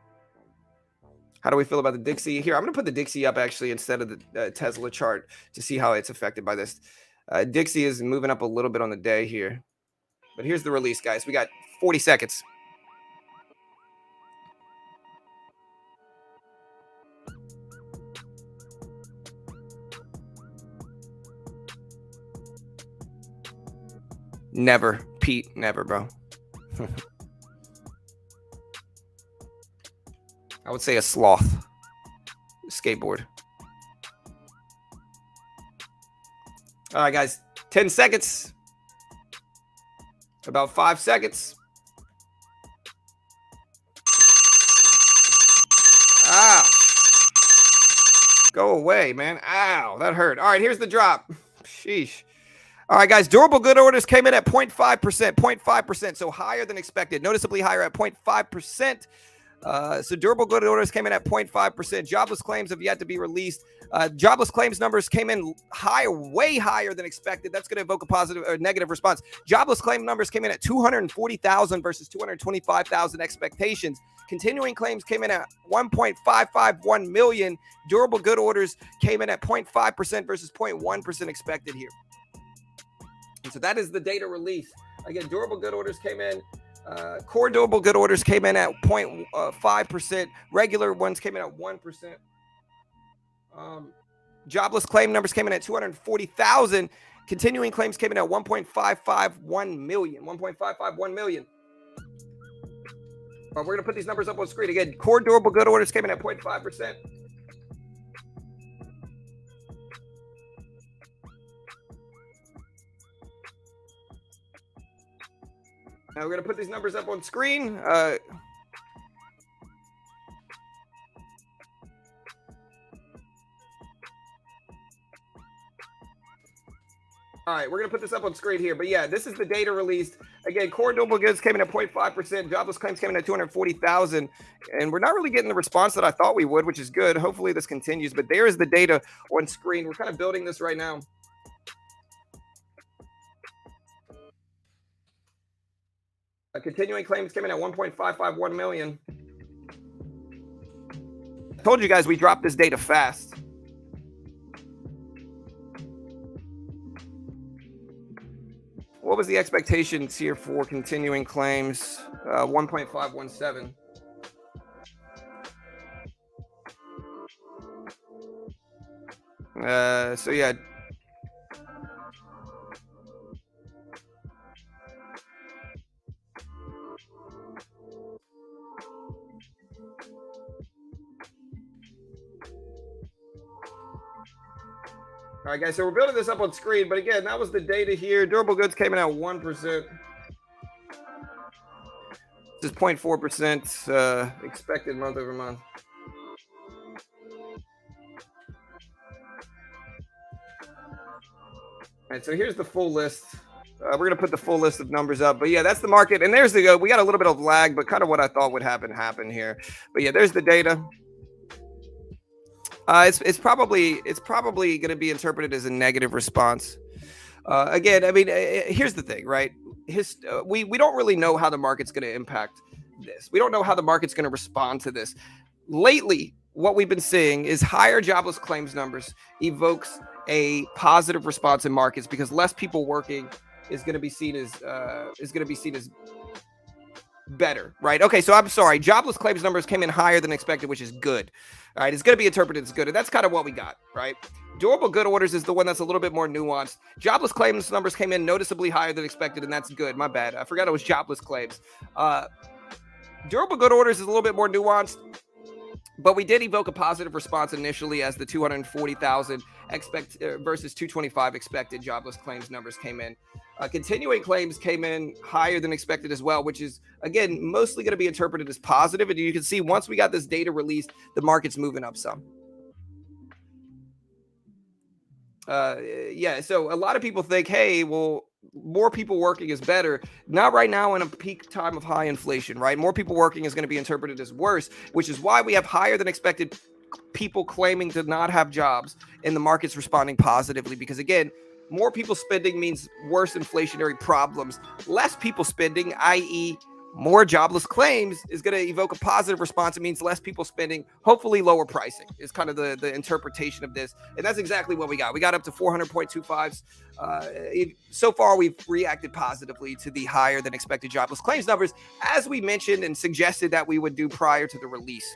How do we feel about the Dixie? Here, I'm going to put the Dixie up actually instead of the Tesla chart to see how it's affected by this. Dixie is moving up a little bit on the day here. But here's the release, guys. We got 40 seconds. Never, Pete. Never, bro. I would say a sloth. Skateboard. All right, guys. 10 seconds. About 5 seconds. Ow. Go away, man. Ow, that hurt. All right, here's the drop. Sheesh. All right, guys, durable good orders came in at 0.5%, 0.5%, so higher than expected, noticeably higher at 0.5%. So durable good orders came in at 0.5%. Jobless claims have yet to be released. Jobless claims numbers came in higher, way higher than expected. That's going to evoke a positive or negative response. Jobless claim numbers came in at 240,000 versus 225,000 expectations. Continuing claims came in at 1.551 million. Durable good orders came in at 0.5% versus 0.1% expected here. And so that is the data release. Again, durable good orders came in. Core durable good orders came in at 0.5%. Regular ones came in at 1%. Jobless claim numbers came in at 240,000. Continuing claims came in at 1.551 million. 1.551 million. We're going to put these numbers up on screen. Again, core durable good orders came in at 0.5%. Now we're going to put these numbers up on screen. All right, we're going to put this up on screen here. But yeah, this is the data released. Again, core durable goods came in at 0.5%. Jobless claims came in at 240,000. And we're not really getting the response that I thought we would, which is good. Hopefully this continues. But there is the data on screen. We're kind of building this right now. Continuing claims came in at 1.551 million. I told you guys we dropped this data fast. What was the expectations here for continuing claims? 1.517. So yeah. All right, guys, so we're building this up on screen, but again, that was the data here. Durable goods came in at 1%. This is 0.4% expected month over month. All right, so here's the full list. We're going to put the full list of numbers up. But yeah, that's the market. And there's the, we got a little bit of lag, but kind of what I thought would happen here. But yeah, there's the data. It's probably going to be interpreted as a negative response. Again, I mean, here's the thing, right? We don't really know how the market's going to impact this. We don't know how the market's going to respond to this. Lately, what we've been seeing is higher jobless claims numbers evokes a positive response in markets because less people working is going to be seen as better, right? Okay, so I'm sorry. Jobless claims numbers came in higher than expected, which is good. All right, it's going to be interpreted as good, and that's kind of what we got, right? Durable good orders is the one that's a little bit more nuanced. Jobless claims numbers came in noticeably higher than expected, and that's good. My bad. I forgot it was jobless claims. Durable good orders is a little bit more nuanced, but we did evoke a positive response initially as the 240,000 versus 225 expected jobless claims numbers came in. Continuing claims came in higher than expected as well, which is, again, mostly going to be interpreted as positive. And you can see once we got this data released, the market's moving up some. Yeah, so a lot of people think, hey, well, more people working is better. Not right now in a peak time of high inflation, right? More people working is going to be interpreted as worse, which is why we have higher than expected people claiming to not have jobs and the market's responding positively. Because again, more people spending means worse inflationary problems. Less people spending, i.e., more jobless claims, is going to evoke a positive response. It means less people spending, hopefully lower pricing is kind of the interpretation of this. And that's exactly what we got. We got up to 400.25s. So far, we've reacted positively to the higher than expected jobless claims numbers, as we mentioned and suggested that we would do prior to the release.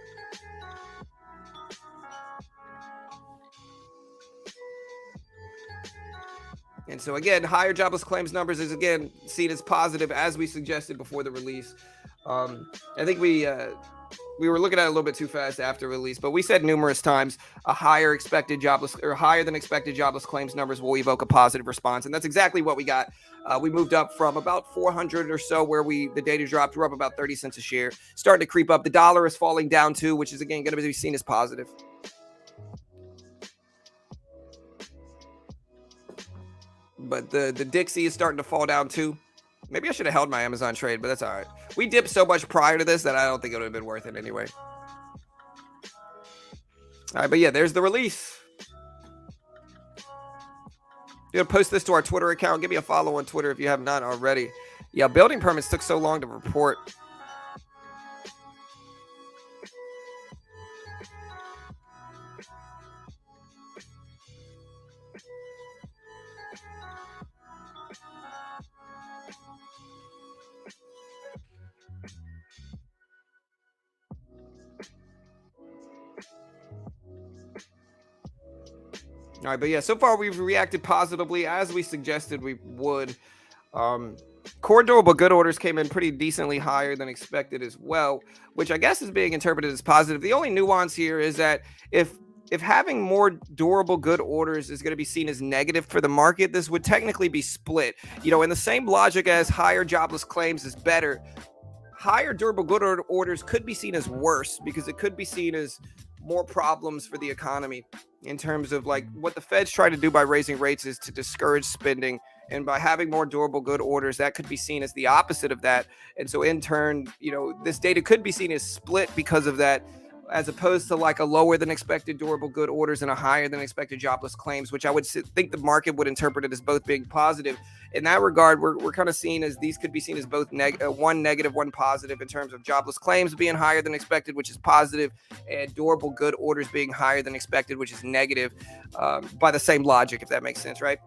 And so again, higher jobless claims numbers is again seen as positive, as we suggested before the release. I think we were looking at it a little bit too fast after release, but we said numerous times a higher expected jobless or higher than expected jobless claims numbers will evoke a positive response, and that's exactly what we got. We moved up from about 400 or so where the data dropped. We're up about 30 cents a share, starting to creep up. The dollar is falling down too, which is again going to be seen as positive. But the Dixie is starting to fall down too. Maybe I should have held my Amazon trade, but that's all right. We dipped so much prior to this that I don't think it would have been worth it anyway. All right, but yeah, there's the release. You're gonna post this to our Twitter account. Give me a follow on Twitter if you have not already. Yeah, building permits took so long to report. All right, but yeah, so far we've reacted positively as we suggested we would. Core durable good orders came in pretty decently higher than expected as well, which I guess is being interpreted as positive. The only nuance here is that if having more durable good orders is going to be seen as negative for the market, this would technically be split. In the same logic as higher jobless claims is better, higher durable good orders could be seen as worse because it could be seen as more problems for the economy in terms of like what the Fed's trying to do by raising rates is to discourage spending. And by having more durable good orders, that could be seen as the opposite of that. And so in turn, this data could be seen as split because of that, as opposed to like a lower than expected durable good orders and a higher than expected jobless claims, which I would think the market would interpret it as both being positive. In that regard, we're kind of seeing as these could be seen as both one negative, one positive in terms of jobless claims being higher than expected, which is positive, and durable good orders being higher than expected, which is negative, by the same logic, if that makes sense, right?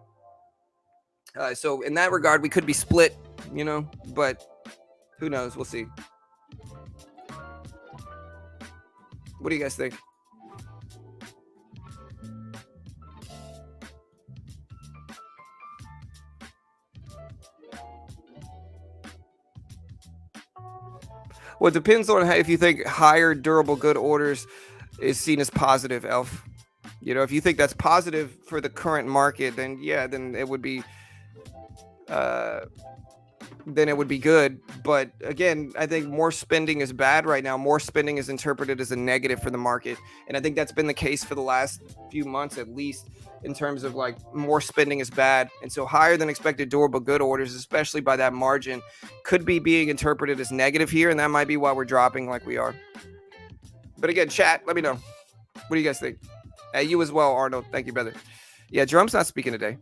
So in that regard, we could be split, but who knows? We'll see. What do you guys think? Well, it depends on if you think higher durable good orders is seen as positive, Elf. If you think that's positive for the current market, then yeah, then it would be good. But again, I think more spending is bad right now. More spending is interpreted as a negative for the market. And I think that's been the case for the last few months, at least, in terms of like more spending is bad. And so higher than expected durable good orders, especially by that margin, could be being interpreted as negative here. And that might be why we're dropping like we are. But again, chat, let me know. What do you guys think? Hey, you as well, Arnold. Thank you, brother. Yeah, Jerome's not speaking today.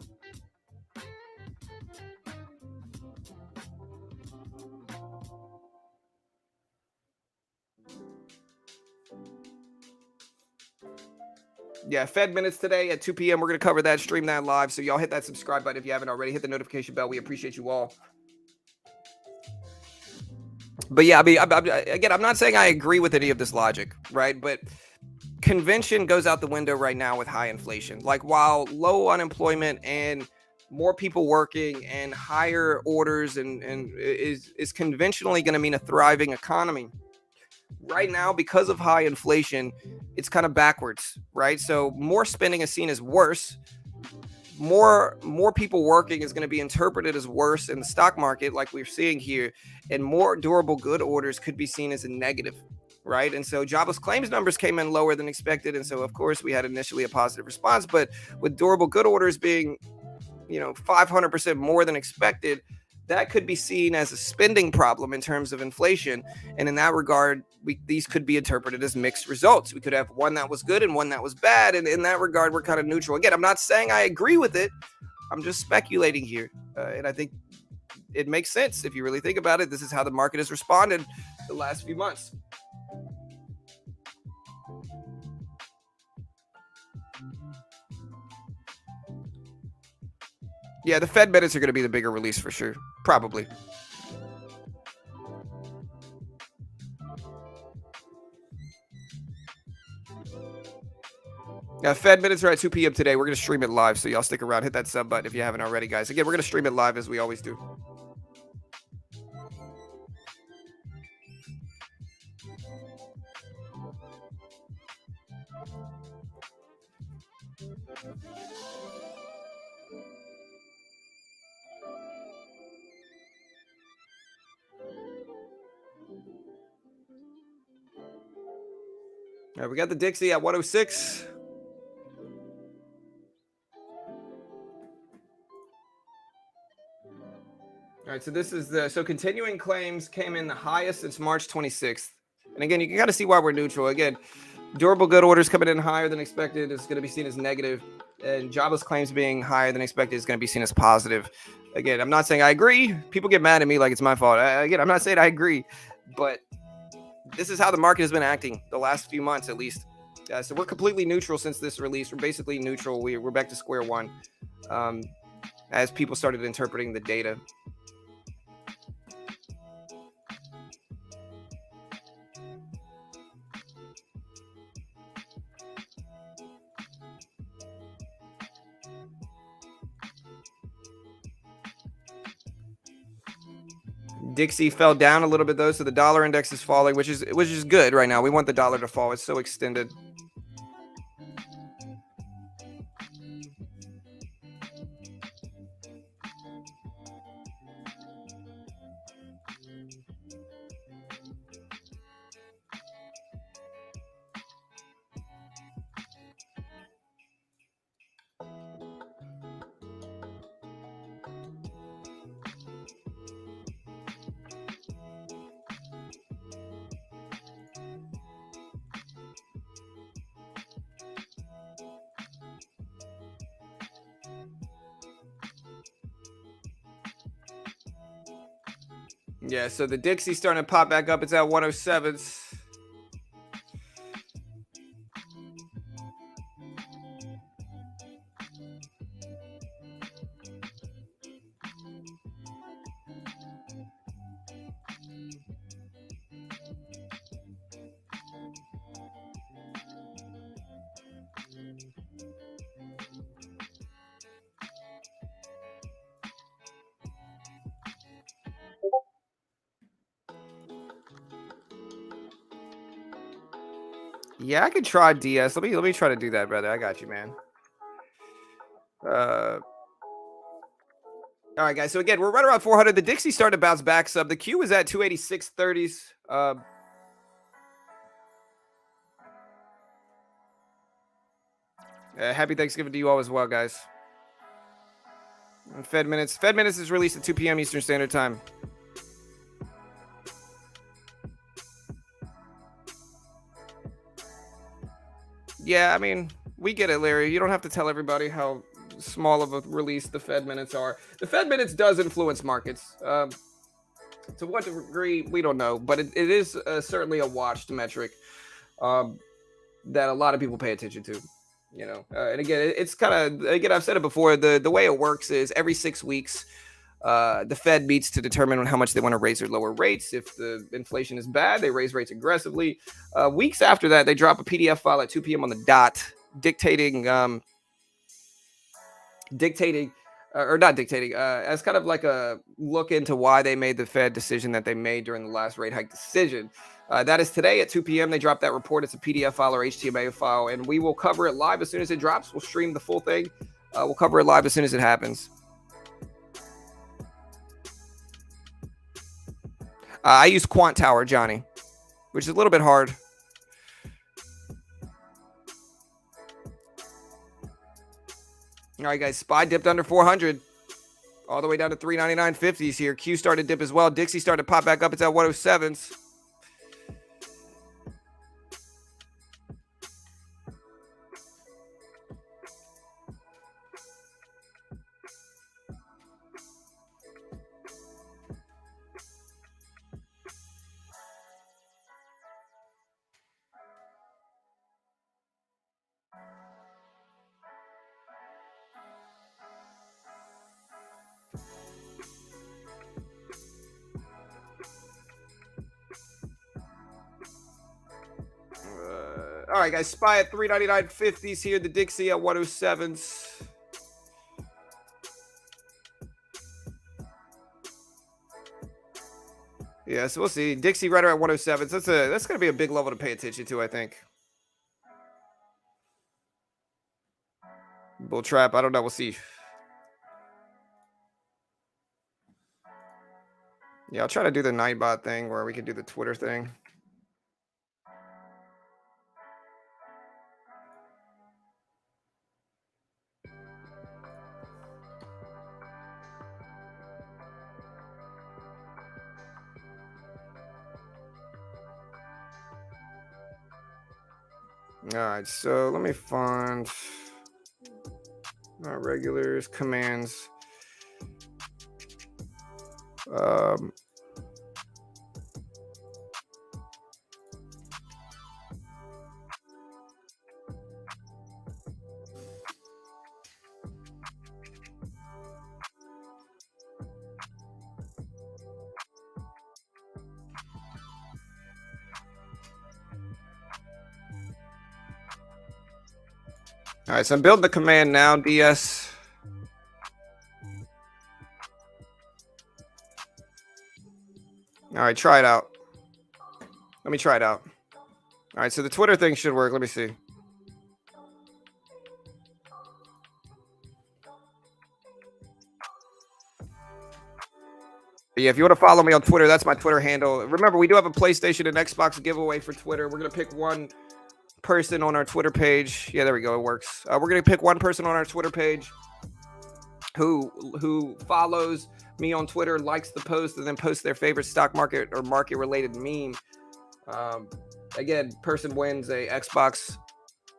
Yeah, Fed minutes today at 2 p.m. We're going to cover that, stream that live. So y'all hit that subscribe button if you haven't already. Hit the notification bell. We appreciate you all. But yeah, I mean, again, I'm not saying I agree with any of this logic, right? But convention goes out the window right now with high inflation. Like while low unemployment and more people working and higher orders and is conventionally going to mean a thriving economy. Right now, because of high inflation, it's kind of backwards, right? So more spending is seen as worse. More people working is going to be interpreted as worse in the stock market, like we're seeing here, and more durable good orders could be seen as a negative, right? And so jobless claims numbers came in lower than expected, and so of course we had initially a positive response, but with durable good orders being 500% more than expected, that could be seen as a spending problem in terms of inflation. And in that regard, these could be interpreted as mixed results. We could have one that was good and one that was bad. And in that regard, we're kind of neutral. Again, I'm not saying I agree with it. I'm just speculating here. And I think it makes sense if you really think about it. This is how the market has responded the last few months. Yeah, the Fed minutes are going to be the bigger release for sure. Probably. Yeah, Fed minutes are at 2 p.m. today. We're going to stream it live, so y'all stick around. Hit that sub button if you haven't already, guys. Again, we're going to stream it live as we always do. All right, we got the Dixie at 106. All right, so this is so continuing claims came in the highest since March 26th. And again, you can kind of see why we're neutral. Again, durable good orders coming in higher than expected is going to be seen as negative, and jobless claims being higher than expected is going to be seen as positive. Again, I'm not saying I agree. People get mad at me like it's my fault. Again, I'm not saying I agree, but this is how the market has been acting the last few months, at least. So we're completely neutral since this release. We're basically neutral. We're back to square one as people started interpreting the data. Dixie fell down a little bit though, so the dollar index is falling, which is good right now. We want the dollar to fall. It's so extended. Yeah, so the Dixie's starting to pop back up. It's at 107s. Yeah, I could try DS. Let me try to do that, brother. I got you, man. All right, guys. So again, we're right around 400. The Dixie started to bounce back sub. The Q is at 286.30s. Happy Thanksgiving to you all as well, guys. And Fed minutes is released at 2 p.m. Eastern Standard Time. Yeah, I mean, we get it, Larry. You don't have to tell everybody how small of a release the Fed minutes are. The Fed minutes does influence markets. To what degree, we don't know, but it is certainly a watched metric that a lot of people pay attention to. And again, it's kind of, again, I've said it before, the way it works is every 6 weeks, the Fed meets to determine how much they want to raise or lower rates. If the inflation is bad, they raise rates aggressively. Weeks after that, they drop a PDF file at 2 p.m. on the dot, dictating, as kind of like a look into why they made the Fed decision that they made during the last rate hike decision. That is today at 2 p.m. They drop that report. It's a PDF file or HTML file, and we will cover it live as soon as it drops. We'll stream the full thing. We'll cover it live as soon as it happens. I use Quant Tower, Johnny, which is a little bit hard. All right, guys. SPY dipped under 400. All the way down to 399.50s here. Q started to dip as well. Dixie started to pop back up. It's at 107s. All right, guys. SPY at 399.50s here. The Dixie at 107s. Yeah, so we'll see. Dixie right around 107s. That's going to be a big level to pay attention to, I think. Bull trap. I don't know. We'll see. Yeah, I'll try to do the Nightbot thing where we can do the Twitter thing. All right, so let me find regulars, commands. All right, so I'm building the command now, DS. All right, try it out. Let me try it out. All right, so the Twitter thing should work. Let me see. Yeah, if you want to follow me on Twitter, that's my Twitter handle. Remember, we do have a PlayStation and Xbox giveaway for Twitter. We're going to pick one person on our Twitter page. Yeah, there we go. It works. We're going to pick one person on our Twitter page who follows me on Twitter, likes the post, and then posts their favorite stock market or market-related meme. Again, person wins a Xbox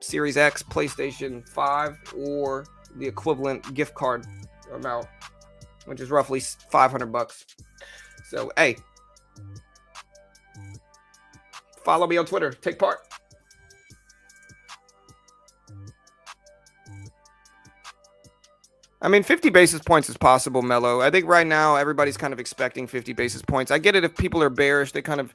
Series X, PlayStation 5, or the equivalent gift card amount, which is roughly $500. So, hey, follow me on Twitter. Take part. I mean, 50 basis points is possible, Mello. I think right now everybody's kind of expecting 50 basis points. I get it if people are bearish. They kind of,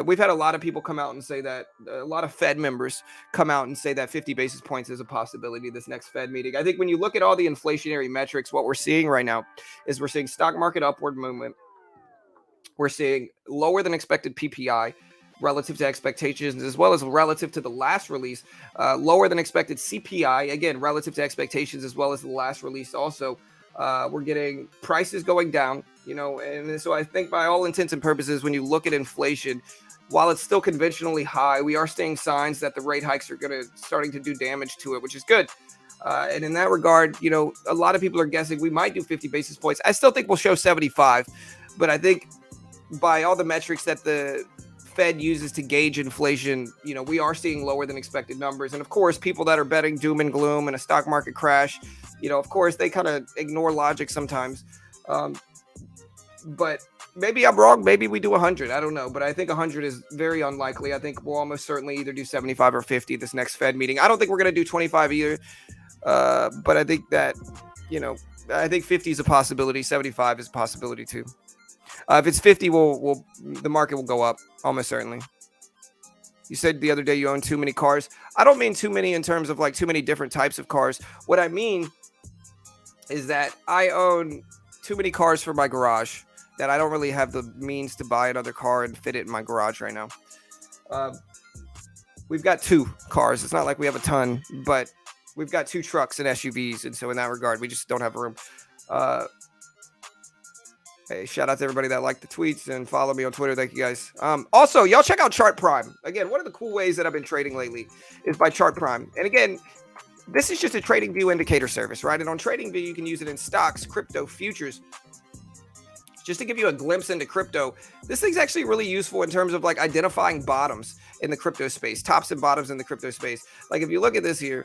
we've had a lot of people come out and say that, a lot of Fed members come out and say that 50 basis points is a possibility this next Fed meeting. I think when you look at all the inflationary metrics, what we're seeing right now is we're seeing stock market upward movement. We're seeing lower than expected PPI relative to expectations, as well as relative to the last release, lower than expected CPI, again, relative to expectations, as well as the last release. Also, we're getting prices going down, and so I think by all intents and purposes, when you look at inflation, while it's still conventionally high, we are seeing signs that the rate hikes are starting to do damage to it, which is good. And in that regard, a lot of people are guessing we might do 50 basis points. I still think we'll show 75, but I think by all the metrics that the Fed uses to gauge inflation, we are seeing lower than expected numbers. And of course, people that are betting doom and gloom and a stock market crash, of course, they kind of ignore logic sometimes. But maybe I'm wrong. Maybe we do 100. I don't know. But I think 100 is very unlikely. I think we'll almost certainly either do 75 or 50 this next Fed meeting. I don't think we're going to do 25 either. But I think that, I think 50 is a possibility. 75 is a possibility too. If it's 50, the market will go up, almost certainly. You said the other day you own too many cars. I don't mean too many in terms of like too many different types of cars. What I mean is that I own too many cars for my garage that I don't really have the means to buy another car and fit it in my garage right now. We've got 2 cars. It's not like we have a ton, but we've got 2 trucks and SUVs. And so in that regard, we just don't have room. Hey, shout out to everybody that liked the tweets and follow me on Twitter. Thank you guys. Also, y'all check out Chart Prime. Again, one of the cool ways that I've been trading lately is by Chart Prime. And again, this is just a TradingView indicator service, right? And on TradingView, you can use it in stocks, crypto, futures. Just to give you a glimpse into crypto, this thing's actually really useful in terms of like identifying bottoms in the crypto space, tops and bottoms in the crypto space. Like if you look at this here,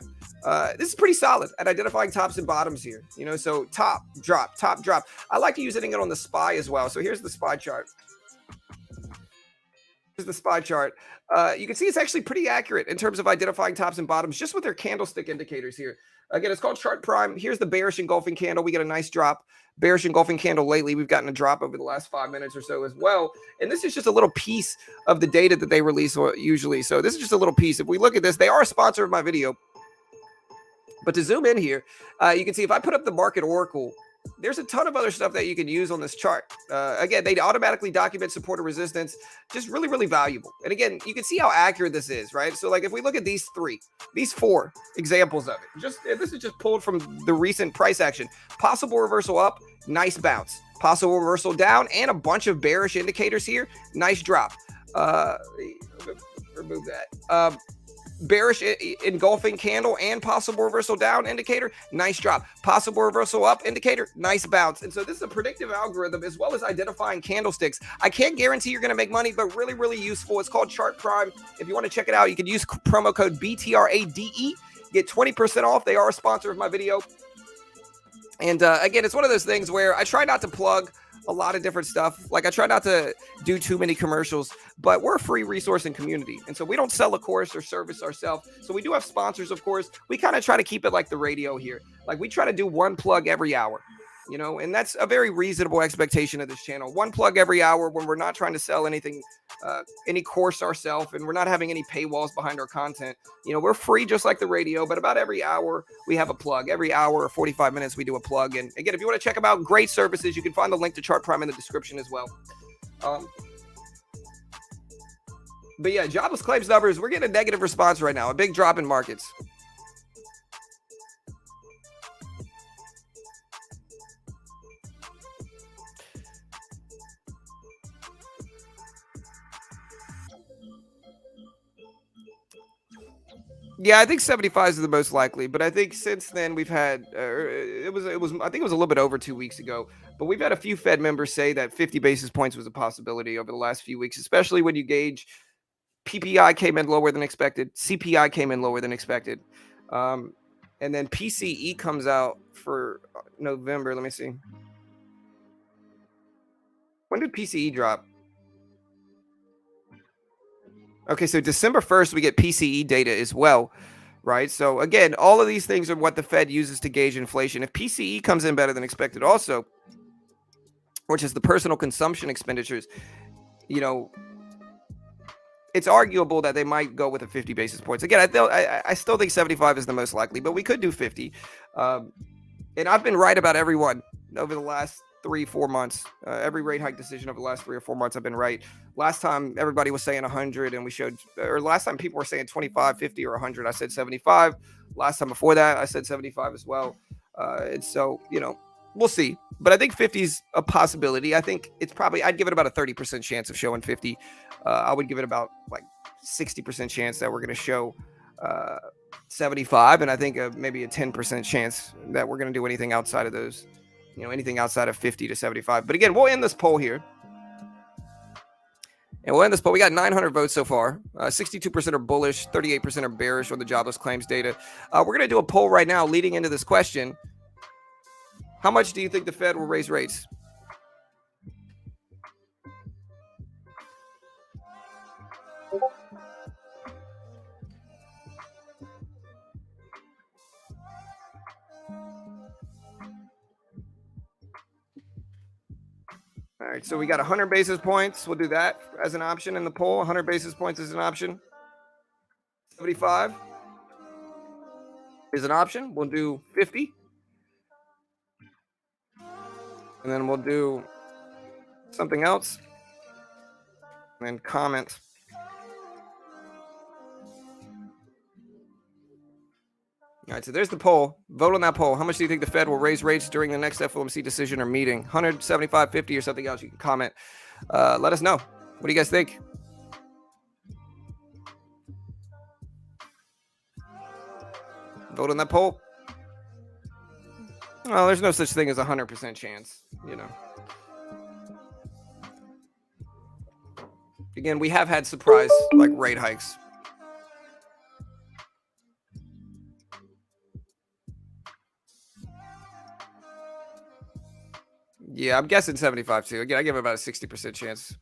this is pretty solid at identifying tops and bottoms here. You know, so top, drop, top, drop. I like using it on the SPY as well. So here's the SPY chart. Here's the SPY chart. You can see it's actually pretty accurate in terms of identifying tops and bottoms just with their candlestick indicators here. Again, it's called Chart Prime. Here's the bearish engulfing candle. We get a nice drop. Bearish engulfing candle lately. We've gotten a drop over the last 5 minutes or so as well. And this is just a little piece of the data that they release usually. So this is just a little piece. If we look at this, they are a sponsor of my video. But to zoom in here, you can see if I put up the market oracle, there's a ton of other stuff that you can use on this chart. Again, they automatically document support and resistance. Just really, really valuable. And again, you can see how accurate this is, right? So like if we look at these four examples of it, this is just pulled from the recent price action. Possible reversal up, nice bounce. Possible reversal down, and a bunch of bearish indicators here. Nice drop. Remove that. Bearish engulfing candle and possible reversal down indicator, nice drop. Possible reversal up indicator, nice bounce. And so this is a predictive algorithm as well as identifying candlesticks. I can't guarantee you're going to make money, but really, really useful. It's called Chart Prime. If you want to check it out, you can use promo code BTRADE, get 20% off. They are a sponsor of my video. And again, it's one of those things where I try not to plug a lot of different stuff. Like I try not to do too many commercials, but we're a free resource and community. And so we don't sell a course or service ourselves. So we do have sponsors, of course. We kind of try to keep it like the radio here. Like we try to do one plug every hour, you know, and that's a very reasonable expectation of this channel. One plug every hour when we're not trying to sell anything, any course ourselves, and we're not having any paywalls behind our content. You know, we're free just like the radio, but about every hour we have a plug. Every hour or 45 minutes we do a plug. And again, if you want to check them out, great services, you can find the link to Chart Prime in the description as well. But yeah, jobless claims numbers, we're getting a negative response right now, a big drop in markets. Yeah, I think 75 is the most likely, but I think since then we've had I think it was a little bit over 2 weeks ago, but we've had a few Fed members say that 50 basis points was a possibility over the last few weeks, especially when you gauge PPI came in lower than expected, CPI came in lower than expected, and then PCE comes out for November. Let me see. When did PCE drop? Okay, so December 1st, we get PCE data as well, right? So again, all of these things are what the Fed uses to gauge inflation. If PCE comes in better than expected also, which is the personal consumption expenditures, you know, it's arguable that they might go with a 50 basis points. Again, I still think 75 is the most likely, but we could do 50. And I've been right about everyone over the last 3-4 months. Every rate hike decision over the last 3 or 4 months, I've been right. Last time everybody was saying 100 and we showed, or last time people were saying 25, 50 or 100, I said 75. Last time before that, I said 75 as well. And so, you know, we'll see. But I think 50 is a possibility. I think it's probably, I'd give it about a 30% chance of showing 50. I would give it about like 60% chance that we're going to show 75. And I think maybe a 10% chance that we're going to do anything outside of those, you know, anything outside of 50 to 75. But again, we'll end this poll here. And we'll end this poll. We got 900 votes so far. 62% are bullish, 38% are bearish on the jobless claims data. We're going to do a poll right now leading into this question. How much do you think the Fed will raise rates? All right, so we got 100 basis points. We'll do that as an option in the poll. 100 basis points is an option. 75 is an option. We'll do 50. And then we'll do something else. And then comment. All right, so there's the poll. Vote on that poll. How much do you think the Fed will raise rates during the next FOMC decision or meeting? 100, 75, 50, or something else? You can comment. Let us know. What do you guys think? Vote on that poll. Well, there's no such thing as 100% chance, you know. Again, we have had surprise like rate hikes. Yeah, I'm guessing 75 too. Again, I give it about a 60% chance.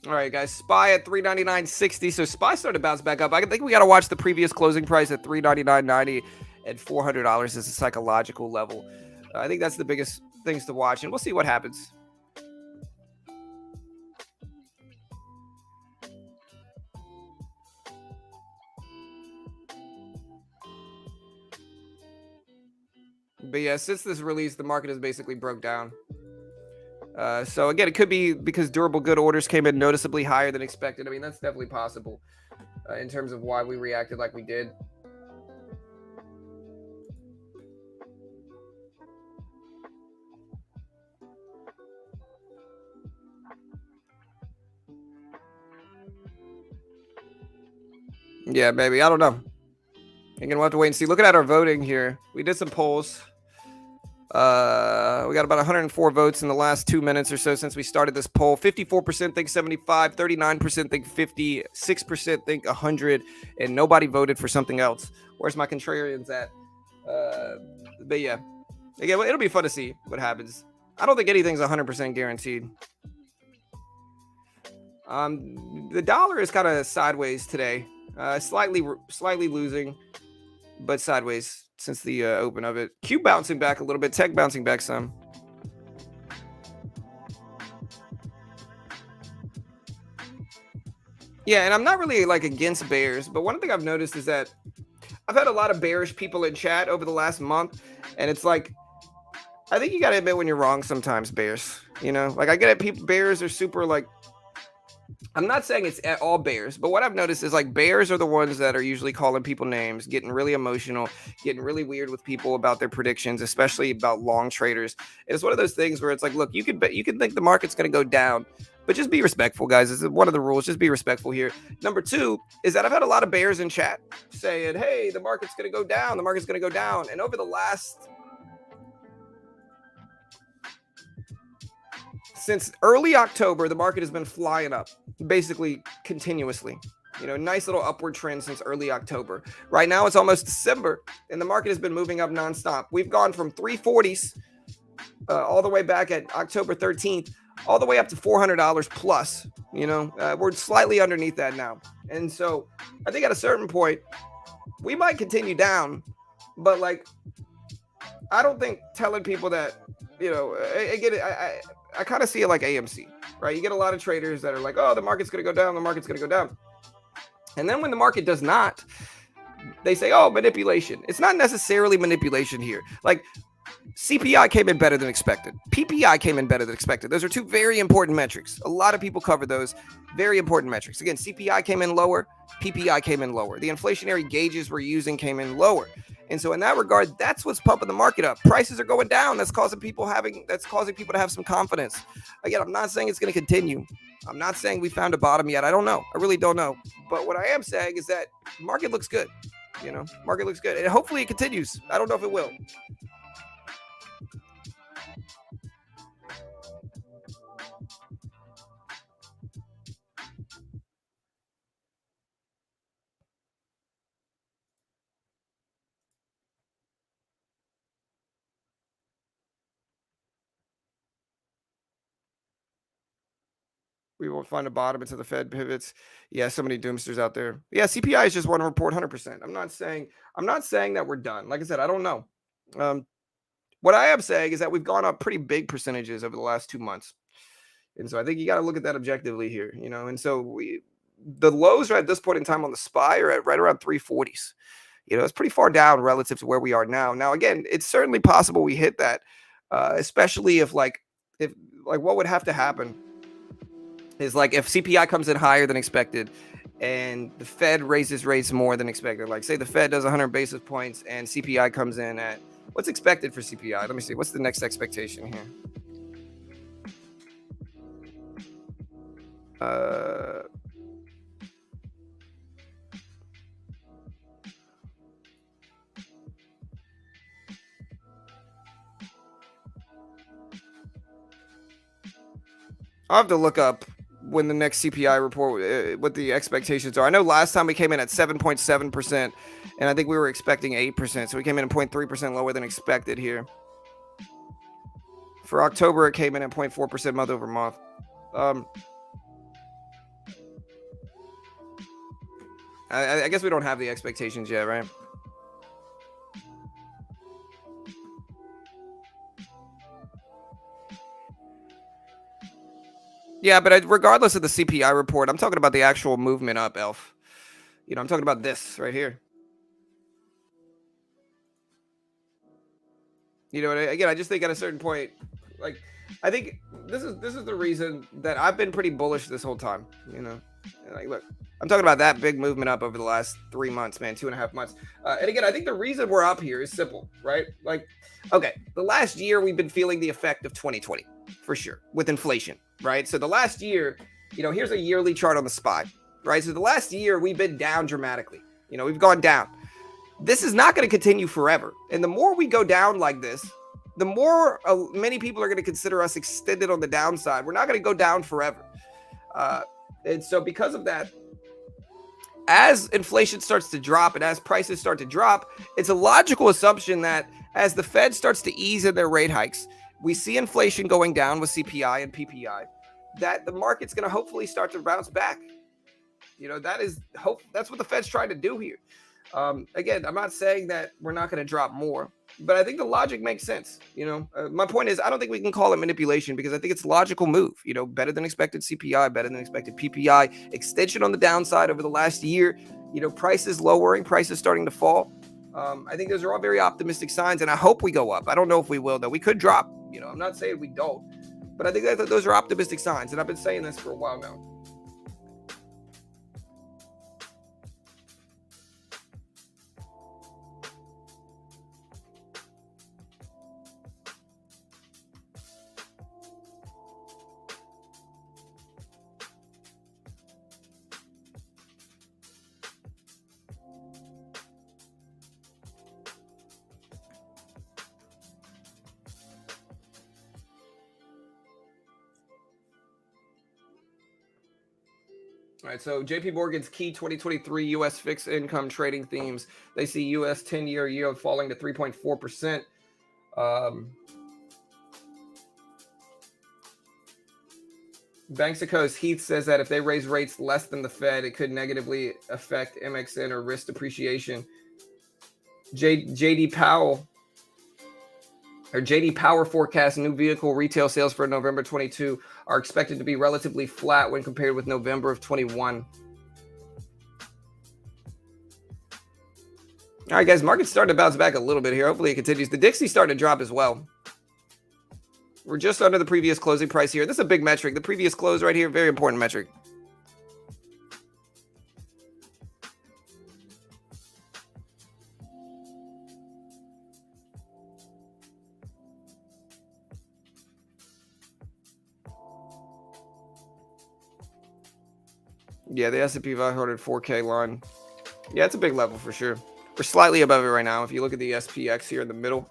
All right, guys. SPY at 399.60. So SPY started to bounce back up. I think we got to watch the previous closing price at 399.90 at $400 as a psychological level. I think that's the biggest things to watch, and we'll see what happens. But yeah, since this release, the market has basically broke down. So again, it could be because durable good orders came in noticeably higher than expected. I mean, that's definitely possible in terms of why we reacted like we did. Yeah, maybe. I don't know. Again, we'll have to wait and see. Looking at our voting here, we did some polls. We got about 104 votes in the last 2 minutes or so since we started this poll. 54% think 75, 39% think 50, 6% think 100, and nobody voted for something else. Where's my contrarians at? But yeah, again, it'll be fun to see what happens. I don't think anything's 100% guaranteed. The dollar is kind of sideways today, slightly losing, but sideways since the open of it. Q bouncing back a little bit, tech bouncing back some. Yeah, and I'm not really like against bears, but one thing I've noticed is that I've had a lot of bearish people in chat over the last month, and it's like I think you got to admit when you're wrong sometimes, bears. You know, like I get it, people bears are super like I'm not saying it's at all bears, but what I've noticed is like bears are the ones that are usually calling people names, getting really emotional, getting really weird with people about their predictions, especially about long traders. It's one of those things where it's like, look, you can think the market's going to go down, but just be respectful, guys. This is one of the rules. Just be respectful here. Number two is that I've had a lot of bears in chat saying, hey, the market's going to go down. The market's going to go down. And over the last since early October, the market has been flying up basically continuously. You know, nice little upward trend since early October. Right now, it's almost December, and the market has been moving up nonstop. We've gone from 340s all the way back at October 13th, all the way up to $400 plus. You know, we're slightly underneath that now. And so I think at a certain point, we might continue down, but like, I don't think telling people that, you know, again, I kind of see it like AMC, right? You get a lot of traders that are like, oh, the market's going to go down. The market's going to go down. And then when the market does not, they say, oh, manipulation. It's not necessarily manipulation here. Like CPI came in better than expected. PPI came in better than expected. Those are two very important metrics. A lot of people cover those very important metrics. Again, CPI came in lower. PPI came in lower. The inflationary gauges we're using came in lower. And so in that regard, that's what's pumping the market up. Prices are going down. That's causing people to have some confidence. Again, I'm not saying it's going to continue. I'm not saying we found a bottom yet. I don't know. I really don't know. But what I am saying is that market looks good. You know, market looks good. And hopefully it continues. I don't know if it will. We won't find a bottom until the Fed pivots. Yeah, so many doomsters out there. Yeah, CPI is just one report, 100%. I'm not saying that we're done. Like I said, I don't know. What I am saying is that we've gone up pretty big percentages over the last 2 months, and so I think you got to look at that objectively here. You know, and so the lows are at this point in time on the SPY are at right around 340s. It's pretty far down relative to where we are now. Now, again, it's certainly possible we hit that, especially if what would have to happen is like if CPI comes in higher than expected and the Fed raises rates more than expected. Like say the Fed does 100 basis points and CPI comes in at what's expected for CPI. Let me see. What's the next expectation here? I'll have to look up when the next CPI report, what the expectations are. I know last time we came in at 7.7%, and I think we were expecting 8%. So we came in at 0.3% lower than expected here. For October, it came in at 0.4% month over month. I guess we don't have the expectations yet, right? Yeah, but regardless of the CPI report, I'm talking about the actual movement up, Elf. I'm talking about this right here. Again, I just think at a certain point, like, I think this is the reason that I've been pretty bullish this whole time. Like, look, I'm talking about that big movement up over the last 3 months, man, 2.5 months. And again, I think the reason we're up here is simple, right? Like, okay, the last year we've been feeling the effect of 2020 for sure with inflation, right? So the last year, here's a yearly chart on the SPY, right? So the last year we've been down dramatically. We've gone down. This is not going to continue forever. And the more we go down like this, the more many people are going to consider us extended on the downside. We're not going to go down forever. And so because of that, as inflation starts to drop and as prices start to drop, it's a logical assumption that as the Fed starts to ease in their rate hikes, we see inflation going down with CPI and PPI, that the market's going to hopefully start to bounce back. That's what the Fed's trying to do here. Again, I'm not saying that we're not going to drop more, but I think the logic makes sense. My point is, I don't think we can call it manipulation because I think it's a logical move. Better than expected CPI, better than expected PPI, extension on the downside over the last year. Prices lowering, prices starting to fall. I think those are all very optimistic signs, and I hope we go up. I don't know if we will, though. We could drop. I'm not saying we don't, but I think that those are optimistic signs, and I've been saying this for a while now. All right, so JP Morgan's key 2023 U.S. fixed income trading themes. They see U.S. 10-year yield falling to 3.4%. Banxico's Heath says that if they raise rates less than the Fed, it could negatively affect MXN or risk depreciation. JD Power forecasts new vehicle retail sales for November 22 are expected to be relatively flat when compared with November of 21. All right, guys, market's starting to bounce back a little bit here. Hopefully it continues. The Dixie's starting to drop as well. We're just under the previous closing price here. This is a big metric. The previous close right here, very important metric. Yeah, the S&P 500 4K line. Yeah, it's a big level for sure. We're slightly above it right now. If you look at the SPX here in the middle.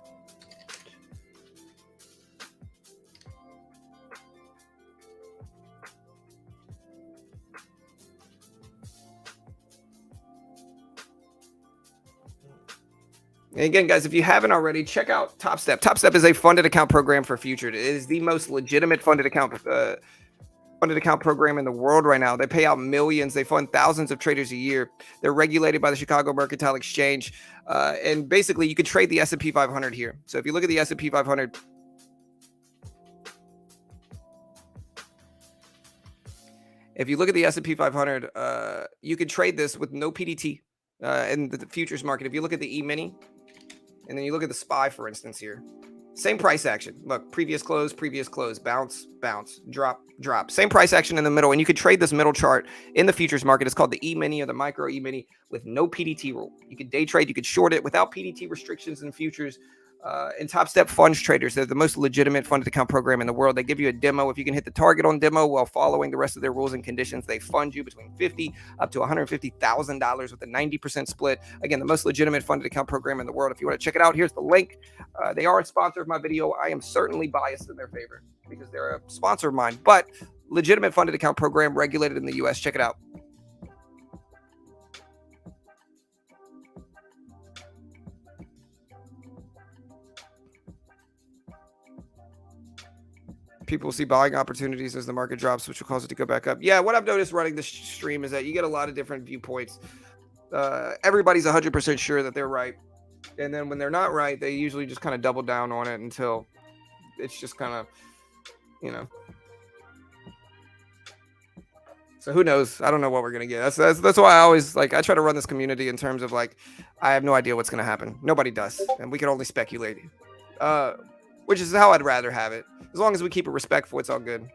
And again, guys, if you haven't already, check out TopStep. TopStep is a funded account program for futures. It is the most legitimate funded account program in the world right now. They pay out millions. They fund thousands of traders a year. They're regulated by the Chicago Mercantile Exchange. And basically, you can trade the S&P 500 here. So if you look at the S&P 500, If you look at the S&P 500, you can trade this with no PDT in the futures market. If you look at the E-mini, and then you look at the SPY, for instance, here, same price action. Look, previous close, bounce, bounce, drop, drop. Same price action in the middle. And you could trade this middle chart in the futures market. It's called the E-mini or the micro E-mini with no PDT rule. You could day trade, you could short it without PDT restrictions in futures. And Top Step Funds Traders, they're the most legitimate funded account program in the world. They give you a demo. If you can hit the target on demo while following the rest of their rules and conditions, they fund you between $50,000 up to $150,000 with a 90% split. Again, the most legitimate funded account program in the world. If you want to check it out, here's the link. They are a sponsor of my video. I am certainly biased in their favor because they're a sponsor of mine, but legitimate funded account program regulated in the US. Check it out. People will see buying opportunities as the market drops, which will cause it to go back up. Yeah, what I've noticed running this stream is that you get a lot of different viewpoints. Everybody's 100% sure that they're right. And then when they're not right, they usually just kind of double down on it until it's just kind of, you know. So who knows? I don't know what we're going to get. That's why I always, like, I try to run this community in terms of, like, I have no idea what's going to happen. Nobody does. And we can only speculate. Which is how I'd rather have it. As long as we keep it respectful, it's all good.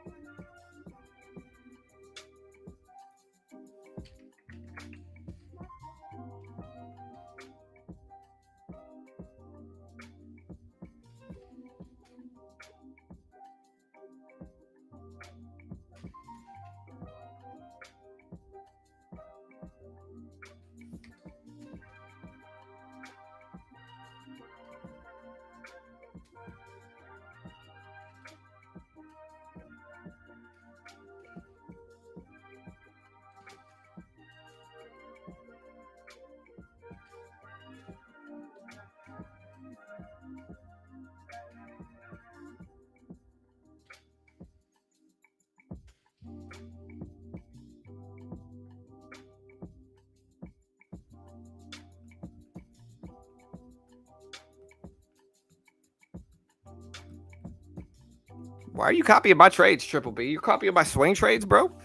Why are you copying my trades, Triple B? You're copying my swing trades, bro?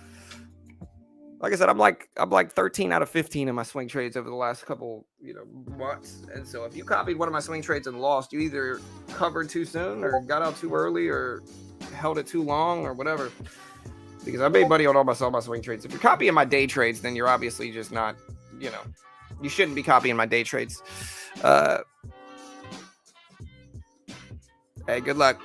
Like I said, I'm like 13 out of 15 in my swing trades over the last couple, months. And so if you copied one of my swing trades and lost, you either covered too soon or got out too early or held it too long or whatever. Because I made money on all my swing trades. If you're copying my day trades, then you're obviously just not, you shouldn't be copying my day trades. Hey, good luck.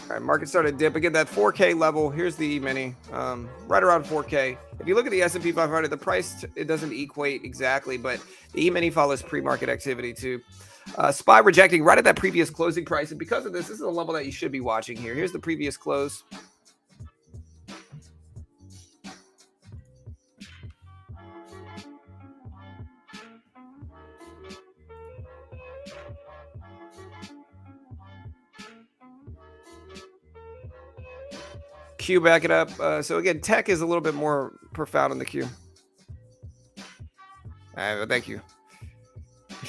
All right, market started dip again. That 4K level. Here's the E-mini, right around 4K. If you look at the S&P 500, the price it doesn't equate exactly, but the E-mini follows pre-market activity too. SPY rejecting right at that previous closing price, and because of this is a level that you should be watching here. Here's the previous close. Q back it up. So again, tech is a little bit more profound in the Q. Thank you.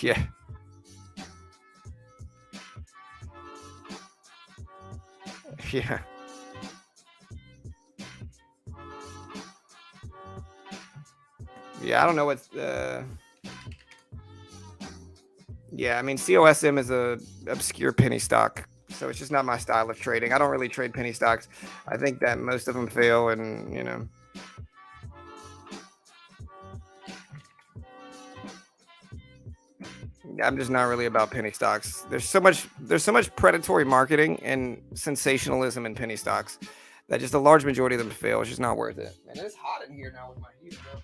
Yeah. Yeah. Yeah, I don't know what's yeah, I mean COSM is a obscure penny stock. So it's just not my style of trading. I don't really trade penny stocks. I think that most of them fail, and I'm just not really about penny stocks. There's so much predatory marketing and sensationalism in penny stocks that just a large majority of them fail. It's just not worth it. And it's hot in here now with my heat, bro.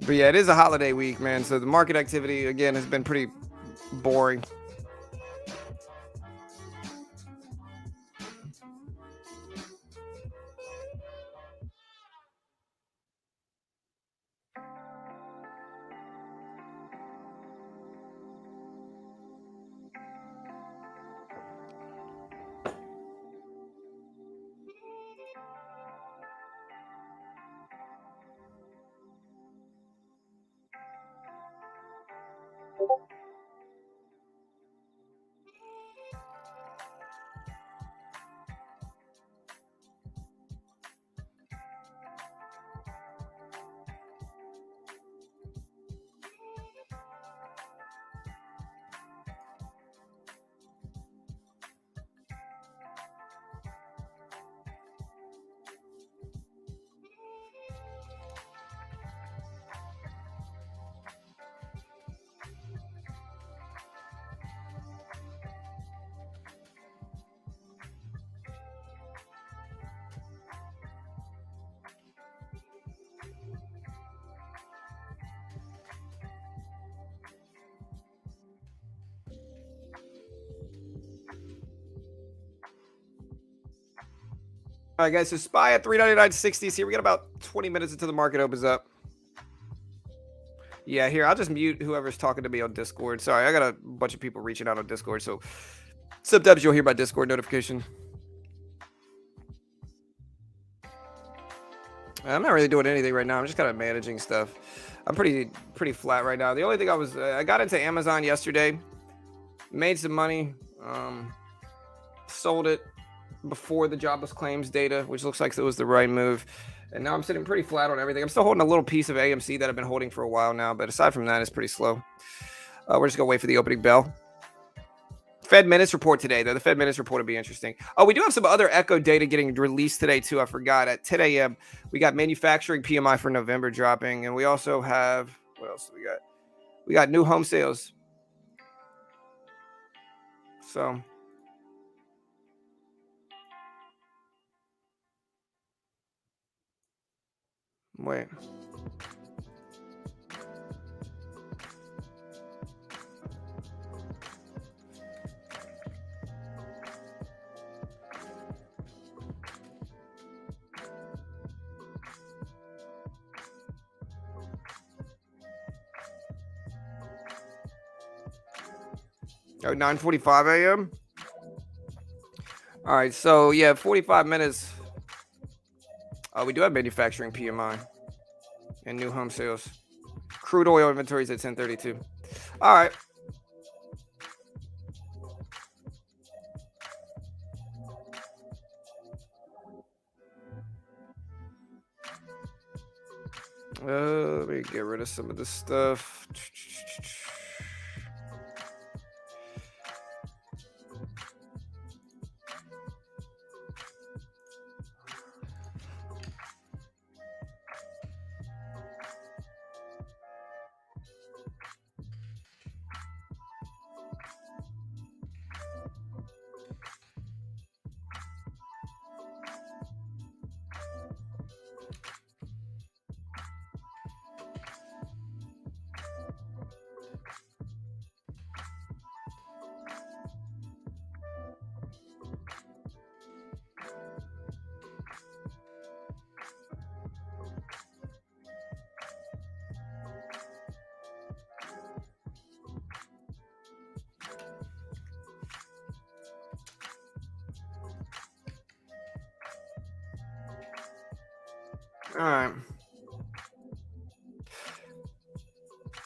But yeah, it is a holiday week, man. So the market activity again has been pretty boring. All right, guys. So SPY at 399.60s here. We got about 20 minutes until the market opens up. Yeah, here, I'll just mute whoever's talking to me on Discord. Sorry, I got a bunch of people reaching out on Discord, so sometimes you'll hear my Discord notification. I'm not really doing anything right now. I'm just kind of managing stuff. I'm pretty flat right now. The only thing I got into Amazon yesterday, made some money, sold it before the jobless claims data, which looks like it was the right move. And now I'm sitting pretty flat on everything. I'm still holding a little piece of AMC that I've been holding for a while now, but aside from that, it's pretty slow. We're just gonna wait for the opening bell. Fed minutes report today, though. The Fed minutes report will be interesting. Oh, we do have some other echo data getting released today, too. I forgot. At 10 a.m., we got manufacturing PMI for November dropping. And we also have, what else do we got? We got new home sales. So, wait. Oh, 9:45 a.m. All right, so yeah, 45 minutes. We do have manufacturing PMI and new home sales. Crude oil inventories at 10:32. All right. Let me get rid of some of this stuff.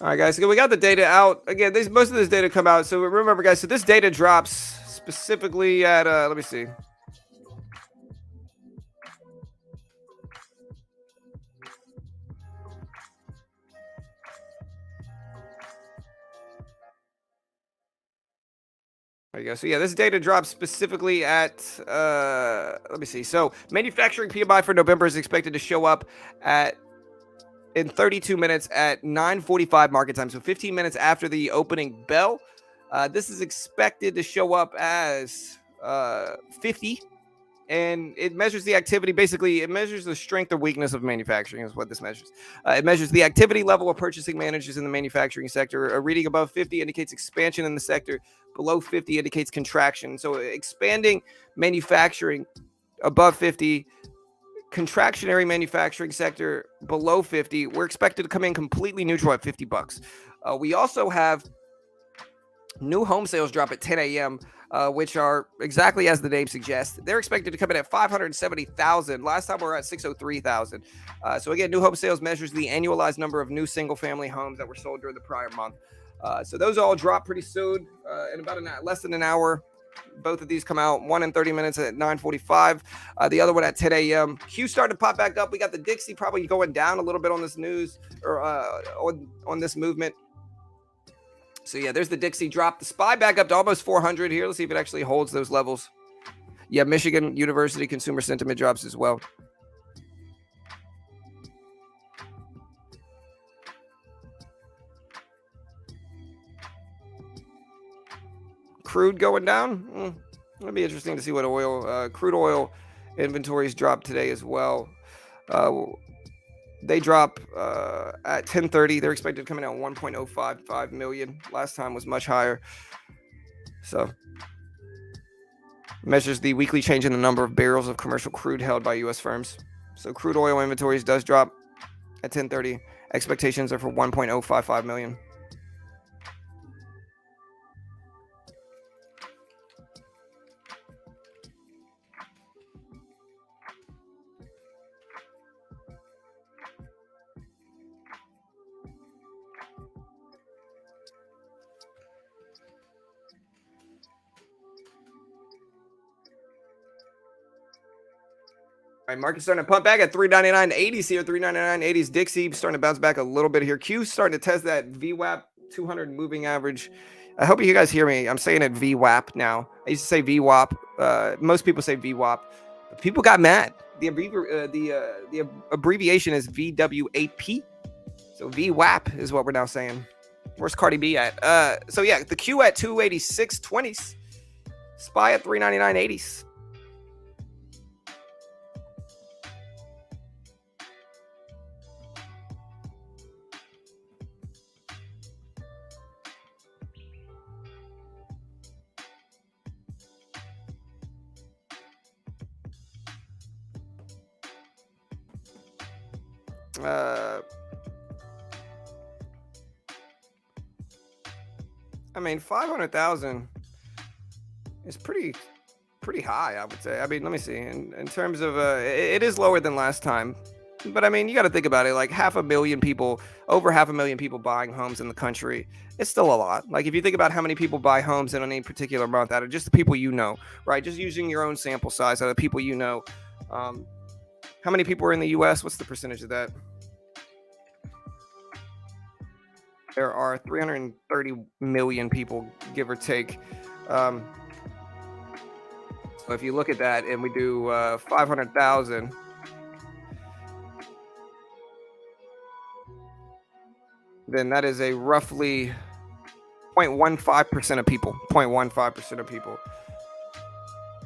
All right, guys. So we got the data out again. Most of this data come out. So remember, guys. So this data drops specifically at. Let me see. There you go. So yeah, this data drops specifically at. Let me see. So manufacturing PMI for November is expected to show up in 32 minutes at 9:45 market time. So 15 minutes after the opening bell. This is expected to show up as 50 and it measures the activity. Basically, it measures the strength or weakness of manufacturing is what this measures. It measures the activity level of purchasing managers in the manufacturing sector. A reading above 50 indicates expansion in the sector. Below 50 indicates contraction. So expanding manufacturing above 50, contractionary manufacturing sector below 50, we're expected to come in completely neutral at $50. We also have new home sales drop at 10 a.m., which are exactly as the name suggests. They're expected to come in at 570,000. Last time we were at 603,000. So again, new home sales measures the annualized number of new single-family homes that were sold during the prior month. So those all drop pretty soon in about less than an hour. Both of these come out, one in 30 minutes at 9:45, the other one at 10 a.m. Q starting to pop back up. We got the Dixie probably going down a little bit on this news or on this movement. So yeah, there's the Dixie drop. The SPY back up to almost 400 here. Let's see if it actually holds those levels. Yeah, Michigan University consumer sentiment drops as well. Crude going down. It'll be interesting to see what crude oil inventories drop today as well. They drop at 10:30. They're expected to come in at 1.055 million. Last time was much higher. So measures the weekly change in the number of barrels of commercial crude held by U.S. firms. So crude oil inventories does drop at 10:30. Expectations are for 1.055 million. All right, market's starting to pump back at 399.80s here. 399.80s. Dixie starting to bounce back a little bit here. Q starting to test that VWAP 200 moving average. I hope you guys hear me. I'm saying it VWAP now. I used to say VWAP. Most people say VWAP. But people got mad. The abbreviation is VWAP. So VWAP is what we're now saying. Where's Cardi B at? So yeah, the Q at 286.20s. SPY at 399.80s. I mean, 500,000 is pretty high, I would say. I mean, let me see. In terms of, it is lower than last time. But I mean, you got to think about it. Like over 500,000 people buying homes in the country. It's still a lot. Like if you think about how many people buy homes in any particular month out of just the people you know, right? Just using your own sample size out of the people you know. How many people are in the U.S.? What's the percentage of that? There are 330 million people, give or take. So if you look at that and we do 500,000, then that is a roughly 0.15% of people. 0.15% of people.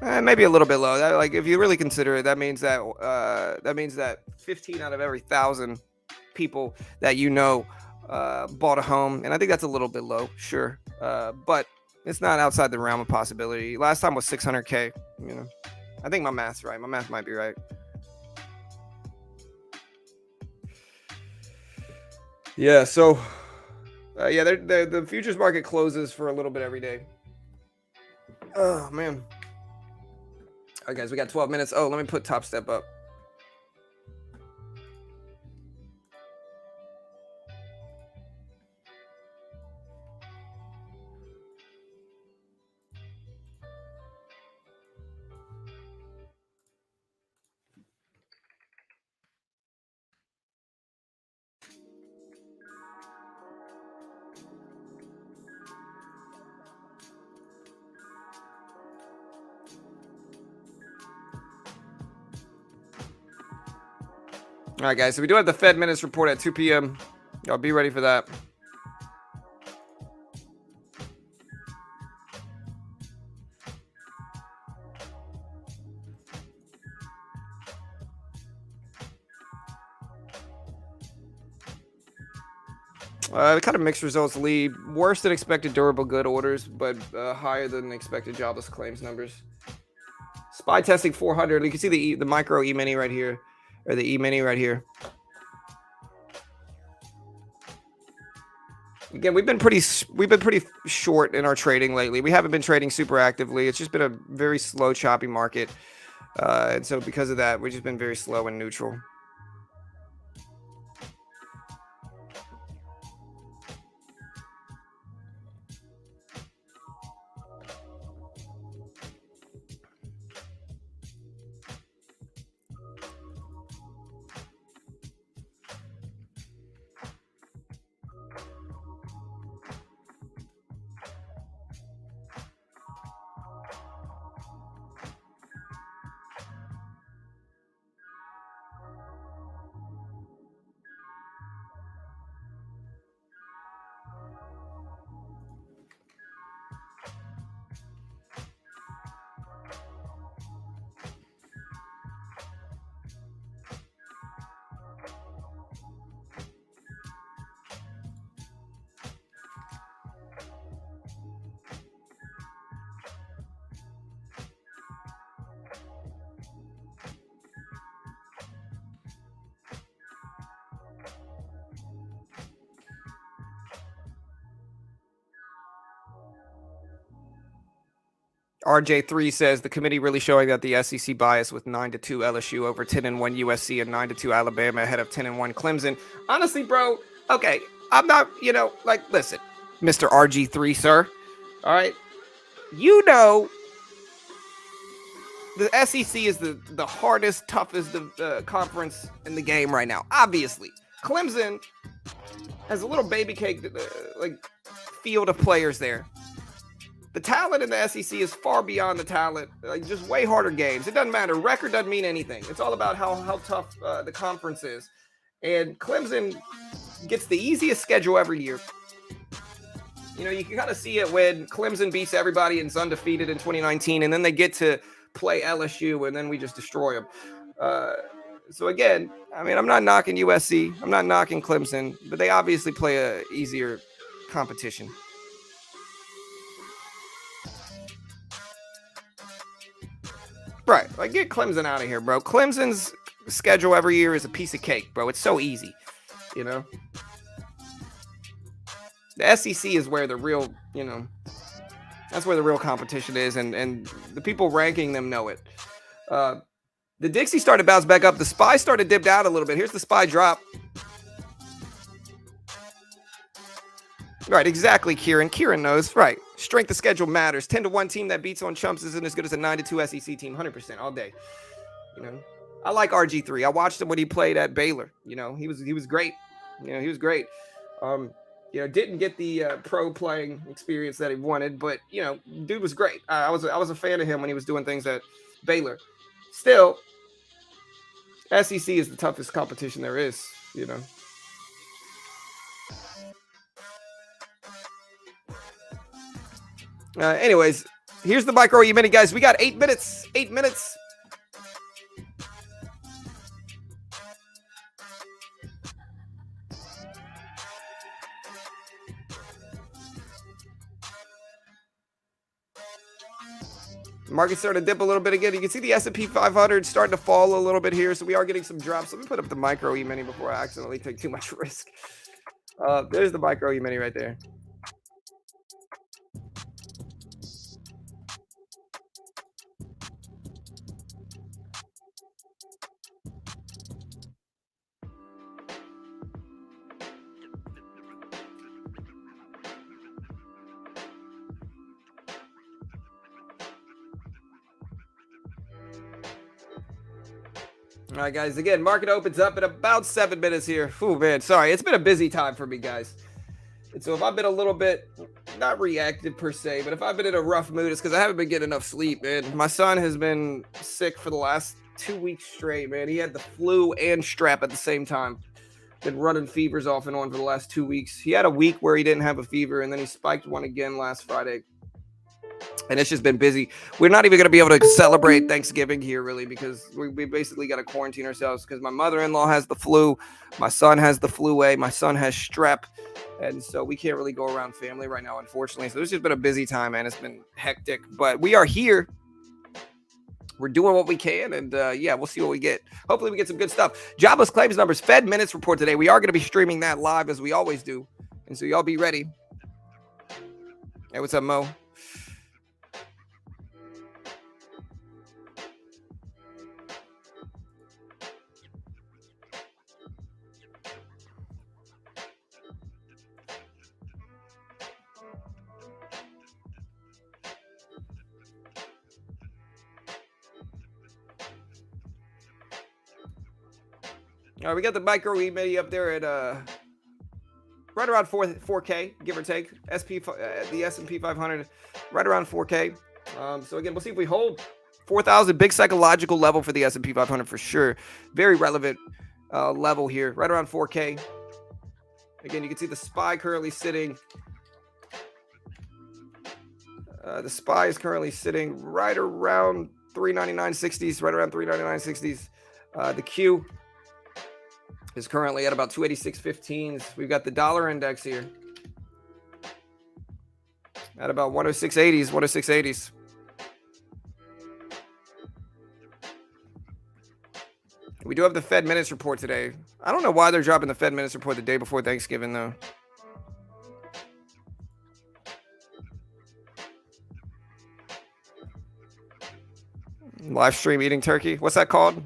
Maybe a little bit low. Like if you really consider it, that means that 15 out of every 1,000 people that you know bought a home, and I think that's a little bit low, sure, but it's not outside the realm of possibility. Last time was 600K. You know, I think my math's right. My math might be right. Yeah. So, yeah, the futures market closes for a little bit every day. Oh man. All right, guys, we got 12 minutes. Oh, let me put Top Step up. All right, guys. So we do have the Fed minutes report at 2 p.m. Y'all be ready for that. Kind of mixed results lead. Worse than expected durable good orders, but higher than expected jobless claims numbers. SPY testing 400. You can see the micro E-mini right here, or the E-mini right here. Again, we've been pretty short in our trading lately. We haven't been trading super actively. It's just been a very slow, choppy market, and so because of that, we've just been very slow and neutral. RJ3 says the committee really showing that the SEC bias with 9-2 LSU over 10-1 USC and 9-2 Alabama ahead of 10-1 Clemson. Honestly, bro, okay, I'm not, listen, Mr. RG3, sir. All right. The SEC is the hardest, toughest conference in the game right now. Obviously, Clemson has a little baby cake, field of players there. The talent in the SEC is far beyond the talent, just way harder games. It doesn't matter. Record doesn't mean anything. It's all about how tough the conference is. And Clemson gets the easiest schedule every year. You can kind of see it when Clemson beats everybody and is undefeated in 2019, and then they get to play LSU, and then we just destroy them. So again, I'm not knocking USC. I'm not knocking Clemson, but they obviously play a easier competition. Right. Get Clemson out of here, bro. Clemson's schedule every year is a piece of cake, bro. It's so easy, The SEC is where the real, that's where the real competition is, and the people ranking them know it. The Dixie started to bounce back up. The SPY started to dip down a little bit. Here's the SPY drop. Right, exactly, Kieran. Kieran knows. Right. Strength of schedule matters. 10-1 team that beats on chumps isn't as good as a 9-2 SEC team. 100% all day. I like RG3. I watched him when he played at Baylor. He was great. He was great. Didn't get the pro playing experience that he wanted, but dude was great. I was a fan of him when he was doing things at Baylor. Still, SEC is the toughest competition there is. Anyways, here's the micro E-mini, guys. We got 8 minutes. 8 minutes. Market starting to dip a little bit again. You can see the S&P 500 starting to fall a little bit here, so we are getting some drops. Let me put up the micro E-mini before I accidentally take too much risk. There's the micro E-mini right there. All right, guys. Again, market opens up in about 7 minutes here. Oh, man. Sorry. It's been a busy time for me, guys. And so if I've been a little bit, not reactive per se, but if I've been in a rough mood, it's because I haven't been getting enough sleep, man. My son has been sick for the last 2 weeks straight, man. He had the flu and strep at the same time. Been running fevers off and on for the last 2 weeks. He had a week where he didn't have a fever, and then he spiked one again last Friday. And it's just been busy. We're not even going to be able to celebrate Thanksgiving here, really, because we basically got to quarantine ourselves because my mother-in-law has the flu. My son has the flu A. My son has strep. And so we can't really go around family right now, unfortunately. So it's just been a busy time, man. It's been hectic. But we are here. We're doing what we can. And yeah, we'll see what we get. Hopefully we get some good stuff. Jobless claims numbers, Fed minutes report today. We are going to be streaming that live as we always do. And so y'all be ready. Hey, what's up, Mo? All right, we got the micro E-mini up there at right around 4K, give or take. The S&P 500, right around 4K. So again, we'll see if we hold 4,000. Big psychological level for the S&P 500 for sure. Very relevant level here, right around 4K. Again, you can see the SPY currently sitting. The SPY is currently sitting right around 399.60s, right around 399.60s. The Q is currently at about 286.15s. We've got the dollar index here at about 106.80s, 106.80s. We do have the Fed minutes report today. I don't know why they're dropping the Fed minutes report the day before Thanksgiving, though. Live stream eating turkey. What's that called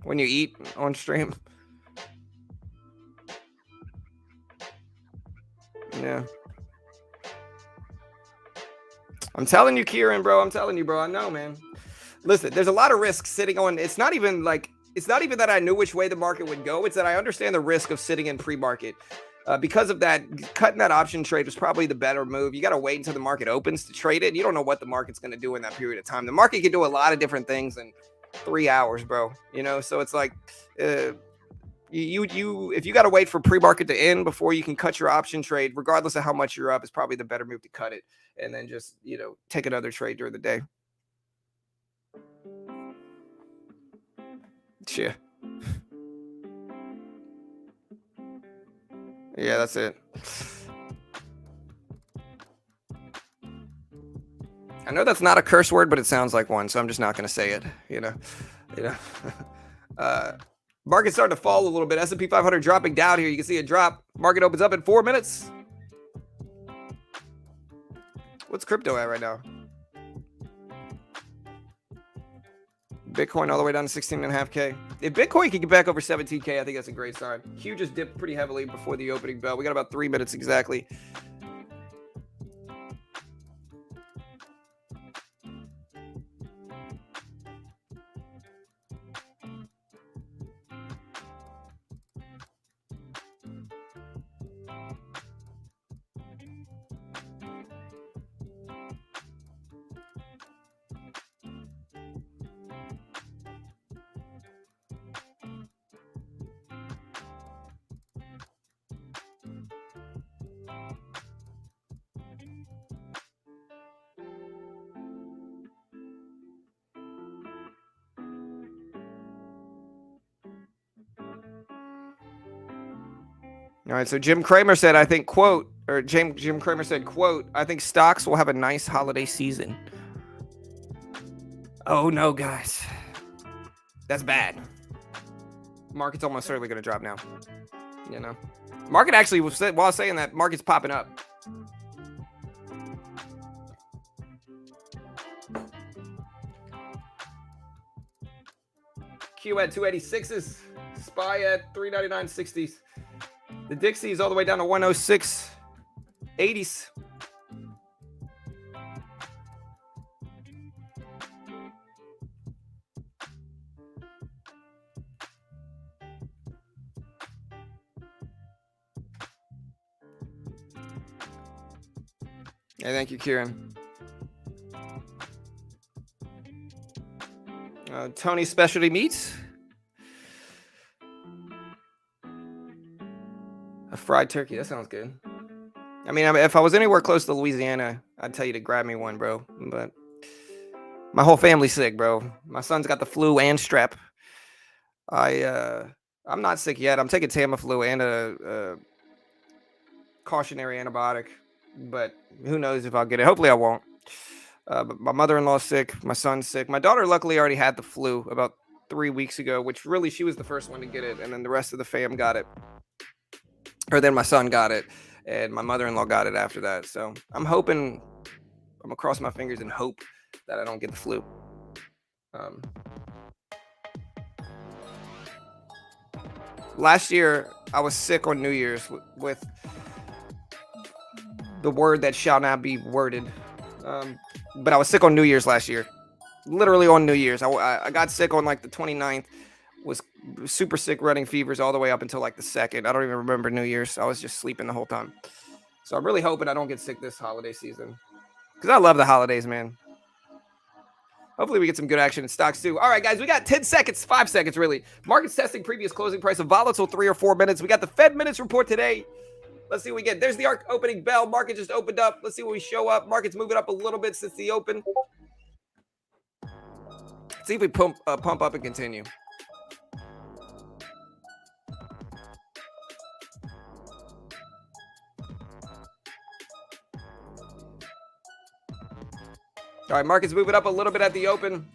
when you eat on stream? Yeah. I'm telling you, Kieran, bro. I'm telling you, bro. I know, man. Listen, there's a lot of risk sitting on. It's not even that I knew which way the market would go. It's that I understand the risk of sitting in pre-market. Because of that, cutting that option trade was probably the better move. You got to wait until the market opens to trade it. You don't know what the market's going to do in that period of time. The market can do a lot of different things in 3 hours, bro. You know, so it's like if you got to wait for pre-market to end before you can cut your option trade, regardless of how much you're up, it's probably the better move to cut it and then just, take another trade during the day. Yeah. Yeah, that's it. I know that's not a curse word, but it sounds like one, so I'm just not going to say it. Market's starting to fall a little bit. S&P 500 dropping down here. You can see a drop. Market opens up in 4 minutes. What's crypto at right now? Bitcoin all the way down to 16.5K. If Bitcoin can get back over 17K, I think that's a great sign. Q just dipped pretty heavily before the opening bell. We got about 3 minutes exactly. All right, so Jim Cramer said, I think, quote, or Jim Cramer said, quote, I think stocks will have a nice holiday season. Oh, no, guys. That's bad. Market's almost certainly going to drop now. Market actually, while saying that, market's popping up. Q at 286s. SPY at 399.60s. The Dixie is all the way down to 106.80s. Yeah, thank you, Kieran. Tony Specialty Meats. A fried turkey. That sounds good. I mean, if I was anywhere close to Louisiana, I'd tell you to grab me one, bro. But my whole family's sick, bro. My son's got the flu and strep. I'm not sick yet. I'm taking Tamiflu and a cautionary antibiotic, but who knows if I'll get it. Hopefully, I won't. But my mother-in-law's sick. My son's sick. My daughter luckily already had the flu about 3 weeks ago, which really she was the first one to get it, and then the rest of the fam got it. Or then my son got it, and my mother-in-law got it after that. So I'm hoping, I'm gonna cross my fingers and hope that I don't get the flu. Last year, I was sick on New Year's with the word that shall not be worded. But I was sick on New Year's last year. Literally on New Year's. I got sick on like the 29th. Was super sick, running fevers all the way up until like the 2nd. I don't even remember New Year's. I was just sleeping the whole time. So I'm really hoping I don't get sick this holiday season. Because I love the holidays, man. Hopefully we get some good action in stocks too. All right, guys, we got 10 seconds, 5 seconds really. Markets testing previous closing price of volatile 3 or 4 minutes. We got the Fed minutes report today. Let's see what we get. There's the opening bell. Market just opened up. Let's see what we show up. Market's moving up a little bit since the open. Let's see if we pump up and continue. All right, market's moving up a little bit at the open.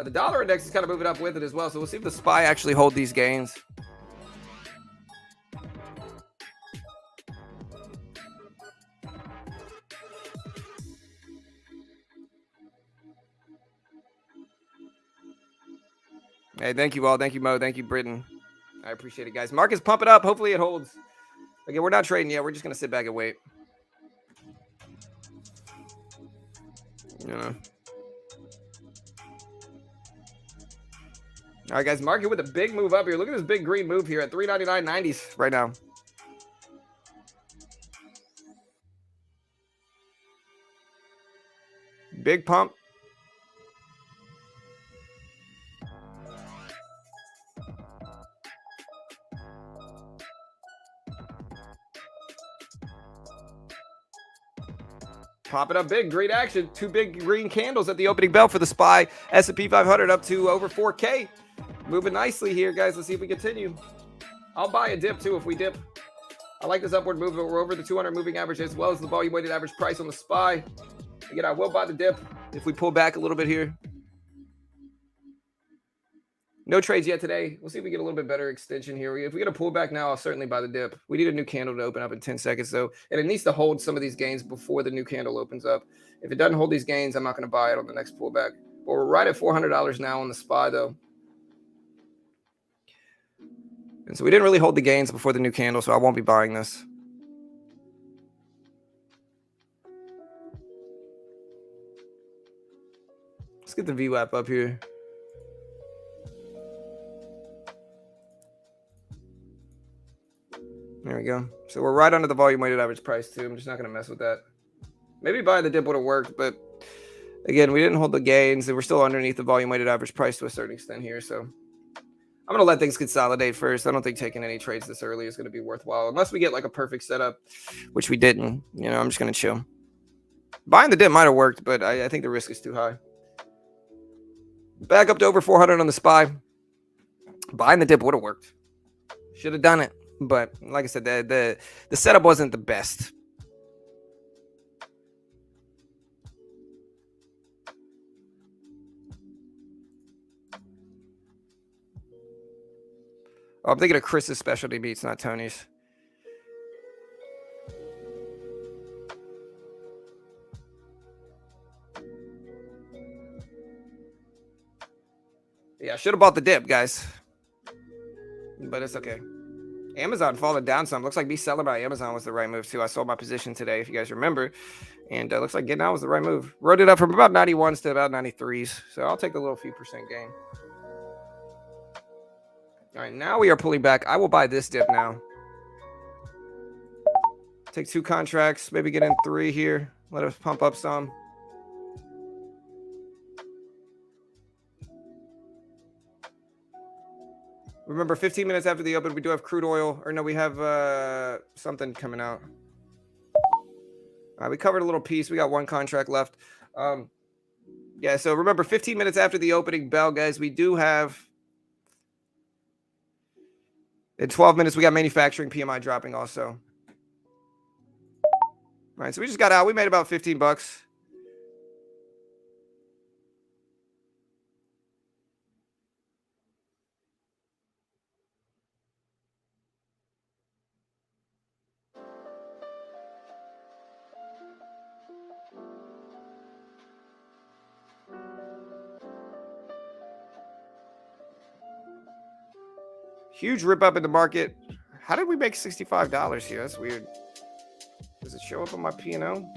The dollar index is kind of moving up with it as well. So we'll see if the SPY actually hold these gains. Hey, thank you all. Thank you, Mo. Thank you, Britain. I appreciate it, guys. Market's pumping up. Hopefully it holds. Again, we're not trading yet. We're just going to sit back and wait. You know. All right, guys. Market with a big move up here. Look at this big green move here at 399.90s right now. Big pump. Pop it up big, great action. 2 big green candles at the opening bell for the SPY. S&P 500 up to over 4K. Moving nicely here, guys. Let's see if we continue. I'll buy a dip too if we dip. I like this upward movement. We're over the 200 moving average as well as the volume weighted average price on the SPY. Again, I will buy the dip if we pull back a little bit here. No trades yet today. We'll see if we get a little bit better extension here. If we get a pullback now, I'll certainly buy the dip. We need a new candle to open up in 10 seconds, though. And it needs to hold some of these gains before the new candle opens up. If it doesn't hold these gains, I'm not going to buy it on the next pullback. But we're right at $400 now on the SPY, though. And so we didn't really hold the gains before the new candle, so I won't be buying this. Let's get the VWAP up here. There we go. So we're right under the volume weighted average price too. I'm just not going to mess with that. Maybe buying the dip would have worked, but again, we didn't hold the gains. We're still underneath the volume weighted average price to a certain extent here. So I'm going to let things consolidate first. I don't think taking any trades this early is going to be worthwhile unless we get like a perfect setup, which we didn't. You know, I'm just going to chill. Buying the dip might have worked, but I think the risk is too high. Back up to over 400 on the SPY. Buying the dip would have worked. Should have done it. But like I said, the setup wasn't the best. Oh, I'm thinking of Chris's specialty beats, not Tony's. Yeah, I should have bought the dip, guys. But it's okay. Amazon falling down some. Looks like me selling by Amazon was the right move too. I sold my position today, if you guys remember. And looks like getting out was the right move. Rode it up from about 91s to about 93s. So I'll take the little few percent gain. All right, now we are pulling back. I will buy this dip now. Take 2 contracts, maybe get in 3 here. Let us pump up some. Remember, 15 minutes after the open, we do have crude oil. Or no, we have something coming out. All right, we covered a little piece. We got one contract left. Yeah, so remember, 15 minutes after the opening bell, guys, we do have... In 12 minutes, we got manufacturing PMI dropping also. All right, so we just got out. We made about 15 bucks. Huge rip up in the market. How did we make $65 here? That's weird. Does it show up on my P&L?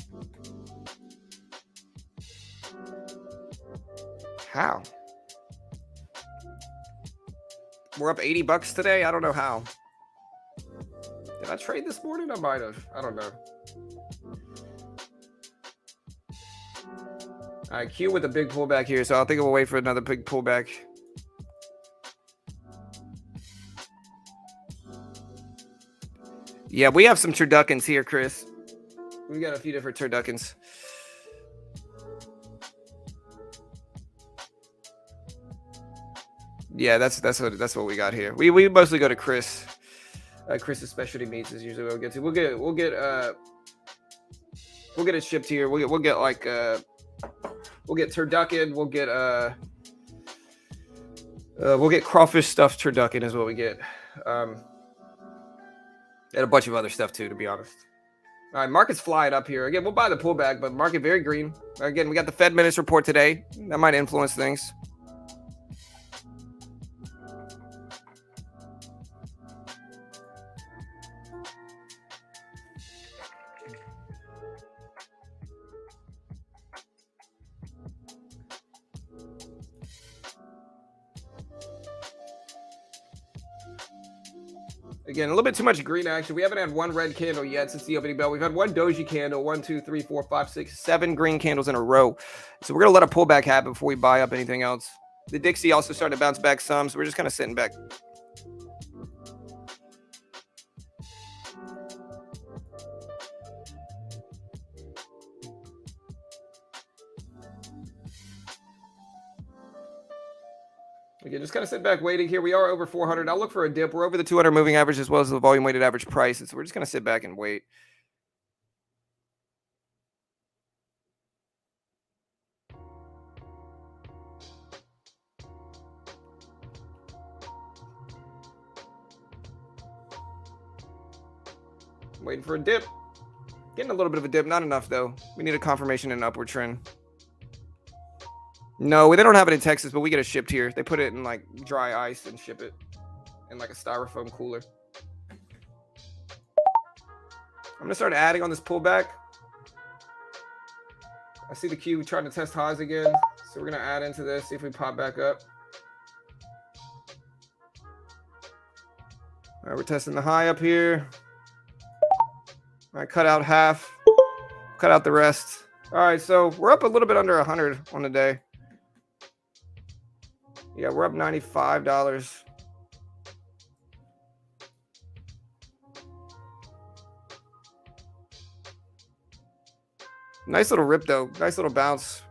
How? We're up 80 bucks today. I don't know how. Did I trade this morning? I might have. I don't know. All right, Q with a big pullback here, so I think we'll wait for another big pullback. Yeah, we have some turduckens here, Chris. We got a few different turduckens. Yeah, that's what we got here. We mostly go to Chris. Chris's specialty meats is usually what we'll get to. We'll get it shipped here. We'll get like we'll get turducken. We'll get crawfish stuffed turducken is what we get. And a bunch of other stuff too, to be honest. All right, market's flying up here. Again, we'll buy the pullback, but market very green. Again, we got the Fed minutes report today. That might influence things. Again, a little bit too much green action. We haven't had one red candle yet since the opening bell. We've had one doji candle, 1, 2, 3, 4, 5, 6, 7 green candles in a row. So we're going to let a pullback happen before we buy up anything else. The Dixie also started to bounce back some, so we're just kind of sitting back. Again, just kind of sit back waiting here. We are over 400. I'll look for a dip. We're over the 200 moving average as well as the volume weighted average price. So we're just going to sit back and wait. Waiting for a dip. Getting a little bit of a dip. Not enough, though. We need a confirmation and an upward trend. No, they don't have it in Texas, but we get it shipped here. They put it in like dry ice and ship it in like a styrofoam cooler. I'm going to start adding on this pullback. I see the Q trying to test highs again. So we're going to add into this, see if we pop back up. All right, we're testing the high up here. All right, cut out half. Cut out the rest. All right, so we're up a little bit under 100 on the day. Yeah, we're up $95. Nice little rip, though. Nice little bounce.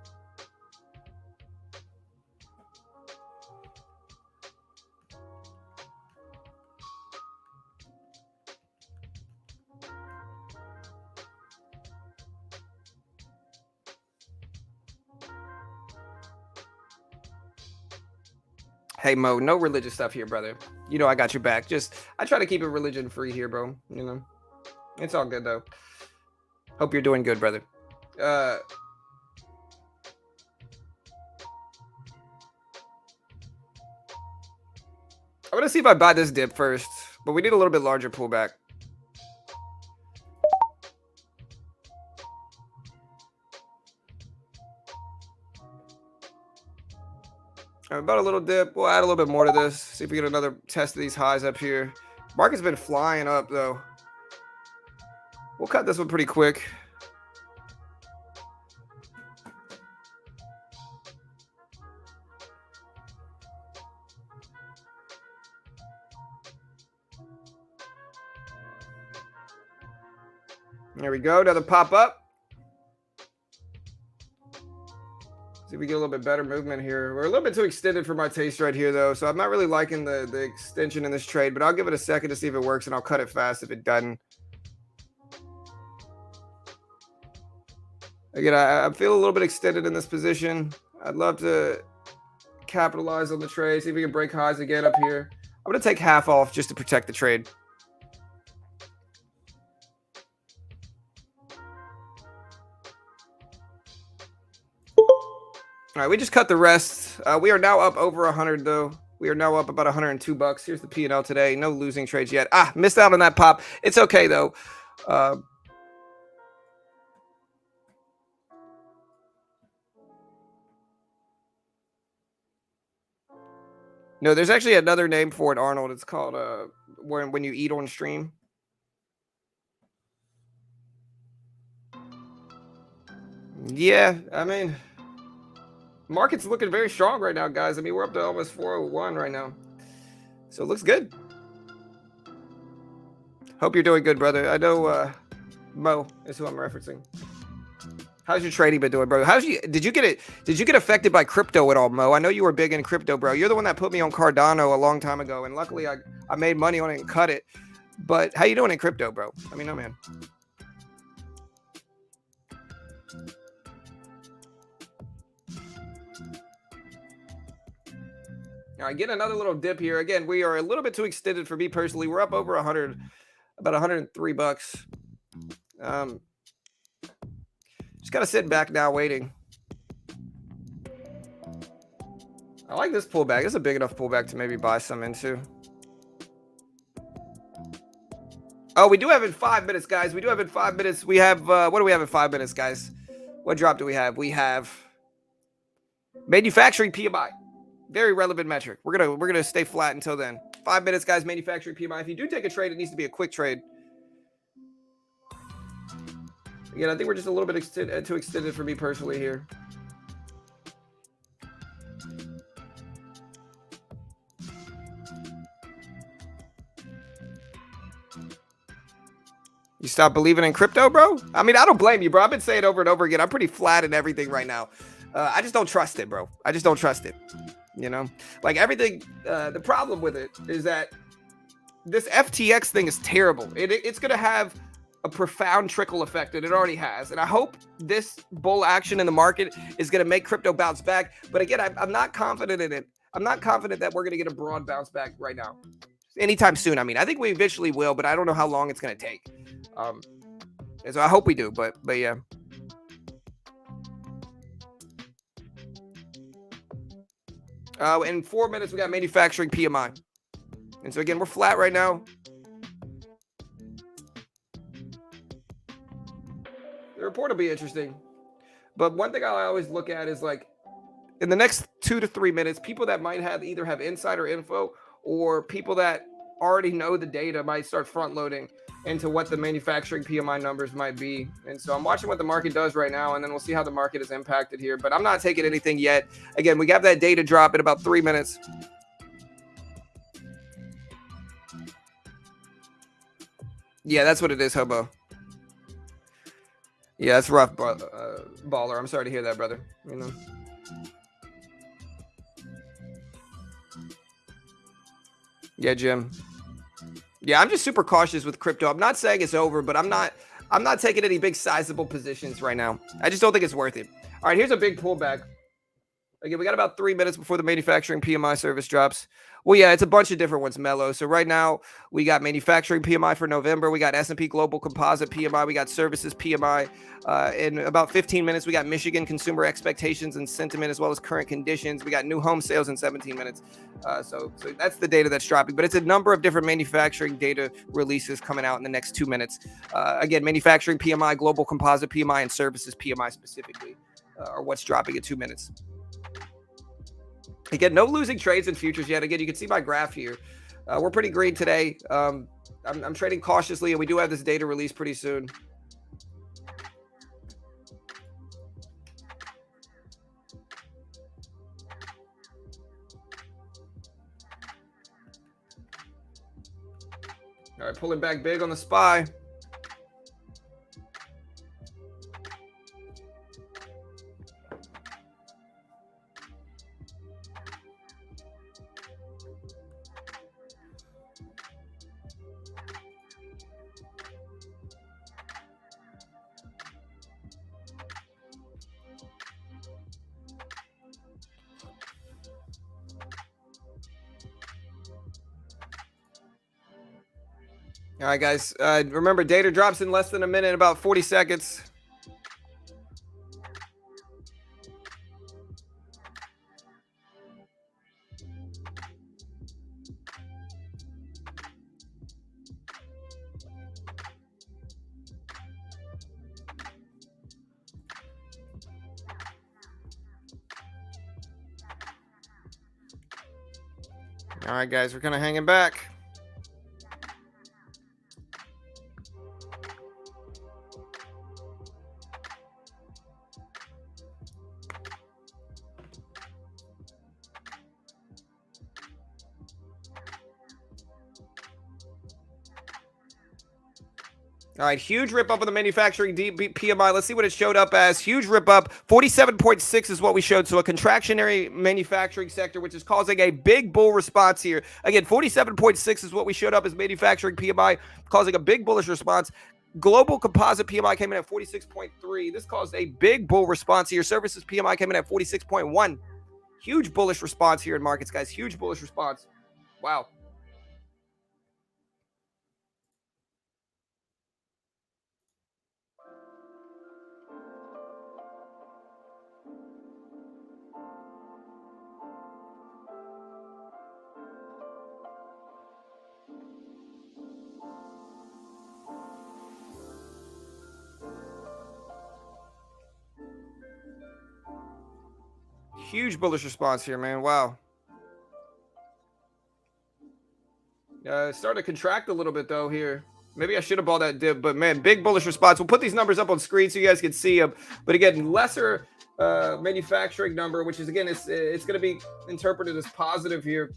Hey, Mo, no religious stuff here, brother. You know I got your back. I try to keep it religion-free here, bro. You know, it's all good, though. Hope you're doing good, brother. I'm going to see if I buy this dip first, but we need a little bit larger pullback. All right, about a little dip. We'll add a little bit more to this. See if we get another test of these highs up here. Market's been flying up, though. We'll cut this one pretty quick. There we go. Another pop up. See if we get a little bit better movement here. We're a little bit too extended for my taste right here, though. So I'm not really liking the extension in this trade, but I'll give it a second to see if it works, and I'll cut it fast if it doesn't. Again, I feel a little bit extended in this position. I'd love to capitalize on the trade, see if we can break highs again up here. I'm going to take half off just to protect the trade. All right, we just cut the rest. We are now up over 100, though. We are now up about 102 bucks. Here's the P&L today. No losing trades yet. Missed out on that pop. It's okay, though. No, there's actually another name for it, Arnold. It's called when you eat on stream. Yeah, I mean, market's looking very strong right now, guys. I mean, we're up to almost 401 right now. So it looks good. Hope you're doing good, brother. I know Mo is who I'm referencing. How's your trading been doing, bro? Did you get affected by crypto at all, Mo? I know you were big in crypto, bro. You're the one that put me on Cardano a long time ago, and luckily I made money on it and cut it. But how you doing in crypto, bro? Let me know, man. All right, get another little dip here. Again, we are a little bit too extended for me personally. We're up over 100, about 103 bucks. Just got to sit back now waiting. I like this pullback. It's a big enough pullback to maybe buy some into. Oh, we do have in 5 minutes, guys. We do have in 5 minutes. We have, what do we have in 5 minutes, guys? What drop do we have? We have manufacturing PMI. Very relevant metric. We're gonna stay flat until then. 5 minutes, guys. Manufacturing PMI. If you do take a trade, it needs to be a quick trade. Again, I think we're just a little bit too extended for me personally here. You stop believing in crypto, bro? I mean, I don't blame you, bro. I've been saying over and over again, I'm pretty flat in everything right now. I just don't trust it, bro. I just don't trust it. You know, like everything. The problem with it is that this FTX thing is terrible. It's going to have a profound trickle effect, and it already has. And I hope this bull action in the market is going to make crypto bounce back. But again, I'm not confident in it. I'm not confident that we're going to get a broad bounce back right now, anytime soon. I mean, I think we eventually will, but I don't know how long it's going to take. And so I hope we do. But yeah. In 4 minutes, we got manufacturing PMI. And so, again, we're flat right now. The report will be interesting. But one thing I always look at is, like, in the next 2 to 3 minutes, people that might either have insider info or people that already know the data might start front loading into what the manufacturing PMI numbers might be. And so I'm watching what the market does right now, and then we'll see how the market is impacted here. But I'm not taking anything yet. Again, we got that data drop in about 3 minutes. Yeah, that's what it is, Hobo. Yeah, that's rough, baller. I'm sorry to hear that, brother. You know. Yeah, Jim. Yeah, I'm just super cautious with crypto. I'm not saying it's over, but I'm not taking any big sizable positions right now. I just don't think it's worth it. All right, here's a big pullback. Again, we got about 3 minutes before the manufacturing PMI service drops. Well, yeah, it's a bunch of different ones, Mello. So right now, we got manufacturing PMI for November. We got S&P Global Composite PMI. We got services PMI. In about 15 minutes, we got Michigan consumer expectations and sentiment, as well as current conditions. We got new home sales in 17 minutes. So that's the data that's dropping. But it's a number of different manufacturing data releases coming out in the next 2 minutes. Again, manufacturing PMI, Global Composite PMI, and services PMI specifically are what's dropping in 2 minutes. Again, no losing trades in futures yet. Again, you can see my graph here. We're pretty green today. I'm trading cautiously, and we do have this data release pretty soon. All right, pulling back big on the SPY. All right, guys. Remember, data drops in less than a minute, about 40 seconds. All right, guys, we're kind of hanging back. All right, huge rip up of the manufacturing PMI. Let's see what it showed up as. Huge rip up. 47.6 is what we showed. So a contractionary manufacturing sector, which is causing a big bull response here. Again, 47.6 is what we showed up as manufacturing PMI, causing a big bullish response. Global composite PMI came in at 46.3. This caused a big bull response here. Services PMI came in at 46.1. Huge bullish response here in markets, guys. Huge bullish response. Wow. Huge bullish response here, man. Wow. Starting to contract a little bit, though, here. Maybe I should have bought that dip, but, man, big bullish response. We'll put these numbers up on screen so you guys can see them. But, again, lesser manufacturing number, which is, again, it's going to be interpreted as positive here.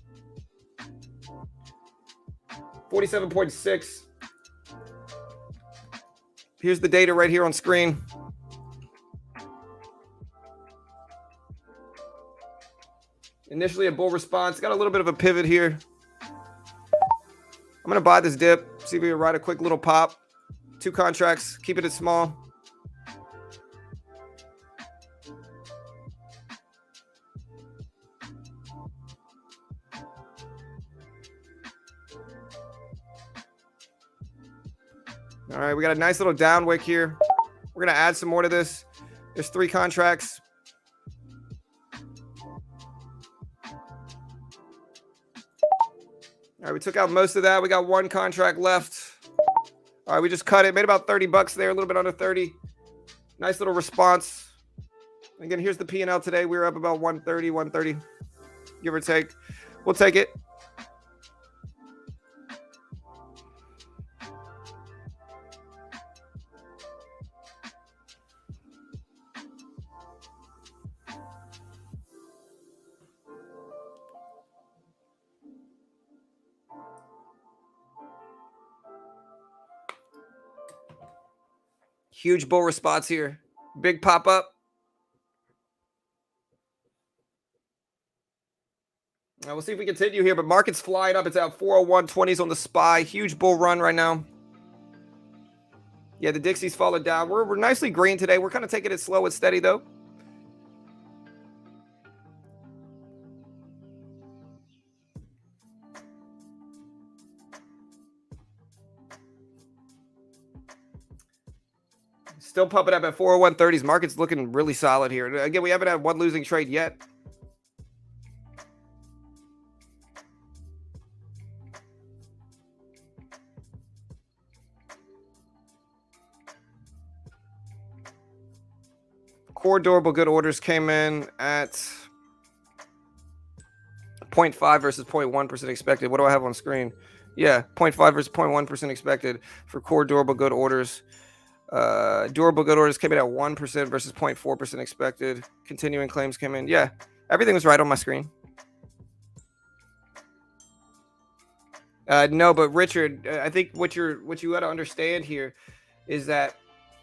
47.6. Here's the data right here on screen. Initially a bull response. Got a little bit of a pivot here. I'm going to buy this dip. See if we can ride a quick little pop. 2 contracts. Keeping it small. All right, we got a nice little down wick here. We're going to add some more to this. There's 3 contracts. All right, we took out most of that. We got 1 contract left. All right, we just cut it. Made about 30 bucks there, a little bit under 30. Nice little response. Again, here's the P&L today. We were up about 130, give or take. We'll take it. Huge bull response here. Big pop up. We'll see if we continue here, but market's flying up. It's at 401, 20s on the SPY. Huge bull run right now. Yeah, the Dixie's falling down. We're nicely green today. We're kind of taking it slow and steady, though. Still pumping up at 401.30s. Market's looking really solid here. Again, we haven't had one losing trade yet. Core durable good orders came in at 0.5 versus 0.1% expected. What do I have on screen? Yeah, 0.5 versus 0.1% expected for core durable good orders. Durable good orders came in at 1% versus 0.4% expected. Continuing claims came in. Yeah, everything was right on my screen. No, but Richard, I think what you got to understand here is that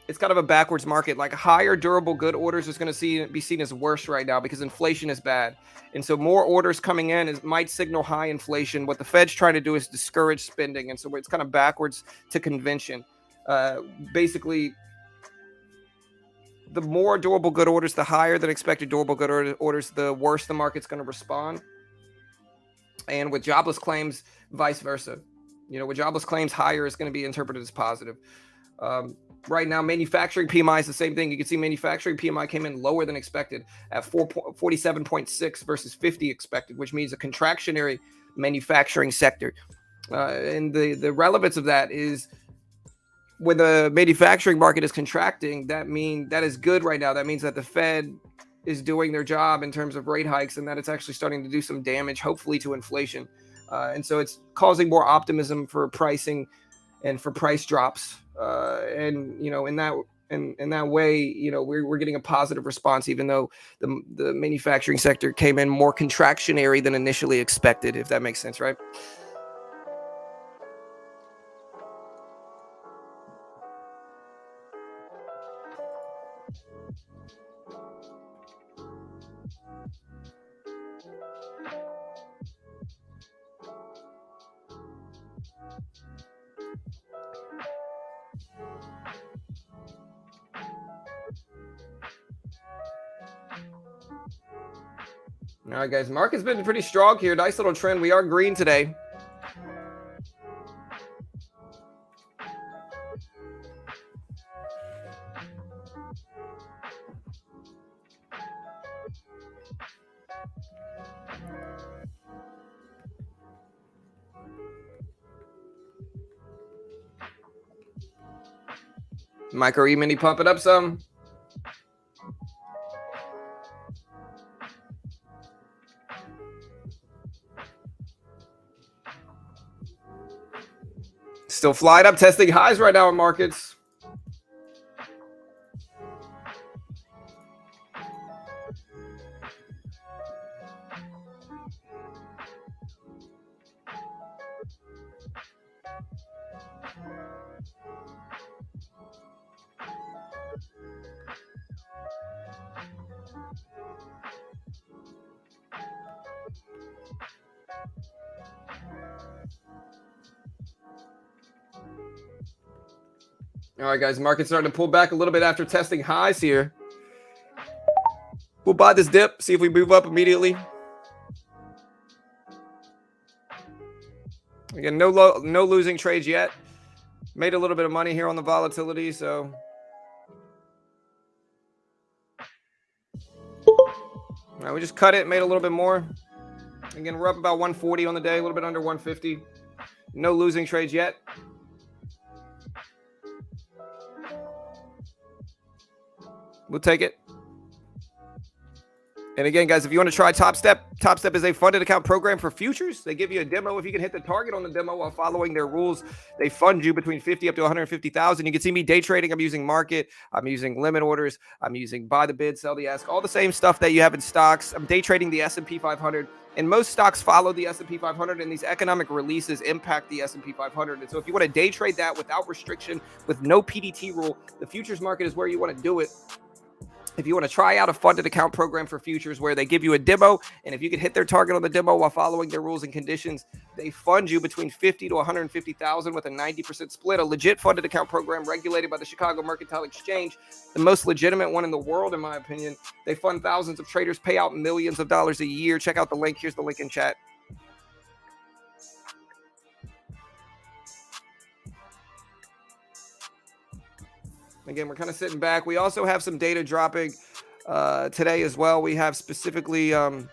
it's kind of a backwards market. Like higher durable good orders is going to be seen as worse right now because inflation is bad. And so more orders coming in might signal high inflation. What the Fed's trying to do is discourage spending. And so it's kind of backwards to convention. Basically, the more durable good orders, the higher than expected durable good orders, the worse the market's going to respond. And with jobless claims, vice versa. With jobless claims higher, it's going to be interpreted as positive. Right now, manufacturing PMI is the same thing. You can see manufacturing PMI came in lower than expected at 47.6 versus 50 expected, which means a contractionary manufacturing sector. And the relevance of that is when the manufacturing market is contracting, that is good right now. That means that the Fed is doing their job in terms of rate hikes, and that it's actually starting to do some damage, hopefully, to inflation. And so it's causing more optimism for pricing and for price drops. And in that way, we're getting a positive response, even though the manufacturing sector came in more contractionary than initially expected, if that makes sense, right? All right, guys. Market's been pretty strong here. Nice little trend. We are green today. Micro E-mini pump it up some. Still flying up, testing highs right now in markets. All right, guys, market's starting to pull back a little bit after testing highs here. We'll buy this dip, see if we move up immediately. Again, no losing trades yet. Made a little bit of money here on the volatility, so. All right, we just cut it, made a little bit more. Again, we're up about 140 on the day, a little bit under 150. No losing trades yet. We'll take it. And again, guys, if you want to try Top Step is a funded account program for futures. They give you a demo. If you can hit the target on the demo while following their rules, they fund you between 50 up to 150,000. You can see me day trading. I'm using market. I'm using limit orders. I'm using buy the bid, sell the ask, all the same stuff that you have in stocks. I'm day trading the S&P 500. And most stocks follow the S&P 500, and these economic releases impact the S&P 500. And so if you want to day trade that without restriction, with no PDT rule, the futures market is where you want to do it. If you want to try out a funded account program for futures where they give you a demo, and if you can hit their target on the demo while following their rules and conditions, they fund you between 50 to 150,000 with a 90% split. A legit funded account program regulated by the Chicago Mercantile Exchange, the most legitimate one in the world, in my opinion. They fund thousands of traders, pay out millions of dollars a year. Check out the link. Here's the link in chat. Again, we're kind of sitting back. We also have some data dropping today as well. We have specifically, after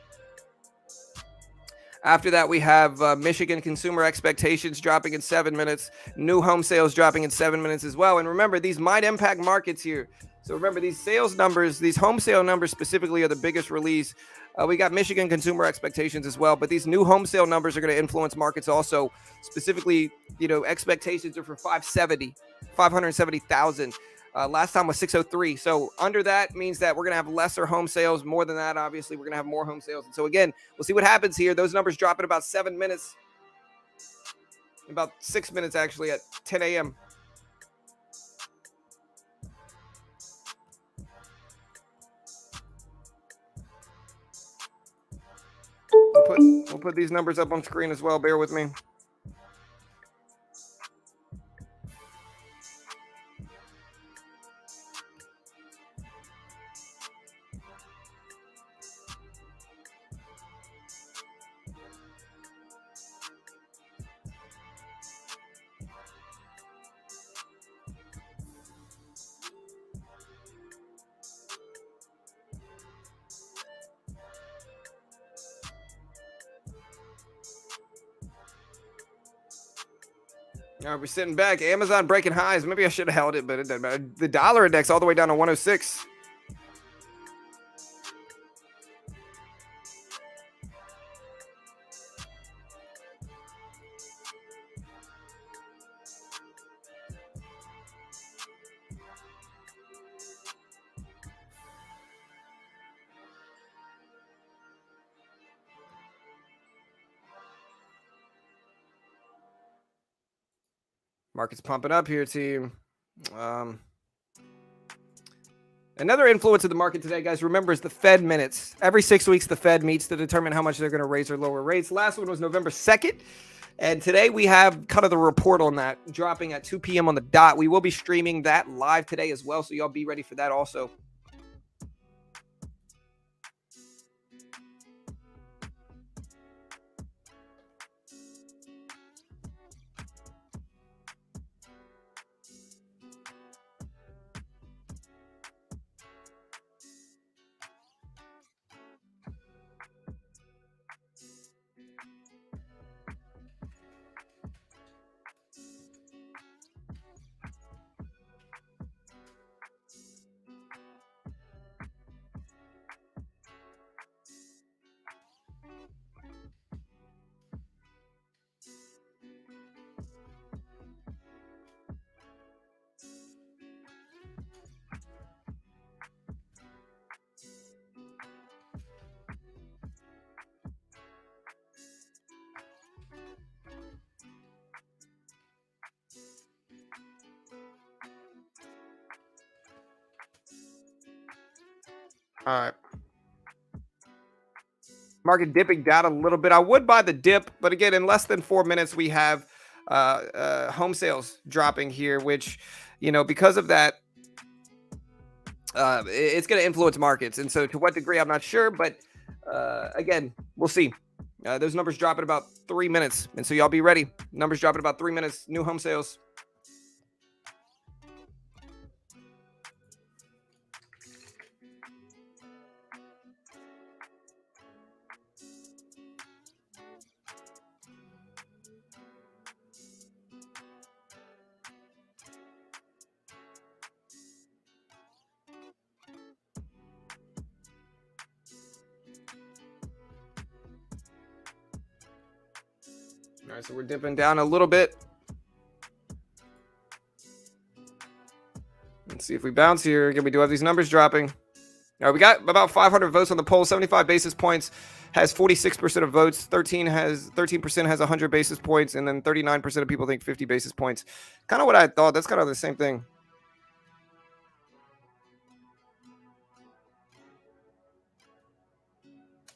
that, we have Michigan consumer expectations dropping in 7 minutes, new home sales dropping in 7 minutes as well. And remember, these might impact markets here. So remember, these sales numbers, these home sale numbers specifically are the biggest release. We got Michigan consumer expectations as well, but these new home sale numbers are going to influence markets also. Specifically, expectations are for 570,000. Last time was 603. So under that means that we're going to have lesser home sales. More than that, obviously, we're going to have more home sales. And so again, we'll see what happens here. Those numbers drop in about 7 minutes, about 6 minutes actually at 10 a.m. We'll put these numbers up on screen as well. Bear with me. All right, we're sitting back. Amazon breaking highs. Maybe I should have held it, but it doesn't matter. The dollar index all the way down to 106. Market's pumping up here, team. Another influence of the market today, guys, remember, is the Fed minutes. Every 6 weeks, the Fed meets to determine how much they're going to raise or lower rates. Last one was November 2nd. And today we have kind of the report on that dropping at 2 p.m. on the dot. We will be streaming that live today as well, so y'all be ready for that also. All right. Market dipping down a little bit. I would buy the dip, but again, in less than 4 minutes, we have home sales dropping here, which, because of that, it's going to influence markets. And so to what degree, I'm not sure. But again, we'll see. Those numbers drop in about 3 minutes. And so y'all be ready. Numbers drop in about 3 minutes. New home sales. All right, so we're dipping down a little bit. Let's see if we bounce here. Again, we do have these numbers dropping. All right, we got about 500 votes on the poll. 75 basis points has 46% of votes. 13% has 100 basis points, and then 39% of people think 50 basis points. Kind of what I thought. That's kind of the same thing.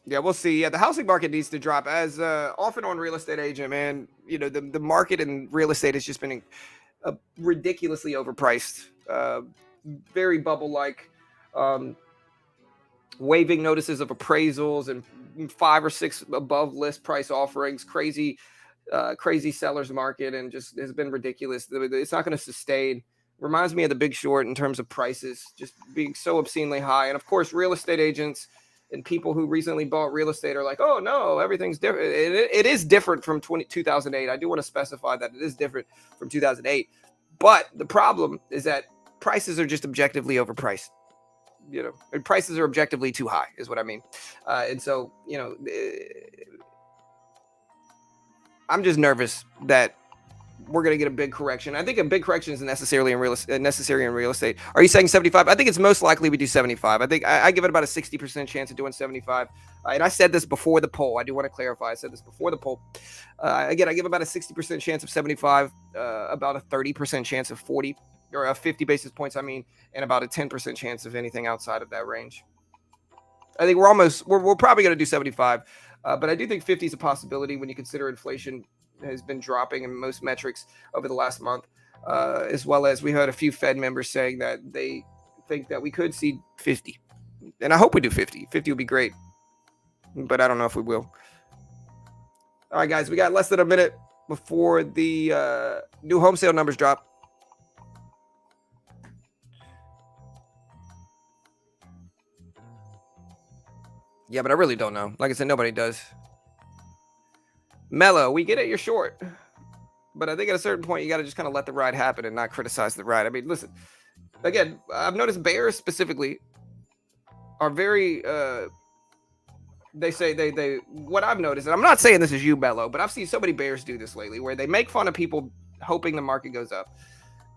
Yeah, we'll see. Yeah, the housing market needs to drop. As often on Real Estate Agent, man, the market in real estate has just been ridiculously overpriced. Very bubble-like. Waiving notices of appraisals and 5 or 6 above list price offerings. Crazy sellers market, and just has been ridiculous. It's not going to sustain. Reminds me of The Big Short in terms of prices just being so obscenely high. And of course, real estate agents and people who recently bought real estate are like, oh no, everything's different. It is different from 2008. I do want to specify that it is different from 2008. But the problem is that prices are just objectively overpriced. Prices are objectively too high is what I mean. And so, I'm just nervous that we're going to get a big correction. I think a big correction is necessary in real estate. Are you saying 75? I think it's most likely we do 75. I think I give it about a 60% chance of doing 75. And I said this before the poll. I do want to clarify. I said this before the poll. Again, I give about a 60% chance of 75, about a 30% chance of 40 or 50 basis points, and about a 10% chance of anything outside of that range. I think we're probably going to do 75, but I do think 50 is a possibility when you consider inflation has been dropping in most metrics over the last month, as well as we heard a few Fed members saying that they think that we could see 50. And I hope we do 50. 50 would be great, but I don't know if we will. All right, guys, we got less than a minute before the new home sale numbers drop. Yeah, but I really don't know. Like I said, nobody does. Mello, we get it. You're short. But I think at a certain point, you got to just kind of let the ride happen and not criticize the ride. I mean, listen, again, I've noticed bears specifically are very, they say what I've noticed, and I'm not saying this is you, Bello, but I've seen so many bears do this lately where they make fun of people hoping the market goes up.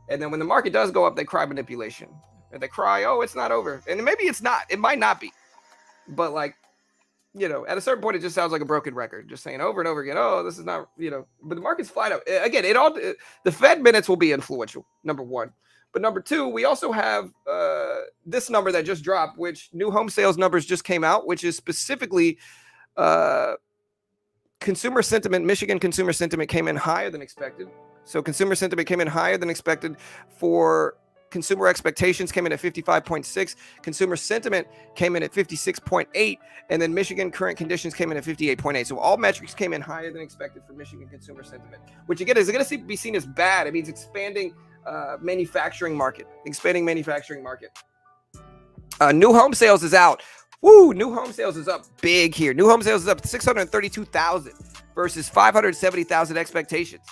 And then when the market does go up, they cry manipulation. And they cry, oh, it's not over. And maybe it's not. It might not be. But like, at a certain point, it just sounds like a broken record, just saying over and over again, oh, this is not, but the market's flat out. Again, the Fed minutes will be influential, number one. But number two, we also have this number that just dropped, which new home sales numbers just came out, which is specifically consumer sentiment. Michigan consumer sentiment came in higher than expected. So consumer sentiment came in higher than expected. For consumer expectations came in at 55.6. Consumer sentiment came in at 56.8. And then Michigan current conditions came in at 58.8. So all metrics came in higher than expected for Michigan consumer sentiment, which again is going to be seen as bad. It means expanding manufacturing market, expanding manufacturing market. New home sales is out. Woo! New home sales is up big here. New home sales is up 632,000 versus 570,000 expectations.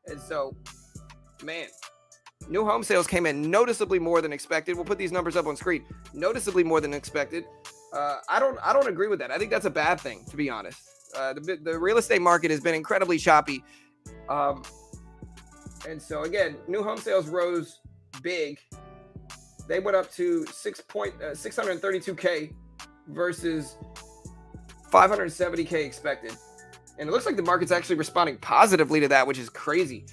And so, man, new home sales came in noticeably more than expected. We'll put these numbers up on screen. Noticeably more than expected. I don't agree with that. I think that's a bad thing, to be honest. The real estate market has been incredibly choppy. And so, again, new home sales rose big. They went up to 632K versus 570K expected. And it looks like the market's actually responding positively to that, which is crazy.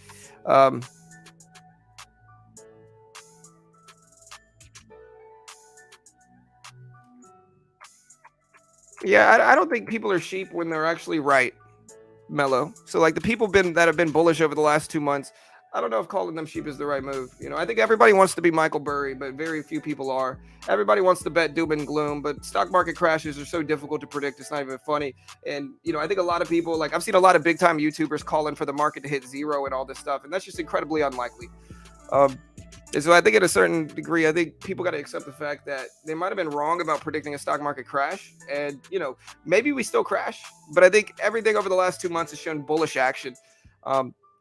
Yeah, I don't think people are sheep when they're actually right, Mello. So, like, the people that have been bullish over the last 2 months, I don't know if calling them sheep is the right move. I think everybody wants to be Michael Burry, but very few people are. Everybody wants to bet doom and gloom, but stock market crashes are so difficult to predict. It's not even funny. And, I think a lot of people, like I've seen a lot of big time YouTubers calling for the market to hit zero and all this stuff. And that's just incredibly unlikely. And so I think at a certain degree, I think people got to accept the fact that they might have been wrong about predicting a stock market crash. And, maybe we still crash, but I think everything over the last 2 months has shown bullish action.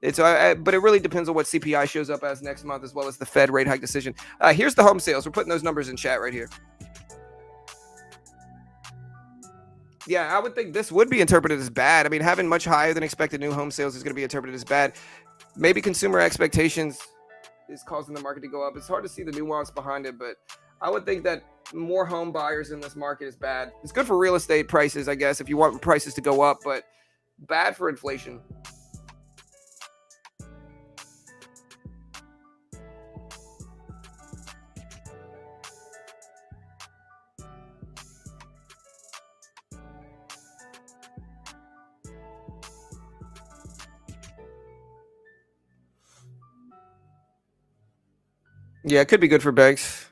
And so, but it really depends on what CPI shows up as next month, as well as the Fed rate hike decision. Here's the home sales. We're putting those numbers in chat right here. Yeah, I would think this would be interpreted as bad. I mean, having much higher than expected new home sales is going to be interpreted as bad. Maybe consumer expectations is causing the market to go up. It's hard to see the nuance behind it, but I would think that more home buyers in this market is bad. It's good for real estate prices, I guess, if you want prices to go up, but bad for inflation. Yeah, it could be good for banks.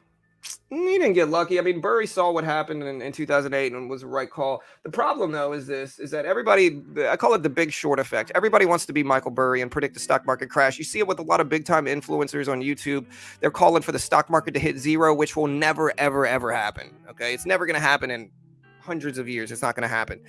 He didn't get lucky. I mean, Burry saw what happened in 2008 and was the right call. The problem, though, is that everybody, I call it the big short effect. Everybody wants to be Michael Burry and predict the stock market crash. You see it with a lot of big time influencers on YouTube. They're calling for the stock market to hit zero, which will never, ever, ever happen. Okay. It's never going to happen in hundreds of years. It's not going to happen.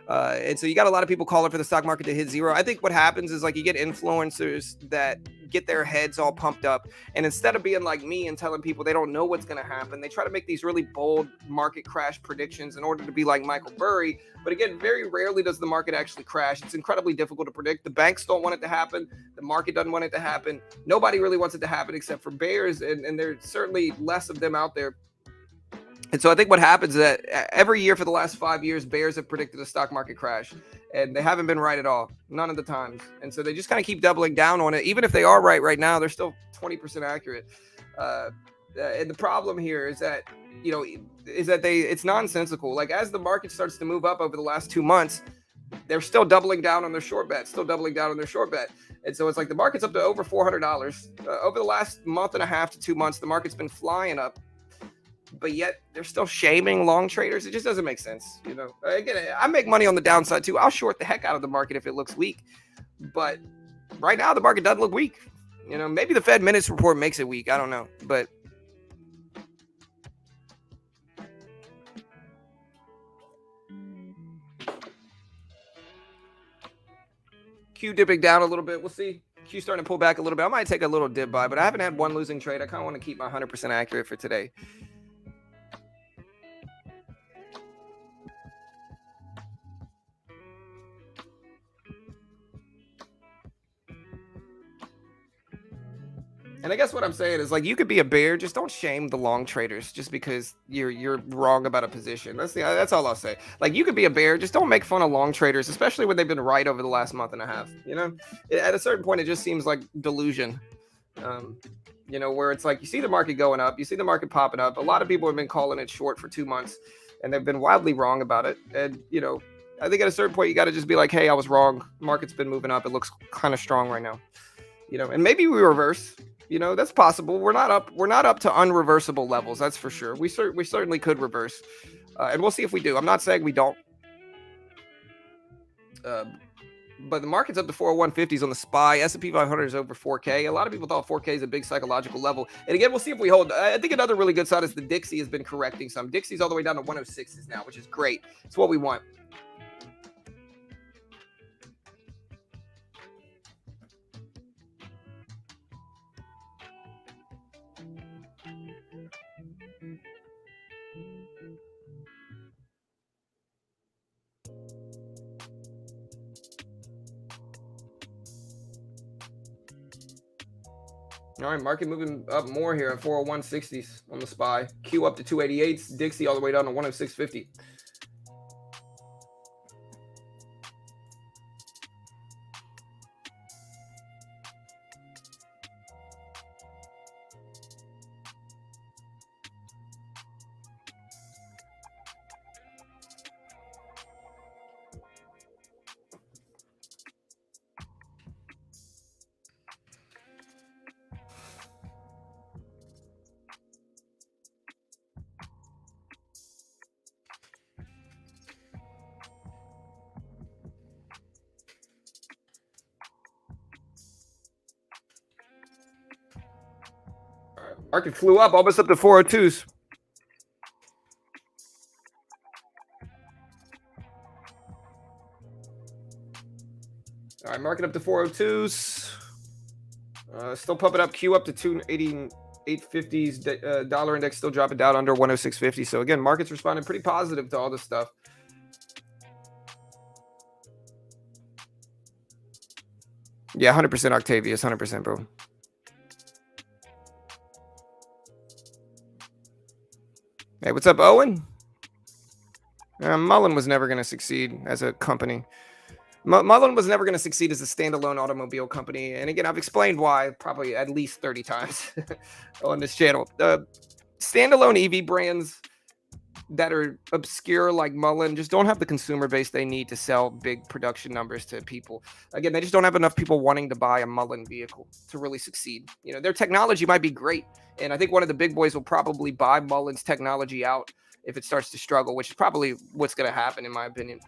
And so you got a lot of people calling for the stock market to hit zero. I think what happens is like you get influencers that get their heads all pumped up, and instead of being like me and telling people they don't know what's going to happen, they try to make these really bold market crash predictions in order to be like Michael Burry. But again, very rarely does the market actually crash. It's incredibly difficult to predict. The banks don't want it to happen. The market doesn't want it to happen. Nobody really wants it to happen except for bears, and there's certainly less of them out there. And so I think what happens is that every year for the last 5 years, bears have predicted a stock market crash, and they haven't been right at all, none of the times. And so they just kind of keep doubling down on it. Even if they are right now, they're still 20% accurate. And the problem here is that, it's nonsensical. Like as the market starts to move up over the last 2 months, they're still doubling down on their short bet, And so it's like the market's up to over $400. Over the last month and a half to 2 months, the market's been flying up. But yet they're still shaming long traders. It just doesn't make sense. Again, I make money on the downside too. I'll short the heck out of the market if it looks weak. But right now the market doesn't look weak. Maybe the Fed minutes report makes it weak. I don't know. But Q dipping down a little bit. We'll see. Q starting to pull back a little bit. I might take a little dip buy, but I haven't had one losing trade. I kind of want to keep my 100% accurate for today. And I guess what I'm saying is, like, you could be a bear, just don't shame the long traders just because you're wrong about a position. That's all I'll say. Like, you could be a bear, just don't make fun of long traders, especially when they've been right over the last month and a half. At a certain point, it just seems like delusion. Um, where it's like you see the market going up, you see the market popping up. A lot of people have been calling it short for 2 months, and they've been wildly wrong about it. And I think at a certain point, you got to just be like, hey, I was wrong. Market's been moving up. It looks kind of strong right now. And maybe we reverse. That's possible. We're not up to unreversible levels. That's for sure. We certainly could reverse, and we'll see if we do. I'm not saying we don't, but the market's up to 40150s on the SPY. S&P 500 is over 4K. A lot of people thought 4K is a big psychological level. And again, we'll see if we hold. I think another really good sign is the Dixie has been correcting some. Dixie's all the way down to 106s now, which is great. It's what we want. All right, market moving up more here at 40160s on the SPY. Q up to 288s. Dixie all the way down to 10650. Market flew up, almost up to 402s. All right, market up to 402s. Still pumping up. Q up to 288.50s. Dollar index still dropping down under 106.50. So again, market's responding pretty positive to all this stuff. Yeah, 100% Octavius, 100%, bro. Hey, what's up, Owen? Mullen was never going to succeed as a company. Mullen was never going to succeed as a standalone automobile company. And again, I've explained why probably at least 30 times on this channel. Standalone EV brands that are obscure like Mullen just don't have the consumer base they need to sell big production numbers to people. Again, they just don't have enough people wanting to buy a Mullen vehicle to really succeed. Their technology might be great. And I think one of the big boys will probably buy Mullen's technology out if it starts to struggle, which is probably what's going to happen in my opinion.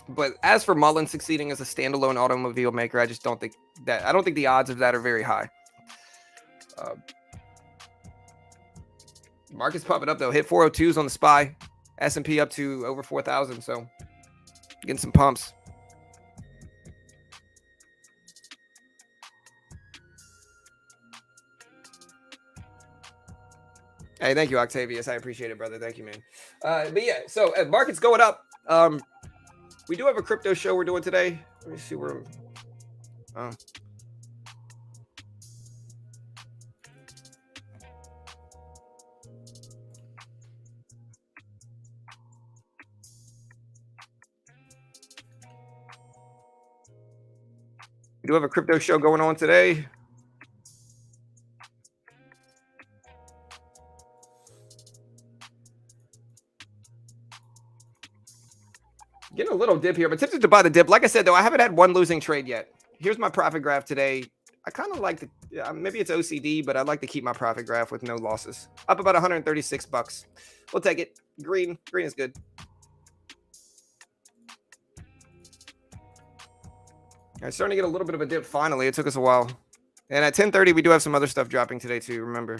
But as for Mullen succeeding as a standalone automobile maker, I don't think the odds of that are very high. Market's popping up though. Hit 402s on the SPY. S&P up to over 4,000. So getting some pumps. Hey, thank you, Octavius. I appreciate it, brother. Thank you, man. But yeah, so market's going up. We do have a crypto show we're doing today. Let me see where. We do have a crypto show going on today. Getting a little dip here, but tempted to buy the dip. Like I said, though, I haven't had one losing trade yet. Here's my profit graph today. I kind of like maybe it's OCD, but I like to keep my profit graph with no losses. Up about $136. We'll take it. Green is good. I'm starting to get a little bit of a dip finally. It took us a while. And at 10:30, we do have some other stuff dropping today too, remember.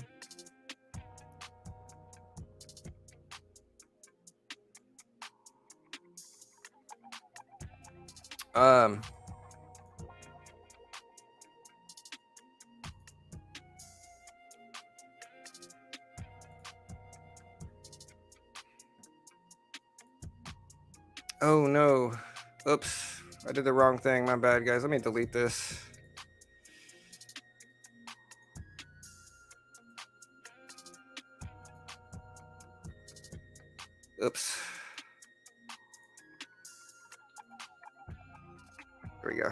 Oh no. Oops. I did the wrong thing. My bad, guys. Let me delete this. Oops. There we go.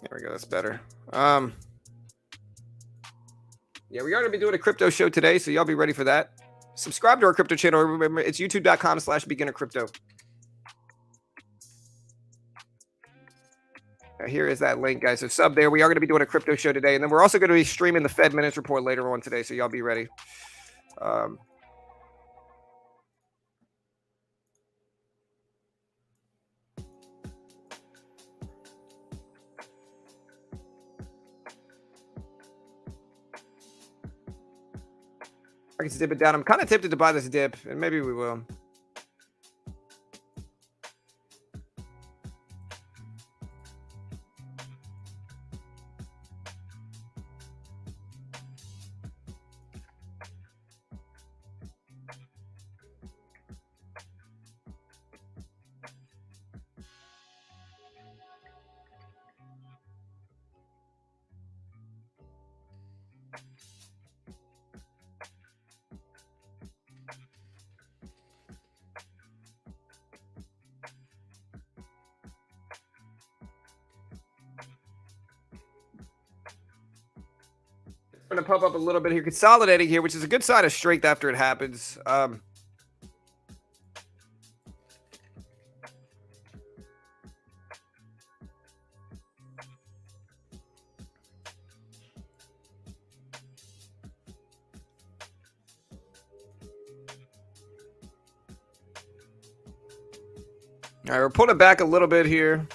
There we go. That's better. Yeah, we are going to be doing a crypto show today, so y'all be ready for that. Subscribe to our crypto channel. Remember, it's youtube.com/beginnercrypto. Here is that link, guys. So sub there. We are going to be doing a crypto show today, and then we're also going to be streaming the Fed Minutes Report later on today, so y'all be ready. I can dip it down. I'm kind of tempted to buy this dip, and maybe we will. Going to pump up a little bit here, consolidating here, which is a good sign of strength after it happens. All right, we're pulling it back a little bit here.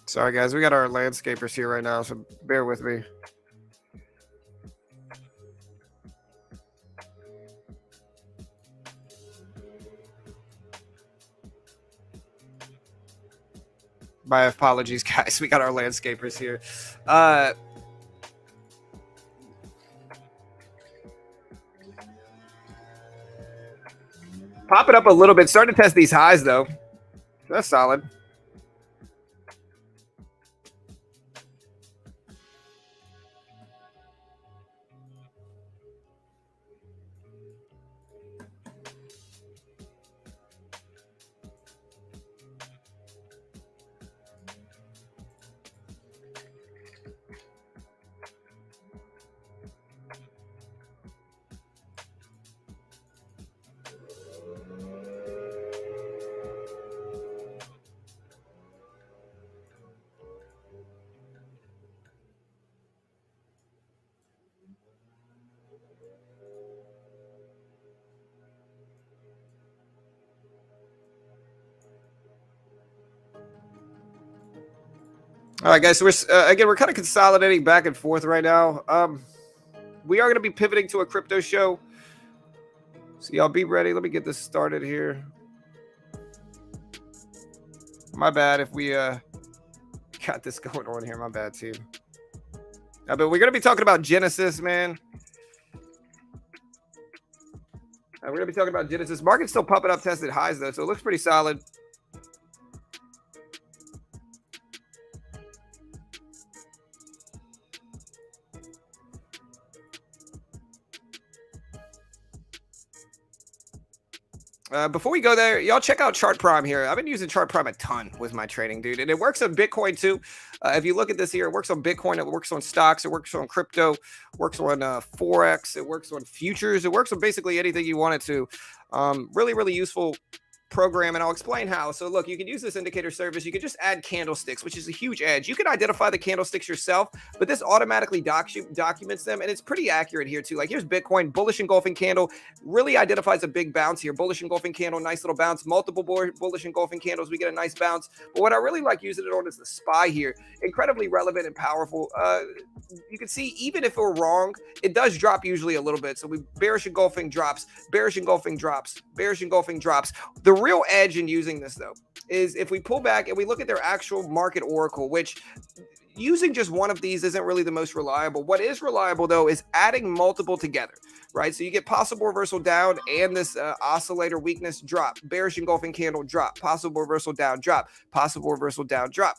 Sorry, guys. We got our landscapers here right now, so bear with me. My apologies, guys. We got our landscapers here. Pop it up a little bit. Starting to test these highs, though. That's solid. All right, guys. So we're kind of consolidating back and forth right now. We are going to be pivoting to a crypto show, so y'all be ready. Let me get this started here. My bad if we got this going on here. My bad, team. But we're going to be talking about Genesis, man. We're going to be talking about Genesis. Market's still pumping up, tested highs, though, so it looks pretty solid. Before we go there, y'all check out Chart Prime here. I've been using Chart Prime a ton with my trading, dude. And it works on Bitcoin, too. If you look at this here, it works on Bitcoin. It works on stocks. It works on crypto. It works on Forex. It works on futures. It works on basically anything you want it to. Really, really useful program, and I'll explain how. So look, you can use this indicator service. You can just add candlesticks, which is a huge edge. You can identify the candlesticks yourself, but this automatically documents them, and it's pretty accurate here too. Like here's Bitcoin, bullish engulfing candle, really identifies a big bounce here. Bullish engulfing candle, nice little bounce. Multiple bullish engulfing candles, we get a nice bounce. But what I really like using it on is the SPY here. Incredibly relevant and powerful. You can see even if we're wrong, it does drop usually a little bit. So we bearish engulfing drops, bearish engulfing drops, bearish engulfing drops. The real edge in using this though is if we pull back and we look at their actual market oracle, which using just one of these isn't really the most reliable. What is reliable though is adding multiple together, right? So you get possible reversal down and this oscillator weakness drop, bearish engulfing candle drop, possible reversal down drop, possible reversal down drop,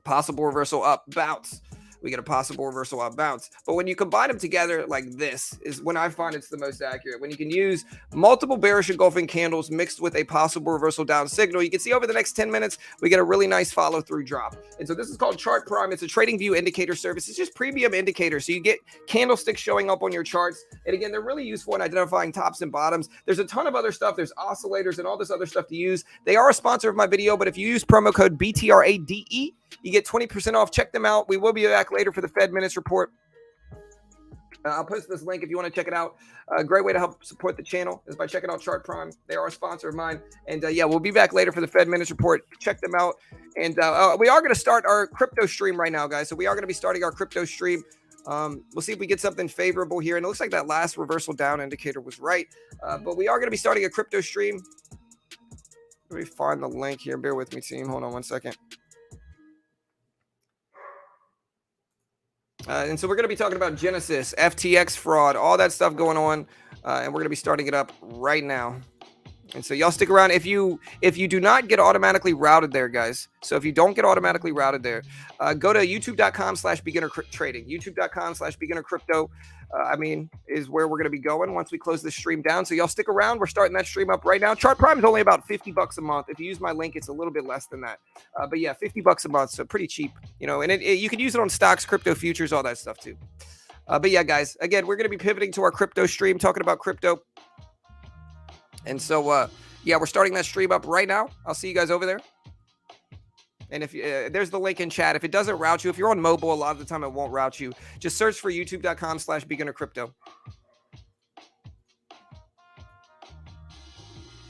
possible reversal up bounce. We get a possible reversal up bounce. But when you combine them together like this is when I find it's the most accurate. When you can use multiple bearish engulfing candles mixed with a possible reversal down signal, you can see over the next 10 minutes, we get a really nice follow through drop. And so this is called Chart Prime. It's a trading view indicator service. It's just premium indicators. So you get candlesticks showing up on your charts. And again, they're really useful in identifying tops and bottoms. There's a ton of other stuff. There's oscillators and all this other stuff to use. They are a sponsor of my video, but if you use promo code BTRADE, you get 20% off. Check them out. We will be back later for the Fed Minutes Report. I'll post this link if you want to check it out. A great way to help support the channel is by checking out Chart Prime. They are a sponsor of mine. And yeah, we'll be back later for the Fed Minutes Report. Check them out. And we are going to start our crypto stream right now, guys. So we are going to be starting our crypto stream. We'll see if we get something favorable here. And it looks like that last reversal down indicator was right. But we are going to be starting a crypto stream. Let me find the link here. Bear with me, team. Hold on one second. And so we're going to be talking about Genesis, FTX fraud, all that stuff going on. And we're going to be starting it up right now. And so y'all stick around. If you do not get automatically routed there, guys. So if you don't get automatically routed there, go to youtube.com/beginner trading. youtube.com/beginner crypto. Is where we're going to be going once we close this stream down. So y'all stick around. We're starting that stream up right now. Chart Prime is only about $50 a month. If you use my link, it's a little bit less than that. But yeah, $50 a month. So pretty cheap, and you can use it on stocks, crypto futures, all that stuff too. But yeah, guys, again, we're going to be pivoting to our crypto stream, talking about crypto. And so, yeah, we're starting that stream up right now. I'll see you guys over there. And if there's the link in chat. If it doesn't route you, if you're on mobile, a lot of the time it won't route you. Just search for youtube.com/beginner crypto.